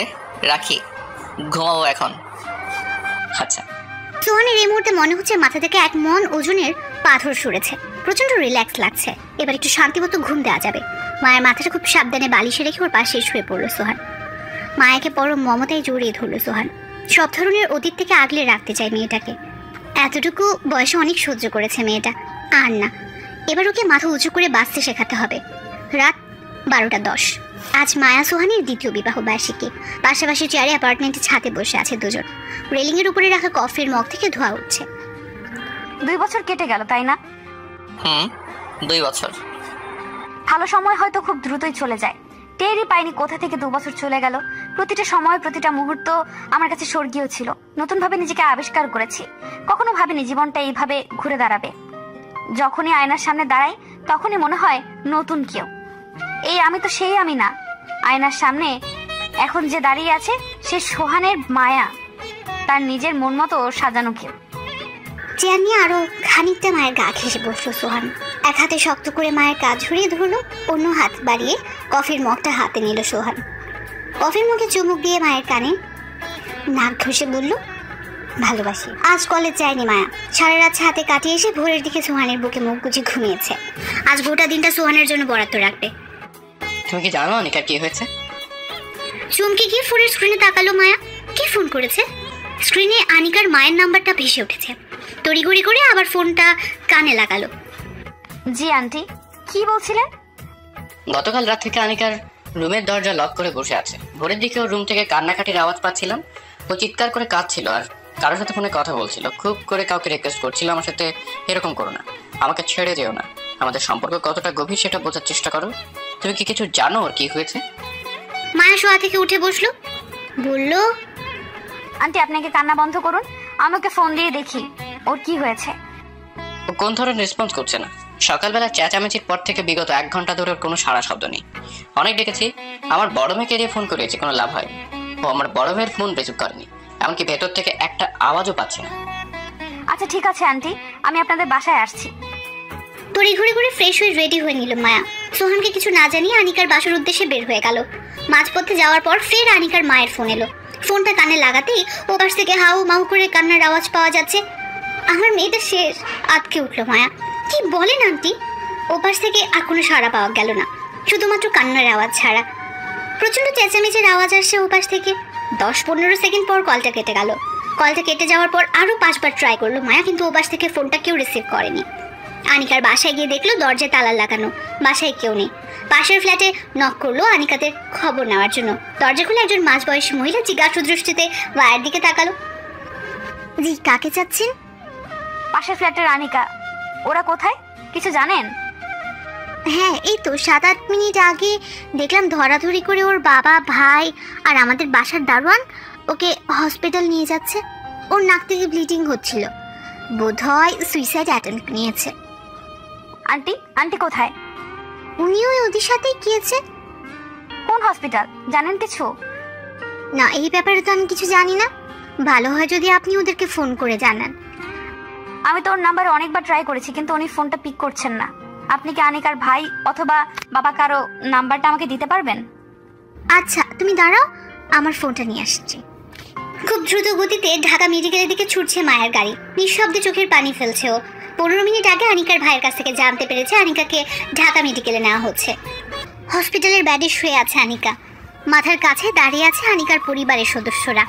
রাখি, ঘুমাবো এখন। আচ্ছা। সোহানের এই মুহূর্তে মনে হচ্ছে মাথা থেকে এক মন ওজনের পাথর সরেছে। প্রচন্ড রিল্যাক্স লাগছে। এবার একটু শান্তিমতো ঘুম দেওয়া যাবে। মায়ের মাথাটা খুব সাবধানে বালিশে রেখে ওর পাশে শুয়ে পড়লো সোহান। মায়াকে পরম মমতায় জড়িয়ে ধরলো সোহান। সব ধরনের অতীত থেকে আগলে রাখতে চায় মেয়েটাকে। এতটুকু বয়সে অনেক সহ্য করেছে মেয়েটা, আর না, এবার ওকে মাথা উঁচু করে বাঁচতে শেখাতে হবে। রাত 12:10। আজ মায়া সোহানের দ্বিতীয় বিবাহ বার্ষিকী। পাশাপাশি চেয়ারে অ্যাপার্টমেন্টের ছাদে বসে আছে দুজন। রেলিংয়ের উপরে রাখা কফির মগ থেকে ধোঁয়া উঠছে। 2 বছর কেটে গেল, তাই না? 2 বছর। ভালো সময় হয়তো খুব দ্রুতই চলে যায়। টেরই পাইনি কোথা থেকে 2 বছর চলে গেল। প্রতিটা সময়, প্রতিটা মুহূর্ত আমার কাছে স্বর্গীয় ছিল। নতুনভাবে নিজেকে আবিষ্কার করেছি। কখনো ভাবিনি জীবনটা এইভাবে ঘুরে দাঁড়াবে। যখনই আয়নার সামনে দাঁড়াই তখনই মনে হয় নতুন কেউ। এই আমি তো সেই আমি না। আয়নার সামনে এখন যে দাঁড়িয়ে আছে সে সোহানের মায়া, তার নিজের মন মতো সাজানো কেউ। চেয়ার নিয়ে আরো খানিকটা মায়ের গা ঘেঁষে বসলো সোহান। এক হাতে শক্ত করে মায়ের কাঁধ ঝরিয়ে ধরলো, অন্য হাত বাড়িয়ে কফির মগটা হাতে নিল সোহান। কফির মগে চুমুক দিয়ে মায়ের কানে নাক ঘষে বলল, ভালোবাসি। আজ কলেজ যায়নি মায়া। সারা রাত হাতে কাটিয়ে এসে ভোরের দিকে সোহানের বুকে মুখ গুজে ঘুমিয়েছে। আজ গোটা দিনটা সোহানের জন্য বরাদ্দ রাখবে। তুমি কি জানো অনিকার কি হয়েছে? চমকে গিয়ে ফোনের স্ক্রিনে তাকালো মায়া। কে ফোন করেছে? স্ক্রিনে আনিকার মায়ের নাম্বারটা ভেসে উঠেছে। তড়িঘড়ি করে আবার ফোনটা কানে লাগালো। জি আন্টি, কি বলছিলেন? গতকাল রাত থেকে আনিকার রুমের দরজা লক করে বসে আছে। ভোরের দিকে ওর রুম থেকে কান্নাকাটির আওয়াজ পাচ্ছিলাম। ও চিৎকার করে কাঁদছিল আর কারোর সাথে ফোনে কথা বলছিল। খুব করে কাউকে রিকোয়েস্ট করছিল আমার সাথে এরকম করো না, আমাকে ছেড়ে যেও না, আমাদের সম্পর্ক কতটা গভীর সেটা বোঝার চেষ্টা করো। তুমি কি কিছু জানো ওর কি হয়েছে? মায়া শোয়া থেকে উঠে বসলো, বলল, আন্টি আপনাকে কান্না বন্ধ করুন, আমাকে ফোন দিয়ে দেখি ওর কি হয়েছে। ও কোন ধরনের রেসপন্স করছে না। সকালবেলা চেঁচামেচির পর থেকে বিগত 1 ঘন্টা ধরে ওর কোনো সাড়া শব্দ নেই। অনেক ডেকেছি, আমার বড় মেয়েকে দিয়ে ফোন করেছি, কোনো লাভ হয়নি। ও আমার বড় মেয়ের ফোন রিসিভ করেনি, এমনকি ভেতর থেকে একটা আওয়াজও পাচ্ছি না। আচ্ছা ঠিক আছে আন্টি, আমি আপনাদের বাসায় আসছি। তড়িঘড়ি করে ফ্রেশ হয়ে রেডি হয়ে নিল মায়া। সোহানকে কিছু না জানিয়ে আনিকার বাসার উদ্দেশ্যে বের হয়ে গেল। মাঝপথে যাওয়ার পর ফের আনিকার মায়ের ফোন এলো। ফোনটা কানে লাগাতেই ও পাশ থেকে হাউ মাউ করে কান্নার আওয়াজ পাওয়া যাচ্ছে। আমার মেয়েটা শেষ, আটকে উঠলো মায়া। কি বলেন আন্টি? ও পাশ থেকে আর কোনো সাড়া পাওয়া গেল না, শুধুমাত্র কান্নার আওয়াজ ছাড়া। প্রচন্ড চেঁচামেচির আওয়াজ আসছে ও পাশ থেকে। 10-15 সেকেন্ড পর কলটা কেটে গেল। কলটা কেটে যাওয়ার পর আরো 5 বার ট্রাই করলো মায়া, কিন্তু ও পাশ থেকে ফোনটা কেউ রিসিভ করেনি। আনিকার বাসায় গিয়ে দেখলো দরজায় তালা লাগানো, বাসায় কেউ নেই। পাশের ফ্ল্যাটে নক করলো আনিকাদের খবর নেওয়ার জন্য। দরজা খুলে একজন মাঝবয়সী মহিলা জিজ্ঞাসু দৃষ্টিতে মায়ের দিকে তাকালো। জি, কাকে চাচ্ছেন? পাশের ফ্ল্যাটের আনিকা। ওরা কোথায় কিছু জানেন? হ্যাঁ, এই তো 7-8 মিনিট আগে দেখলাম ধরাধরি করে ওর বাবা, ভাই আর আমাদের বাসার দারোয়ান ওকে হসপিটাল নিয়ে যাচ্ছে। ওর নাক থেকে ব্লিডিং হচ্ছিল, বোধহয় সুইসাইড অ্যাটেম্প্ট নিয়েছে। আন্টি আন্টি কোথায়? উনিও ওদের সাথেই গিয়েছে। কোন হসপিটাল জানেন কিছু? না, এই ব্যাপারে তো আমি কিছু জানি না। ভালো হয় যদি আপনি ওদেরকে ফোন করে জানান। আমি তো ওর নাম্বারে অনেকবার ট্রাই করেছি, কিন্তু উনি ফোনটা পিক করছেন না। আপনি কি আনিকার ভাই অথবা বাবা কারো নাম্বারটা আমাকে দিতে পারবেন? আচ্ছা তুমি দাঁড়াও, আমার ফোনটা নিয়ে আসছি। খুব দ্রুত গতিতে ঢাকা মেডিকেলের দিকে ছুটছে মায়ের গাড়ি। নিঃশব্দে চোখের পানি ফেলছে ও। 15 মিনিট আগে আনিকার ভাইয়ের কাছ থেকে জানতে পেরেছে আনিকাকে ঢাকা মেডিকেলে নেওয়া হচ্ছে। হসপিটালের বেডে শুয়ে আছে আনিকা। মাথার কাছে দাঁড়িয়ে আছে আনিকার পরিবারের সদস্যরা।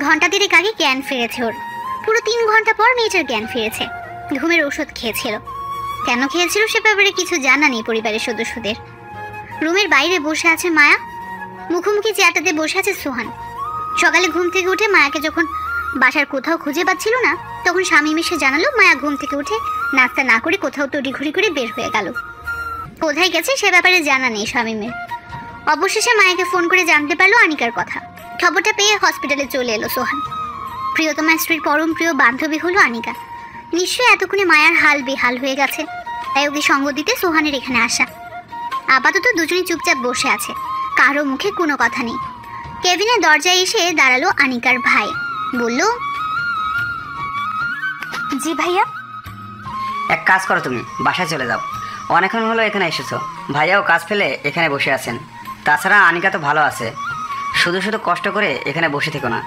ঘন্টা 3 আগে জ্ঞান ফিরেছে ওর। পুরো 3 ঘন্টা পর মেয়েটার জ্ঞান ফিরেছে। ঘুমের ওষুধ খেয়েছিল। কেন খেয়েছিল সে ব্যাপারে কিছু জানা নেই পরিবারের সদস্যদের। রুমের বাইরে বসে আছে মায়া, মুখোমুখি চেয়ারটাতে বসে আছে সোহান। সকালে ঘুম থেকে উঠে মায়াকে যখন বাসার কোথাও খুঁজে পাচ্ছিল না, তো তখন শামীম এসে জানালো মায়া ঘুম থেকে উঠে নাস্তা না করে কোথাও তড়িঘড়ি করে বের হয়ে গেল। কোথায় গেছে সে ব্যাপারে জানা নেই শামীমের। অবশেষে মায়াকে ফোন করে জানতে পারলো আনিকার কথা। খবরটা পেয়ে হসপিটালে চলে এলো সোহান। প্রিয়তমা স্ত্রীর পরম প্রিয় বান্ধবী হলো আনিকা। নিশ্চয়ই এতক্ষণে মায়ার হাল বেহাল হয়ে গেছে, তাই ওকে সঙ্গ দিতে সোহানের এখানে আসা। আপাতত দুজনে চুপচাপ বসে আছে, কারো মুখে কোনো কথা নেই। কেবিনের দরজায় এসে দাঁড়ালো আনিকার ভাই, বলল, জি ভাইয়া। এক কাজ করো, তুমি বাসায় চলে যাও। অনেকক্ষণ হলো এখানে এসেছো, ভাইয়াও কাজ ফেলে এখানে বসে আছেন। তাছাড়া আনিকা তো ভালো আছে, শুধু শুধু কষ্ট করে এখানে বসে থেকো না।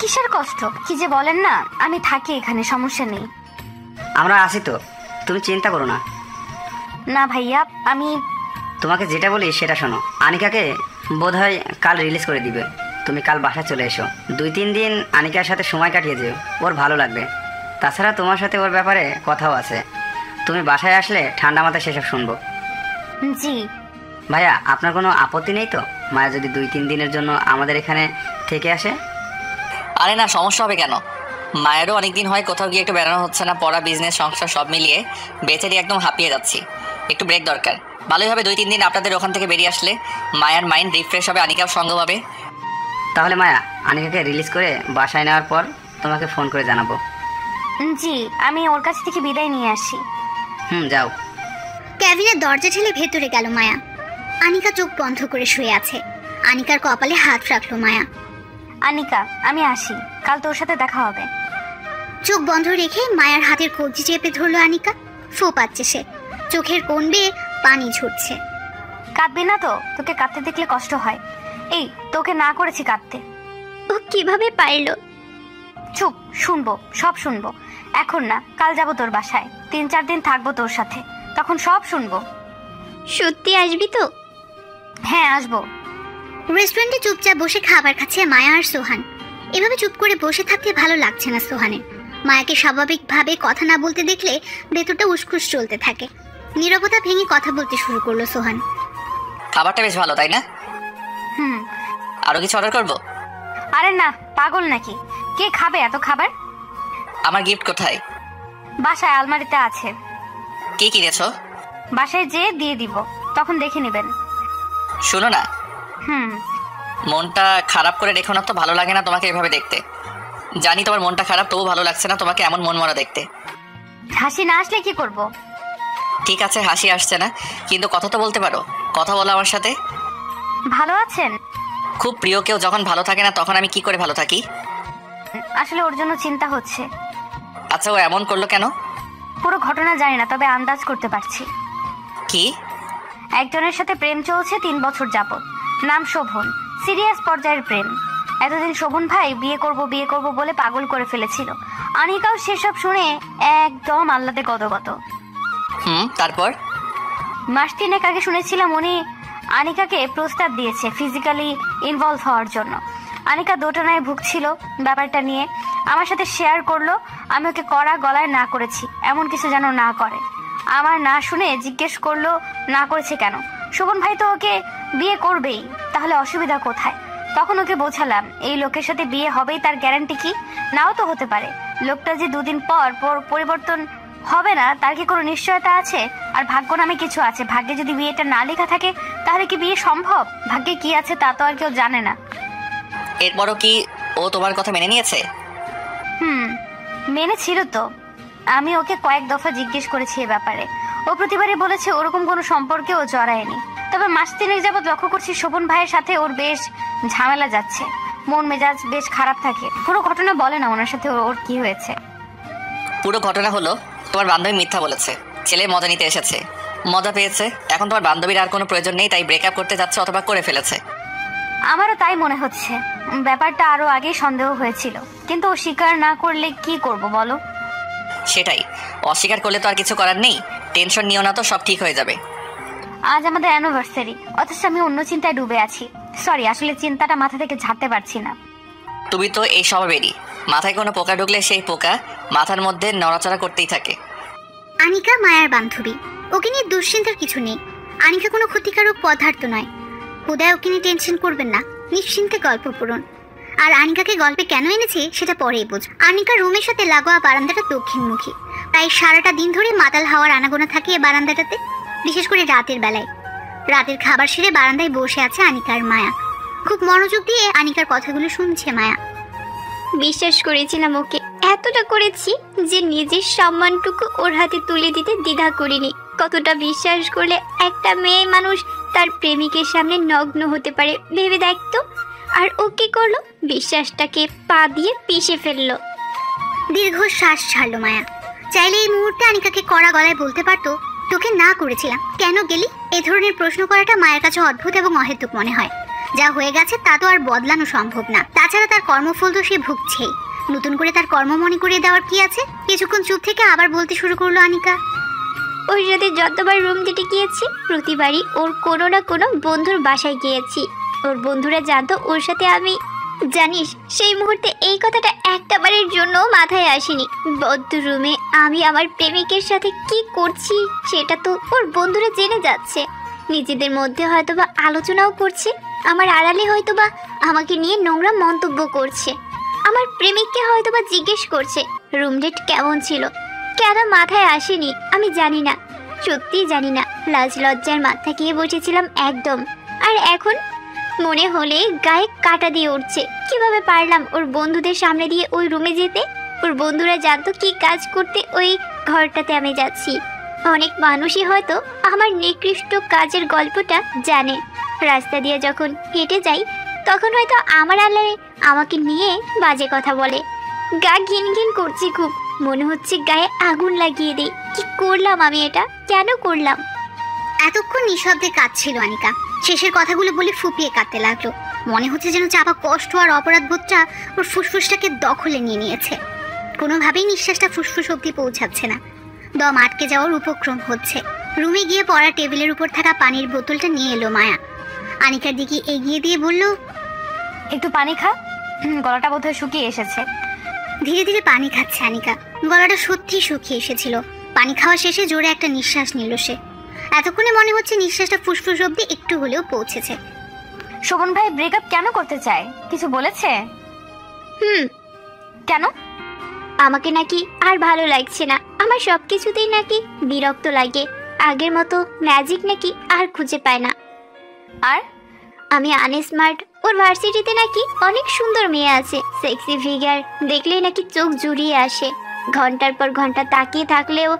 কিসের কষ্ট, কি যে বলেন না, আমি থাকি এখানে, সমস্যা নেই। আমরা আছি তো, তুমি চিন্তা করো না। না ভাইয়া, আমি তোমাকে যেটা বলি সেটা শোনো। আনিকাকে বোধহয় কাল রিলিজ করে দিবে। তুমি কাল বাসায় চলে এসো, 2-3 দিন আনিকার সাথে সময় কাটিয়ে যেও, ওর ভালো লাগবে। তাছাড়া তোমার সাথে ওর ব্যাপারে কথাও আছে। তুমি বাসায় আসলে ঠান্ডা মাথায় সেসব শুনবো। জি ভাইয়া, আপনার কোনো আপত্তি নেই তো মায়া যদি 2-3 দিনের জন্য আমাদের এখানে থেকে আসে? আরে না, সমস্যা হবে কেন? মায়েরও অনেকদিন হয় কোথাও গিয়ে একটু বেড়ানো হচ্ছে না, পড়া বিজনেস সংসার সব মিলিয়ে বেচারি একদম হাঁপিয়ে যাচ্ছি, একটু ব্রেক দরকার। ভালোই হবে 2-3 দিন আপনাদের ওখান থেকে বেরিয়ে আসলে, মায়ার মাইন্ড রিফ্রেশ হবে, আনিকাও সঙ্গ পাবে। তাহলে মায়া, আনিকাকে রিলিজ করে বাসায় নেওয়ার পর তোমাকে ফোন করে জানাবো। জি, আমি ওর কাছ থেকে বিদায় নিয়ে আসি। যাও। ক্যাবিনের দরজা ঠেলে ভেতরে গেল মায়া। আনিকা চোখ বন্ধ করে শুয়ে আছে। আনিকার কপালে হাত রাখলো মায়া। আনিকা, আমি আসি, কাল তোর সাথে দেখা হবে। চোখ বন্ধ রেখে মায়ার হাতের কবজি চেপে ধরলো আনিকা। ফু পাচ্ছে সে, চোখের কোণ বেয়ে পানি ঝরছে। কাঁদবি না তো, তোকে কাঁদতে দেখলে কষ্ট হয়। এই, তোকে না করেছি কাঁদতে। ও কিভাবে পারলো? চুপ, শুনবো, সব শুনবো। এখন না, কাল যাবো তোর বাসায়, 3-4 দিন থাকবো তোর সাথে, তখন সব শুনবো। সত্যি আসবি তো? হ্যাঁ, আসবো। রেস্টুরেন্টে চুপচাপ বসে খাবার খাচ্ছে মায়া আর সোহান। এভাবে চুপ করে বসে থাকতে ভালো লাগছে না সোহানের। মায়াকে স্বাভাবিকভাবে কথা না বলতে দেখলে ভেতরটা উসখুস চলতে থাকে। নীরবতা ভেঙে কথা বলতে শুরু করলো সোহান। খাবারটা বেশ ভালো, তাই না? আরো কিছু অর্ডার করবো? আরে না, পাগল নাকি? কে খাবে এত খাবার? আমার গিফট কোথায়? বাসায় আলমারিতে আছে। কি কিনেছো? বাসায় যেয়ে দিয়ে দিব, তখন দেখে নেবেন। শোনো না, মনটা খারাপ করে রেখো না তো, ভালো লাগে না তোমাকে এভাবে দেখতে। জানি তোমার মনটা খারাপ, তবু ভালো লাগছে না তোমাকে এমন মন মরা দেখতে। হাসি না আসলে কি করব? ঠিক আছে, হাসি আসছে না, কিন্তু কথা তো বলতে পারো। কথা বলো আমার সাথে। ভালো আছেন? খুব প্রিয় কেউ যখন ভালো থাকে না, তখন আমি কি করে ভালো থাকি? আসলে ওর জন্য চিন্তা হচ্ছে। আচ্ছা, ও এমন করলো কেন? পুরো ঘটনা জানি না, তবে আন্দাজ করতে পারছি। কি? একজনের সাথে প্রেম চলছে 3 বছর যাবত, নাম শোভন, সিরিয়াস পর্যায়ের প্রেম। এতদিন শোভন ভাই বিয়ে করব বলে পাগল করে ফেলেছিল। আনিকাও সেসব শুনে একদম আহ্লাদে গদগদ। তারপর? মাস 3 আগে শুনেছিলাম উনি আনিকাকে প্রস্তাব দিয়েছে ফিজিক্যালি ইনভলভ হওয়ার জন্য। আনিকা দোটানায় ভুগছিল ব্যাপারটা নিয়ে, আমার সাথে শেয়ার করলো। আমি ওকে কড়া গলায় না করেছি, এমন কিছু যেন না করে। আমার না শুনে জিজ্ঞেস করলো না করেছে কেন। শোভন ভাই তো ওকে বিয়ে করবেই, তাহলে অসুবিধা কোথায়? তখন ওকে বোঝালাম এই লোকের সাথে বিয়ে হবেই তার গ্যারান্টি কি? নাও তো হতে পারে। লোকটা যে 2 দিন পর পরিবর্তন হবে না তার কি কোনো নিশ্চয়তা আছে? আর ভাগ্য নামে কিছু আছে, ভাগ্যে যদি বিয়েটা না লেখা থাকে তাহলে কি বিয়ে সম্ভব? ভাগ্যে কি আছে তা তো আর কেউ জানে না। এরপরও কি ও তোমার কথা মেনে নিয়েছে? মেনেছিল তো। আমি ওকে কয়েক দফা জিজ্ঞেস করেছি এ ব্যাপারে, ও প্রতিবারই বলেছে ওরকম কোনো সম্পর্কে ও জড়ায়নি। তবে মাস 3 যাবত লক্ষ্য করছি শোভন ভাইয়ের সাথে ওর বেশ ঝামেলা যাচ্ছে, মন মেজাজ বেশ খারাপ থাকে। পুরো ঘটনা বলে না ওনার সাথে ওর কি হয়েছে। পুরো ঘটনা হলো তোমার বান্ধবী মিথ্যা বলেছে, ছেলে মজা নিতে এসেছে, মজা পেয়েছে। এখন তোমার বান্ধবীর আর কোনো প্রয়োজন নেই, তাই ব্রেকআপ করতে যাচ্ছে অথবা করে ফেলেছে। আমারও তাই মনে হচ্ছে। ব্যাপারটা আরো আগেই সন্দেহ হয়েছিল, কিন্তু ও স্বীকার না করলে কি করব বলো? সেটাই, অস্বীকার করলে তো আর কিছু করার নেই। টেনশন নিও না তো, সব ঠিক হয়ে যাবে। আজ আমাদের অ্যানিভার্সারি, অথচ আমি অন্য চিন্তায় ডুবে আছি। সরি, আসলে চিন্তাটা মাথা থেকে ঝাড়তে পারছি না। তুমি তো এই স্বভাবেরই, মাথায় কোনো পোকা ঢুকলে সেই পোকা মাথার মধ্যে নড়াচড়া করতেই থাকে। আনিকা মায়ার বান্ধবী, ওকে নিয়ে দুশ্চিন্তার কিছু নেই। আনিকা কোনো ক্ষতিকারক পদার্থ নয়। হুদায় ওকে নিয়ে টেনশন করবেন না, নিশ্চিন্তে গল্প পূরণ। আর আনিকাকে গল্পে কেন এনেছি সেটা পরেই বুঝ। আনিকার রুমের সাথে লাগোয়া বারান্দাটা দক্ষিণমুখী। তাই সারাটা দিন ধরে মাতাল হাওয়ার আনাগোনা থাকে এই বারান্দাটাতে, বিশেষ করে রাতের বেলায়। রাতের খাবার সেরে বারান্দায় বসে আছে আনিকার মায়া। খুব মনোযোগ দিয়ে আনিকার কথাগুলো শুনছে মায়া। বিশ্বাস করেছিলাম ওকে, এতটা করেছি যে নিজের সম্মানটুকু ওর হাতে তুলে দিতে দ্বিধা করিনি। কতটা বিশ্বাস করলে একটা মেয়ে মানুষ তার প্রেমিকের সামনে নগ্ন হতে পারে ভেবে দেখতো। আর ও কি করলো, বিশ্বাসটাকে পা দিয়ে পিষে ফেললো। দীর্ঘ শ্বাস ছাড়লো মায়া। চাইলে এই মুহূর্তে আনিকাকে কড়া গলায় বলতে পারতো, তোকে না করেছিলাম, কেন গেলি? এ ধরনের প্রশ্ন করাটা মায়ের কাছে অদ্ভুত এবং অহেতুক মনে হয়। যা হয়ে গেছে তা তো আর বদলানো সম্ভব না। তাছাড়া তার কর্মফল তো সে ভুগছেই, নতুন করে তার কর্ম মনে করিয়ে দেওয়ার কি আছে? কিছুক্ষণ চুপ থেকে আবার বলতে শুরু করলো আনিকা। ওর সাথে যতবার রুম ডেটে গিয়েছি প্রতিবারই ওর কোনো না কোনো বন্ধুর বাসায় গিয়েছি। ওর বন্ধুরা জানতো ওর সাথে আমি। জানিস, সেই মুহূর্তে এই কথাটা একটা বারের জন্য মাথায় আসেনি। বদ্ধ রুমে আমি আমার প্রেমিকের সাথে কি করছি সেটা তো ওর বন্ধুরা জেনে যাচ্ছে। নিজেদের মধ্যে হয়তোবা আলোচনাও করছে, আমার আড়ালে হয়তোবা আমাকে নিয়ে নোংরা মন্তব্য করছে। আমার প্রেমিককে হয়তোবা জিজ্ঞেস করছে রুম ডেট কেমন ছিল। কেন মাথায় আসেনি আমি জানি না, সত্যিই জানি না। লাজ লজ্জার মাথা খেয়ে বসেছিলাম একদম। আর এখন মনে হলে গায়ে কাটা দিয়ে উঠছে। কিভাবে পারলাম ওর বন্ধুদের সামনে দিয়ে ওই রুমে যেতে? ওর বন্ধুরা জানতো কি কাজ করতে ওই ঘরটাতে আমি যাচ্ছি। অনেক মানুষই হয়তো আমার নিকৃষ্ট কাজের গল্পটা জানে। রাস্তা দিয়ে যখন হেঁটে যাই তখন হয়তো আমার আড়ালে আমাকে নিয়ে বাজে কথা বলে। গা ঘিন ঘিন করছে খুব, মনে হচ্ছে গায়ে আগুন লাগিয়ে দিই। কি করলাম আমি এটা, কেন করলাম? এতক্ষণ নিঃশব্দে কাঁদছিল আনিকা। শেষের কথাগুলো বলে ফুপিয়ে কাঁদতে লাগলো। মনে হচ্ছে যেন চাপা কষ্ট আর অপরাধবোধটা ওর ফুসফুসটাকে দখলে নিয়ে নিয়েছে। কোনোভাবেই নিঃশ্বাসটা ফুসফুস অব্দি পৌঁছাচ্ছে না, দম আটকে যাওয়ার উপক্রম হচ্ছে। রুমে গিয়ে পড়া টেবিলের উপর থাকা পানির বোতলটা নিয়ে এলো মায়া। আনিকার দিকে এগিয়ে দিয়ে বলল, একটু পানি খা, গলাটা বোধহয় শুকিয়ে এসেছে। ধীরে ধীরে পানি খাচ্ছে আনিকা। গলাটা সত্যি শুকিয়ে এসেছিল। পানি খাওয়া শেষে জোরে একটা নিঃশ্বাস নিল সে। এতক্ষণে মনে হচ্ছে নিঃশ্বাসটা ফুসফুস অব্দি একটু হলেও পৌঁছেছে। শোভন ভাই ব্রেকআপ কেন করতে চায়, কিছু বলেছে? কেন? আমাকে নাকি আর ভালো লাগছে না, আমার সব কিছুতেই নাকি বিরক্ত লাগে। আগের মতো ম্যাজিক নাকি আর খুঁজে পায় না। আর আমি আনস্মার্ট, ওর ভার্সিটিতে নাকি অনেক সুন্দর মেয়ে আছে, সেক্সি ফিগার দেখলেই নাকি চোখ জুড়িয়ে আসে। ঘন্টার পর ঘন্টা তাকিয়ে থাকলেও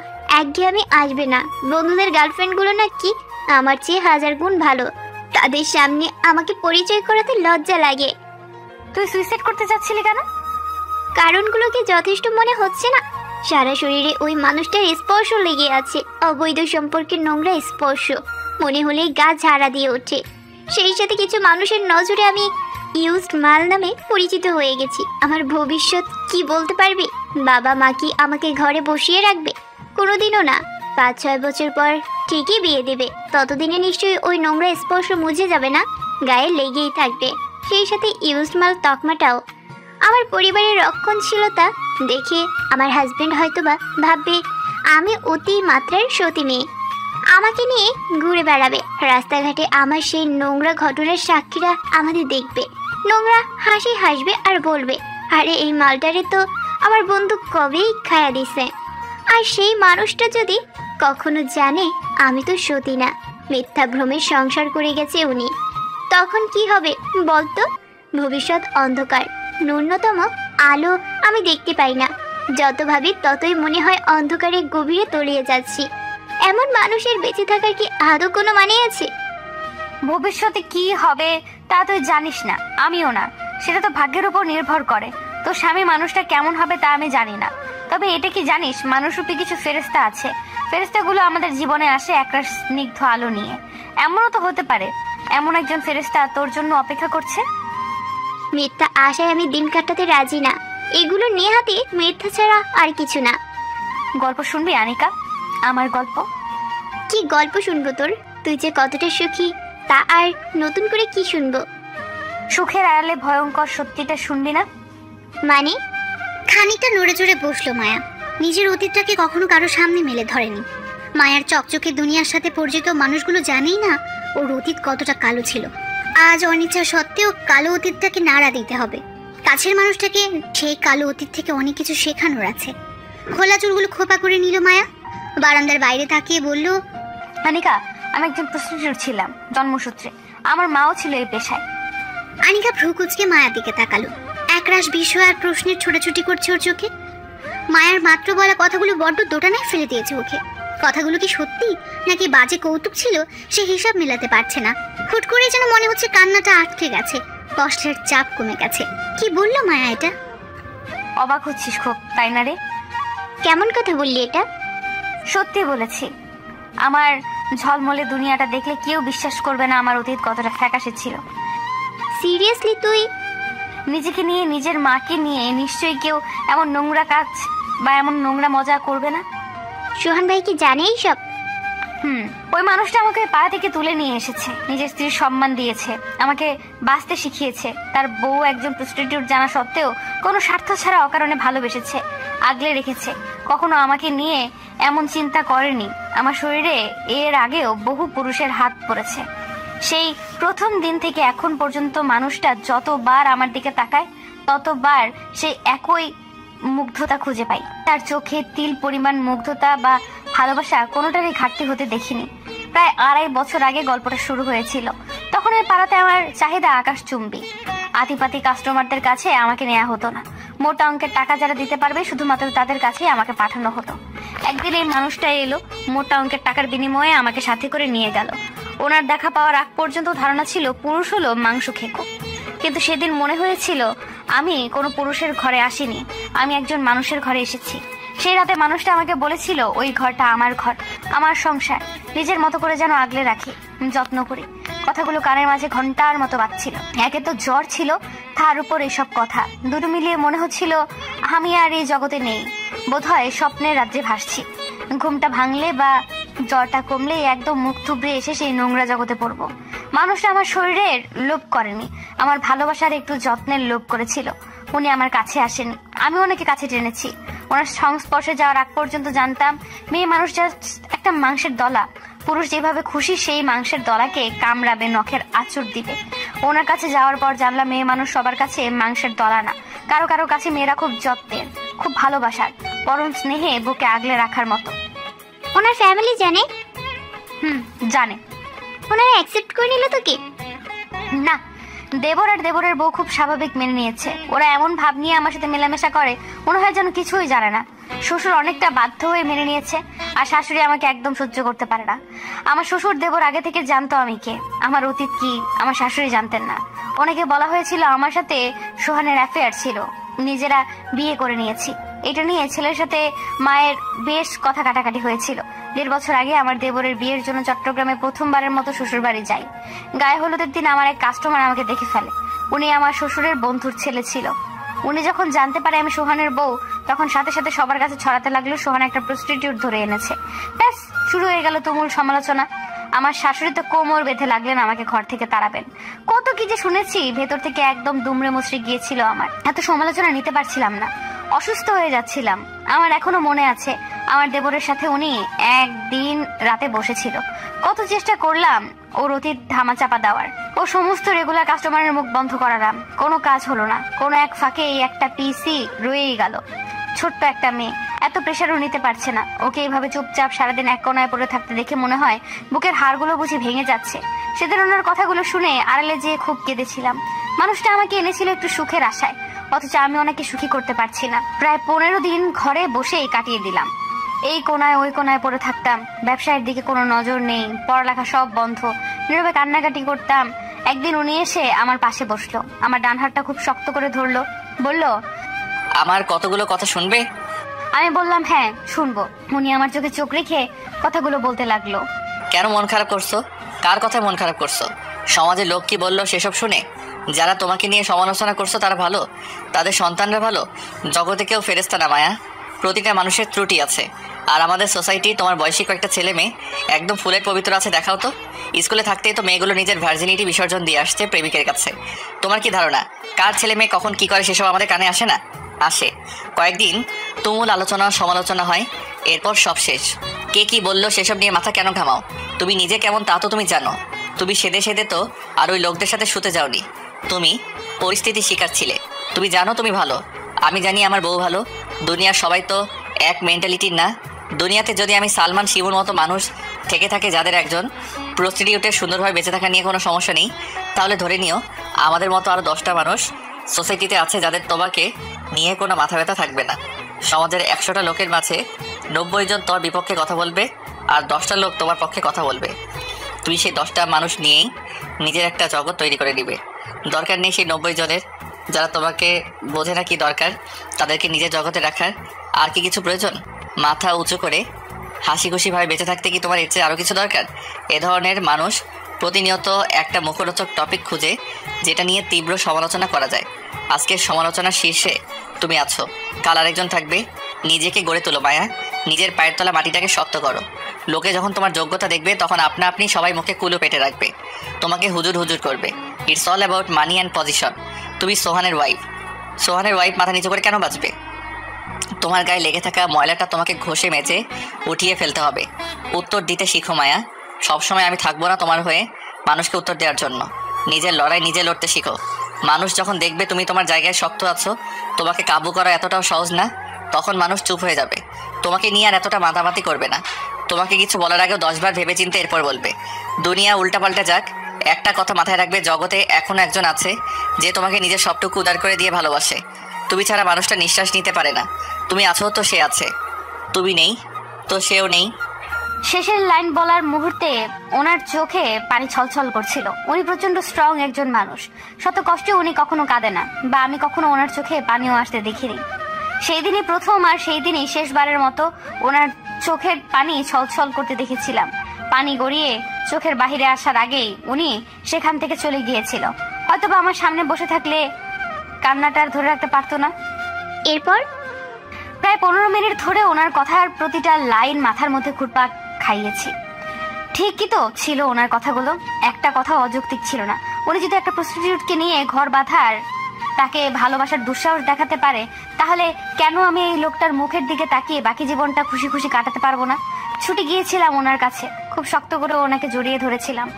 একঘেয়েমি আসবে না। বন্ধুদের গার্লফ্রেন্ডগুলো নাকি আমার চেয়ে 1000 গুণ ভালো, তাদের সামনে আমাকে পরিচয় করাতে লজ্জা লাগে। তুই সুইসাইড করতে চাচ্ছিলি কেন? কারণগুলো কি যথেষ্ট মনে হচ্ছে না? সারা শরীরে ওই মানুষটার স্পর্শ লেগে আছে, অবৈধ সম্পর্কের নোংরা স্পর্শ। মনে হলেই গা ঝাড়া দিয়ে ওঠে। সেই সাথে কিছু মানুষের নজরে আমি ইউজড মাল নামে পরিচিত হয়ে গেছি। আমার ভবিষ্যৎ কি বলতে পারবি? বাবা মা কি আমাকে ঘরে বসিয়ে রাখবে? কোনোদিনও না। 5-6 বছর পর ঠিকই বিয়ে দেবে, ততদিনে নিশ্চয়ই ওই নোংরা স্পর্শ মুছে যাবে না, গায়ে লেগেই থাকবে। সেই সাথে ইউজড মাল তকমাটাও। আমার পরিবারের রক্ষণশীলতা দেখে আমার হাজবেন্ড হয়তোবা ভাববে আমি অতি মাত্রার সতী মেয়ে, আমাকে নিয়ে ঘুরে বেড়াবে। রাস্তাঘাটে আমার সেই নোংরা ঘটনার সাক্ষীরা আমাদের দেখবে, নোংরা হাসি হাসবে আর বলবে, আরে এই মালটারে তো আমার বন্ধু কবেই খায়া দিছে। আর সেই মানুষটা যদি কখনো জানে আমি তো সতী না, মিথ্যা ভ্রমে সংসার করে গেছে উনি, তখন কি হবে বলতো? ভবিষ্যৎ অন্ধকার, ন্যূনতম আলো আমি দেখতে পাই না। যত ভাবি ততই মনে হয় অন্ধকারে গভীরে তলিয়ে যাচ্ছি। এমন মানুষের বেঁচে থাকার কি আদৌ কোনো মানে আছে? ভবিষ্যতে কি হবে তা তুই জানিস না, আমিও না। সেটা তো ভাগ্যের উপর নির্ভর করে। তো স্বামী মানুষটা কেমন হবে তা আমি জানি না। তবে এটা কি জানিস, মানুষরূপী কিছু ফেরেশতা আছে। ফেরেশতাগুলো আমাদের জীবনে আসে একটা স্নিগ্ধ আলো নিয়ে। এমনও তো হতে পারে এমন একজন ফেরেশতা তোর জন্য অপেক্ষা করছে। মিথ্যা আশায় আমি দিন কাটাতে রাজি না। এগুলো নেহাতি মিথ্যা ছাড়া আর কিছু না। গল্প শুনবি আনিকা? আমার গল্প? কি গল্প শুনবো তোর? তুই যে কতটা সুখী তা আর নতুন করে কি শুনবো? সুখের আড়ালে ভয়ঙ্কর সত্যিটা শুনবি না? মানে? খানিকটা নড়ে চড়ে বসলো মায়া। নিজের অতীতটাকে কখনো কারো সামনে মেলে ধরেনি। মায়ার চকচকে দুনিয়ার সাথে পরিচিত মানুষগুলো জানেই না ওর অতীত কতটা কালো ছিল। আজ অনিচ্ছা সত্ত্বেও কালো অতীতটাকে নাড়া দিতে হবে। কাছের মানুষটাকে সেই কালো অতীত থেকে অনেক কিছু শেখানোর আছে। খোলা চুলগুলো খোপা করে নিল মায়া, বারান্দার বাইরে তাকিয়ে বলল, আনিকা, আমি একজন প্রস্টিটিউট ছিলাম জন্মসূত্রে, আমার মাও ছিল এই পেশায়। আনিকা ভ্রু কুঁচকে মায়ার দিকে তাকালো। একরাশ বিষয় আর প্রশ্নের ছোটাছুটি করছে ওর চোখে। মায়ার মাত্র বলা কথাগুলো বড্ড দোটানায় ফেলে দিয়েছে ওকে। কথাগুলো কি সত্যি নাকি বাজে কৌতুক ছিল সে হিসাব মেলাতে পারছে না। হুট করে যেন মনে হচ্ছে কান্নাটা আটকে গেছে, কষ্টের চাপ কমে গেছে। কি বললো মায়া এটা? অবাক হচ্ছিস খুব, তাই না রে? কেমন কথা বললি এটা? সত্যি বলেছি। আমার ঝলমলে দুনিয়াটা দেখলে কেউ বিশ্বাস করবে না আমার অতীত কতটা ফ্যাকাশে ছিল। সিরিয়াসলি তুই? নিজেকে নিয়ে, নিজের মাকে নিয়ে নিশ্চয়ই কেউ এমন নোংরা কাজ বা এমন নোংরা মজা করবে না। সোহান ভাই কি জানে এইসব? ওই মানুষটা আমাকে পাড়া থেকে তুলে নিয়ে এসেছে, নিজের স্ত্রীর সম্মান দিয়েছে, আমাকে বাঁচতে শিখিয়েছে। তার বউ একজন প্রস্টিটিউট জানা সত্ত্বেও কোনো স্বার্থ ছাড়া অকারণে ভালোবেসেছে, আগলে রেখেছে। কখনো আমাকে নিয়ে এমন চিন্তা করেনি। আমার শরীরে এর আগেও বহু পুরুষের হাত পড়েছে। সেই প্রথম দিন থেকে এখন পর্যন্ত মানুষটা যতবার আমার দিকে তাকায় ততবার সেই একই মুগ্ধতা খুঁজে পাই। তার চোখে তিল পরিমাণ মুগ্ধতা বা ভালোবাসা কোনোটারই ঘাটতি হতে দেখিনি। প্রায় 2.5 বছর আগে গল্পটা শুরু হয়েছিল। তখন এই পাড়াতে আমার চাহিদা আকাশচুম্বী। আতিপাতি কাস্টমারদের কাছে আমাকে নেওয়া হতো না। মোটা অঙ্কের টাকা যারা দিতে পারবে শুধুমাত্র তাদের কাছেই আমাকে পাঠানো হতো। একদিন এই মানুষটা এলো, মোটা অঙ্কের টাকার বিনিময়ে আমাকে সাথে করে নিয়ে গেল। ওনার দেখা পাওয়ার আগ পর্যন্ত ধারণা ছিল পুরুষ হলো মাংস খেকো, কিন্তু সেদিন মনে হয়েছিল আমি কোনো পুরুষের ঘরে আসিনি, আমি একজন মানুষের ঘরে এসেছি। সেই রাতে মানুষটা আমাকে বলেছিল ওই ঘরটা আমার ঘর, আমার সংসার, নিজের মতো করে যেন আগলে রাখি, যত্ন করি। কথাগুলো কানের মাঝে ঘন্টার মতো বাজছিল। একে তো জ্বর ছিল, তার উপর এইসব কথা। দুটো মিলিয়ে মনে হচ্ছিল আমি আর এই জগতে নেই, বোধহয় স্বপ্নের রাজ্যে ভাসছি। ঘুমটা ভাঙলে বা জ্বরটা কমলেই একদম মুখ থুবড়ে এসে সেই নোংরা জগতে পড়বো। মানুষটা আমার শরীরের লোভ করেনি, আমার ভালোবাসার একটু যত্নের লোভ করেছিল। উনি আমার কাছে আসেনি, আমি ওনাকে কাছে টেনেছি। ওনার সংস্পর্শে যাওয়ার আগ পর্যন্ত জানতাম মেয়ে মানুষটা একটা মাংসের দলা। পুরুষ যেভাবে খুশি সেই মাংসের দলাকে কামড়াবে, নখের আঁচড় দিবে। ওনার কাছে যাওয়ার পর জানলাম মেয়ে মানুষ সবার কাছে মাংসের দলা না, কারো কারো কাছে মেয়েরা খুব যত্নের, খুব ভালোবাসার, পরম স্নেহে বুকে আগলে রাখার মতো। ওনার ফ্যামিলি জানে? জানে। ওনারা অ্যাকসেপ্ট করে নিল তো? কি না, দেবর আর দেবরের বউ খুব স্বাভাবিক মেনে নিয়েছে। ওরা এমন ভাব নিয়ে আমার সাথে মেলামেশা করে মনে হয় যেন কিছুই জানে না। শ্বশুর অনেকটা বাধ্য হয়ে মেনে নিয়েছে, আর শাশুড়ি আমাকে একদম সহ্য করতে পারে না। আমার শ্বশুর দেবর আগে থেকে জানতো আমি কে, আমার অতীত কি, আমার শাশুড়ি জানতেন না। অনেকে বলা হয়েছিল আমার সাথে সোহানের অ্যাফেয়ার ছিল, নিজেরা বিয়ে করে নিয়েছি। এটা নিয়ে ছেলের সাথে মায়ের বেশ কথা কাটাকাটি হয়েছিল। 1.5 বছর আগে আমার দেবরের বিয়ের জন্য চট্টগ্রামে প্রথমবারের মতো শ্বশুর বাড়ি যাই। গায়ে হলুদের দিন আমার এক কাস্টমার আমাকে দেখে ফেলে। উনি আমার শ্বশুরের বন্ধুর ছেলে ছিল। উনি যখন জানতে পারে আমি সোহানের বউ, তখন সাথে সাথে সবার কাছে ছড়াতে লাগলো সোহান একটা প্রস্টিটিউট ধরে এনেছে। ব্যাস, শুরু হয়ে গেল তুমুল সমালোচনা। আমার শাশুড়ি তো কোমর বেঁধে লাগলেন আমাকে ঘর থেকে তাড়াবেন। কত কি যে শুনেছি, ভেতর থেকে একদম দুমড়ে মুচড়ে গিয়েছিল আমার। এত সমালোচনা নিতে পারছিলাম না, অসুস্থ হয়ে যাচ্ছিলাম। আমার এখনো মনে আছে আমার দেবরের সাথে উনি একদিন রাতে বসেছিল। কত চেষ্টা করলাম ওর অতীত ধামাচাপা দেওয়ার, ও সমস্ত রেগুলার কাস্টমারের মুখ বন্ধ করালাম, কোনো কাজ হলো না। কোনো এক ফাঁকে এই একটা পিসি রয়েই গেল। ছোট্ট একটা মেয়ে, এত প্রেশারও নিতে পারছে না। ওকে এইভাবে চুপচাপ সারাদিন এক কোনায় পড়ে থাকতে দেখে মনে হয় বুকের হাড়গুলো বুঝি ভেঙে যাচ্ছে। সেদিন ওনার কথাগুলো শুনে আড়ালে যেয়ে খুব কেঁদেছিলাম। মানুষটা আমাকে এনেছিল একটু সুখের আশায়, অথচ আমি ওনাকে সুখী করতে পারছি না। প্রায় 15 দিন ঘরে বসেই কাটিয়ে দিলাম। এই কোনায় ওই কোনায় পড়ে থাকতাম, ব্যবসায়ের দিকে কোনো নজর নেই, পড়ালেখা সব বন্ধ, নীরবে কান্নাকাটি করতাম। একদিন উনি এসে আমার পাশে বসলো, আমার ডান হাতটা খুব শক্ত করে ধরলো, বলল, আমার কতগুলো কথা শুনবে? আমি বললাম হ্যাঁ শুনবো। উনি আমার চোখে চোখ রেখে কথাগুলো বলতে লাগলো। কেন মন খারাপ করছো? কার কথায় মন খারাপ করছো? সমাজের লোক কি বললো সেসব শুনে? যারা তোমাকে নিয়ে সমালোচনা করছো তারা ভালো, তাদের সন্তানরা ভালো? জগতে কেউ ফেরেস্তা না মায়া, প্রতিটা মানুষের ত্রুটি আছে। আর আমাদের সোসাইটি তোমার বয়সী কয়েকটা ছেলে মেয়ে একদম ফুলের পবিত্র আছে, দেখাও তো। স্কুলে থাকতেই তো মেয়েগুলো নিজের ভার্জিনিটি বিসর্জন দিয়ে আসছে প্রেমিকের কাছে। তোমার কি ধারণা কার ছেলে মেয়ে কখন কি করে সেসব আমাদের কানে আসে না? আসে। কয়েকদিন তুমুল আলোচনা সমালোচনা হয়, এরপর সব শেষ। কে কি বললো সেসব নিয়ে মাথা কেন ঘামাও? তুমি নিজে কেমন তা তো তুমি জানো। তুমি সেদে সেদে তো আর ওই লোকদের সাথে শুতে যাওনি, তুমি পরিস্থিতি শিকার ছিলে। তুমি জানো তুমি ভালো, আমি জানি আমার বউ ভালো। দুনিয়ার সবাই তো এক মেন্টালিটির না। দুনিয়াতে যদি আমি সালমান শিবুর মতো মানুষ থেকে থাকে যাদের একজন প্রস্টিটিউটের সুন্দরভাবে বেঁচে থাকা নিয়ে কোনো সমস্যা নেই, তাহলে ধরে নিও আমাদের মতো আরও 10টা মানুষ সোসাইটিতে আছে যাদের তোমাকে নিয়ে কোনো মাথা ব্যথা থাকবে না। সমাজের 100টা লোকের মাঝে 90 জন তোমার বিপক্ষে কথা বলবে আর 10টা লোক তোমার পক্ষে কথা বলবে। তুমি সেই 10টা মানুষ নিয়েই নিজের একটা জগৎ তৈরি করে দিবে। দরকার নেই সেই 90 জনের যারা তোমাকে বোঝে না কি দরকার, তাদেরকে নিজের জগতে রাখার। আর কি কিছু প্রয়োজন? মাথা উঁচু করে হাসি খুশিভাবে বেঁচে থাকতে কি তোমার এর চেয়ে আরও কিছু দরকার? এ ধরনের মানুষ প্রতিনিয়ত একটা মুখরোচক টপিক খুঁজে যেটা নিয়ে তীব্র সমালোচনা করা যায়। আজকের সমালোচনার শীর্ষে তুমি আছো, কাল আরেকজন থাকবে। নিজেকে গড়ে তোলো মায়া, নিজের পায়ের তলা মাটিটাকে শক্ত করো। লোকে যখন তোমার যোগ্যতা দেখবে তখন আপনা আপনি সবাই মুখে কুলো পেটে রাখবে, তোমাকে হুজুর হুজুর করবে। It's all about money and position. তুমি সোহানের ওয়াইফ। সোহানের ওয়াইফ মাথা নিচু করে কেন বাঁচবে? তোমার গায়ে লেগে থাকা ময়লাটা তোমাকে ঘষে মেজে উঠিয়ে ফেলতে হবে। উত্তর দিতে শিখো মায়া। সবসময় আমি থাকবো না তোমার হয়ে মানুষকে উত্তর দেওয়ার জন্য। নিজের লড়াই নিজে লড়তে শিখো। মানুষ যখন দেখবে তুমি তোমার জায়গায় শক্ত আছো, তোমাকে কাবু করা এতটাও সহজ না, তখন মানুষ চুপ হয়ে যাবে, তোমাকে নিয়ে আর এতটা মাতামাতি করবে না। তোমাকে কিছু বলার আগেও 10 বার ভেবে চিন্তে এরপর বলবে। দুনিয়া উল্টাপাল্টা যাক, একটা কথা মাথায় রাখবে, জগতে এখনও একজন আছে যে তোমাকে নিজের সবটুকু উদার করে দিয়ে ভালোবাসে। তুমি ছাড়া মানুষটা নিঃশ্বাস নিতে পারে না। তুমি আছো তো সে আছে, তুমি নেই তো সেও নেই। শেষের লাইন বলার মুহূর্তে ওনার চোখে পানি ছলছল করছিল। উনি প্রচন্ড স্ট্রং একজন মানুষ, শত কষ্টে উনি কখনো কাঁদে না, বা আমি কখনো ওনার চোখে পানিও আসতে দেখিনি। সেই দিনই প্রথম আর সেই দিনই শেষবারের মতো ওনার চোখের পানি ছলছল করতে দেখেছিলাম। পানি গড়িয়ে চোখের বাহিরে আসার আগেই উনি সেখান থেকে চলে গিয়েছিল। হয়তোবা আমার সামনে বসে থাকলে কান্নাটা আর ধরে রাখতে পারতো না। এরপর প্রায় 15 মিনিট ধরে ওনার কথার প্রতিটা লাইন মাথার মধ্যে ঘুরপাক খাইয়েছি। ঠিকই তো ছিল ওনার কথাগুলো, একটা কথা অযৌক্তিক ছিল না। উনি যদি একটা প্রস্টিটিউটকে নিয়ে ঘর বাঁধার, তাকে ভালোবাসার দুঃসাহস দেখাতে পারে, তাহলে কেন আমি এই লোকটার মুখের দিকে তাকিয়ে বাকি জীবনটা খুশি খুশি কাটাতে পারবো না? ছুটে গিয়েছিলাম ওনার কাছে, খুব শক্ত করে ওনাকে জড়িয়ে ধরেছিলাম।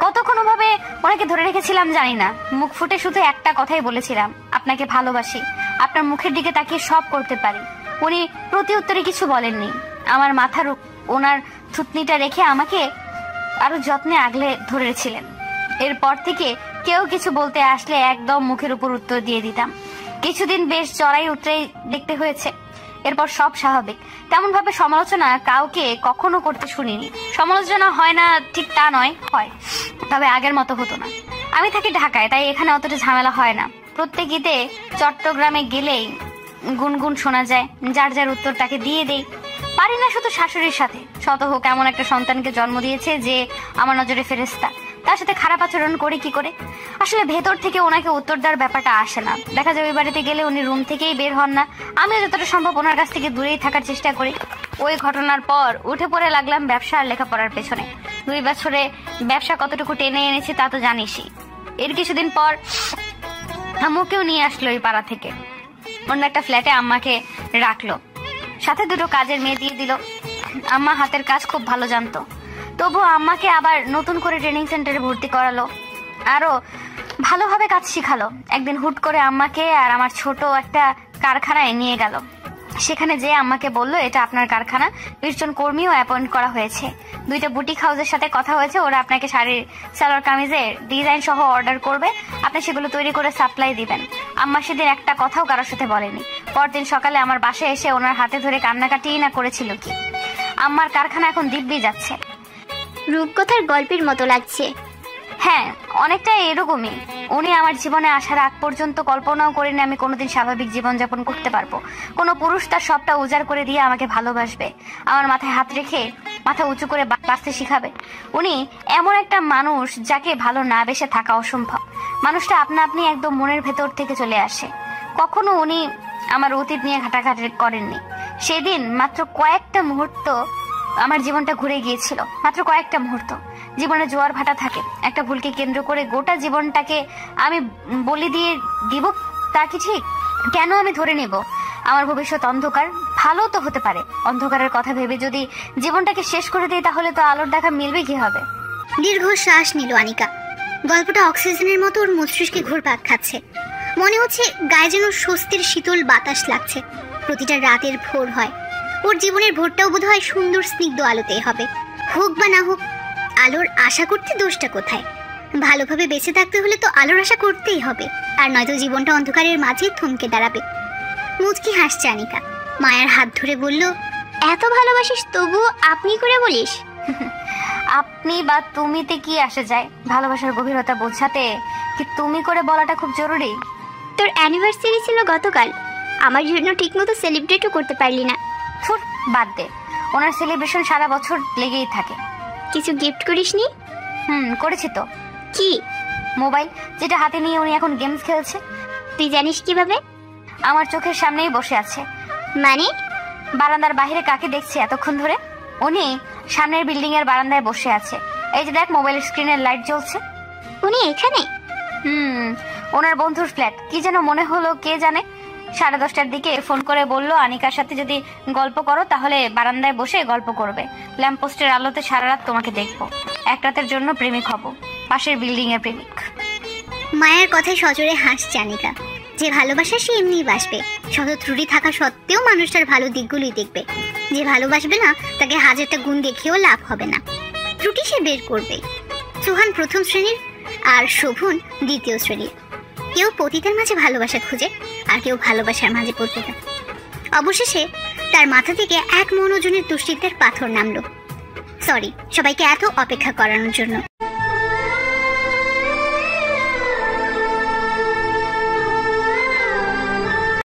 কতক্ষণ ভাবে ওনাকে ধরে রেখেছিলাম জানি না, মুখ ফুটে শুধু একটা কথাই বলেছিলাম, আপনাকে ভালোবাসি, আপনার মুখের দিকে তাকিয়ে সব করতে পারি। উনি প্রতি উত্তরে কিছু বলেননি। আমার মাথার ওনার থুতনিটা রেখে আমাকে আরো যত্নে আগলে ধরেছিলেন। এরপর থেকে কেউ কিছু বলতে আসলে একদম মুখের উপর উত্তর দিয়ে দিতাম। কিছুদিন বেশ চড়াই উতরাই দেখতে হয়েছে, এরপর সব স্বাভাবিক। তেমন ভাবে সমালোচনা কাউকে কখনো করতে শুনিনি। সমালোচনা হয় না ঠিক তা নয়, হয়, তবে আগের মতো হতো না। আমি থাকি ঢাকায়, তাই এখানে অতটা ঝামেলা হয় না। প্রত্যেক ঈদে চট্টগ্রামে গেলেই গুনগুন শোনা যায়, যার যার উত্তর তাকে দিয়ে দেই। পারি না শুধু শাশুড়ির সাথে, শত হোক এমন একটা সন্তানকে জন্ম দিয়েছে যে আমার নজরে ফেরেশতা, তার সাথে খারাপ আচরণ করি কি করে? আসলে ভেতর থেকে ওনাকে উত্তর দেওয়ার ব্যাপারটা আসে না। দেখা যায় ওই বাড়িতে গেলে উনি রুম থেকেই বের হন না। আমিও যতটা সম্ভব ওনার কাছ থেকে দূরেই থাকার চেষ্টা করি। ওই ঘটনার পর উঠে পড়ে লাগলাম ব্যবসা আর লেখাপড়ার পেছনে। 2 বছরে ব্যবসা কতটুকু টেনে এনেছি তা তো জানিসই। এর কিছুদিন পর আম্মুকেও নিয়ে আসলো ওই পাড়া থেকে। অন্য একটা ফ্ল্যাটে আম্মাকে রাখলো, সাথে 2টো কাজের মেয়ে দিয়ে দিল। আম্মা হাতের কাজ খুব ভালো জানতো, তবু আম্মাকে আবার নতুন করে ট্রেনিং সেন্টারে ভর্তি করালো, আরো ভালোভাবে কাজ শিখালো। একদিন হুট করে আম্মাকে আর আমার ছোট একটা কারখানায় নিয়ে গেল। সেখানে যে আম্মাকে বলল, এটা আপনার কারখানা, 20 জন কর্মীও অ্যাপয়েন্ট করা হয়েছে। 2টা বুটিক হাউসের সাথে কথা হয়েছে, ওরা আপনাকে শাড়ির সালোয়ার কামিজের ডিজাইন সহ অর্ডার করবে, আপনি সেগুলো তৈরি করে সাপ্লাই দিবেন। আম্মা সেদিন একটা কথাও কারোর সাথে বলেনি। পরদিন সকালে আমার বাসায় এসে ওনার হাতে ধরে কান্নাকাটি না করেছিল কি। আম্মার কারখানা এখন দিব্যি যাচ্ছে। রূপকথার গল্পের মতো লাগছে। হ্যাঁ, অনেকটা এরকমই। উনি আমার জীবনে আসার আগ পর্যন্ত কল্পনাও করেনি আমি কোনোদিন স্বাভাবিক জীবনযাপন করতে পারবো। কোনো পুরুষ তার সবটা উজাড় করে দিয়ে আমাকে ভালোবাসবে, আমার মাথায় হাত রেখে মাথা উঁচু করে বাঁচতে শিখাবে। উনি এমন একটা মানুষ যাকে ভালো না বেসে থাকা অসম্ভব। মানুষটা আপনা আপনি একদম মনের ভেতর থেকে চলে আসে। কখনো উনি আমার অতীত নিয়ে ঘাটাঘাটি করেননি। সেদিন মাত্র কয়েকটা মুহূর্ত আমার জীবনটা ঘুরে গিয়েছিল, মাত্র কয়েকটা মুহূর্ত। জীবনে জোয়ার ভাটা থাকে, একটা ভুলকে কেন্দ্র করে গোটা জীবনটাকে আমি বলি দিয়ে দিব, তা কি ঠিক? কেন আমি ধরে নেব আমার ভবিষ্যৎ অন্ধকার? ভালো তো হতে পারে। অন্ধকারের কথা ভেবে যদি জীবনটাকে শেষ করে দিই, তাহলে তো আলোর দেখা মিলবে কি হবে? দীর্ঘ শ্বাস নিল আনিকা। গল্পটা অক্সিজেনের মতো ওর মস্তিষ্কে ঘুরপাক খাচ্ছে। মনে হচ্ছে গায়ে যেন স্বস্তির শীতল বাতাস লাগছে। প্রতিটা রাতের ভোর হয়, ওর জীবনের ভোরটাও বোধ হয় সুন্দর স্নিগ্ধ আলোতেই হবে। হোক বা না হোক, আলোর আশা করতে দোষটা কোথায়? ভালোভাবে বেঁচে থাকতে হলে তো আলোর আশা করতেই হবে, আর নয়তো জীবনটা অন্ধকারের মাঝে থমকে দাঁড়াবে। মুচকি হাসছে আনিকা, মায়ার হাত ধরে বলল, এত ভালোবাসিস তবু আপনি করে বলিস? আপনি বা তুমিতে কি আসে যায়? ভালোবাসার গভীরতা বোঝাতে কি তুমি করে বলাটা খুব জরুরি। তোর অ্যানিভার্সারি ছিল গতকাল, আমার জন্য ঠিকমতো সেলিব্রেটও করতে পারলি না। ফুট, বাদ দে, ওনার সেলিব্রেশন সারা বছর লেগেই থাকে। কিছু গিফট করিসনি? করেছি তো। কি? মোবাইল, যেটা হাতে নিয়ে উনি এখন গেমস খেলছে। তুই জানিস কিভাবে? আমার চোখের সামনেই বসে আছে। মানে? বারান্দার বাইরে কাকে দেখছি এতক্ষণ ধরে? উনি সামনের বিল্ডিং এর বারান্দায় বসে আছে। এই যে দেখ, মোবাইলের স্ক্রিনের লাইট জ্বলছে। উনি এখানে? ওনার বন্ধুর ফ্ল্যাট, কি যেন মনে হলো কে জানে। 10:30টার দিকে ফোন করে বলল, আনিকার সাথে যদি গল্প করো তাহলে বারান্দায় বসে গল্প করবে। ল্যাম্পপোস্টের আলোতে সারা রাত তোমাকে দেখবো, এক রাতের জন্য প্রেমিক হব, পাশের বিল্ডিং এর প্রেমিক। মায়ের কথায় সজোরে হাসছে আনিকা। যে ভালোবাসা সে এমনিই বাসবে, শত ত্রুটি থাকা সত্ত্বেও মানুষটার ভালো দিকগুলোই দেখবে। যে ভালোবাসবে না তাকে হাজারটা গুণ দেখিয়েও লাভ হবে না, ত্রুটি সে বের করবে। সোহান প্রথম শ্রেণীর আর শোভন দ্বিতীয় শ্রেণীর। কেউ পতিতার মাঝে ভালোবাসা খুঁজে, আর কেউ ভালোবাসার মাঝে পতিতা। অবশেষে তার মাথা থেকে এক মনোজনের দুশ্চিন্তার পাথর নামলো। সরি সবাইকে এত অপেক্ষা করানোর জন্য।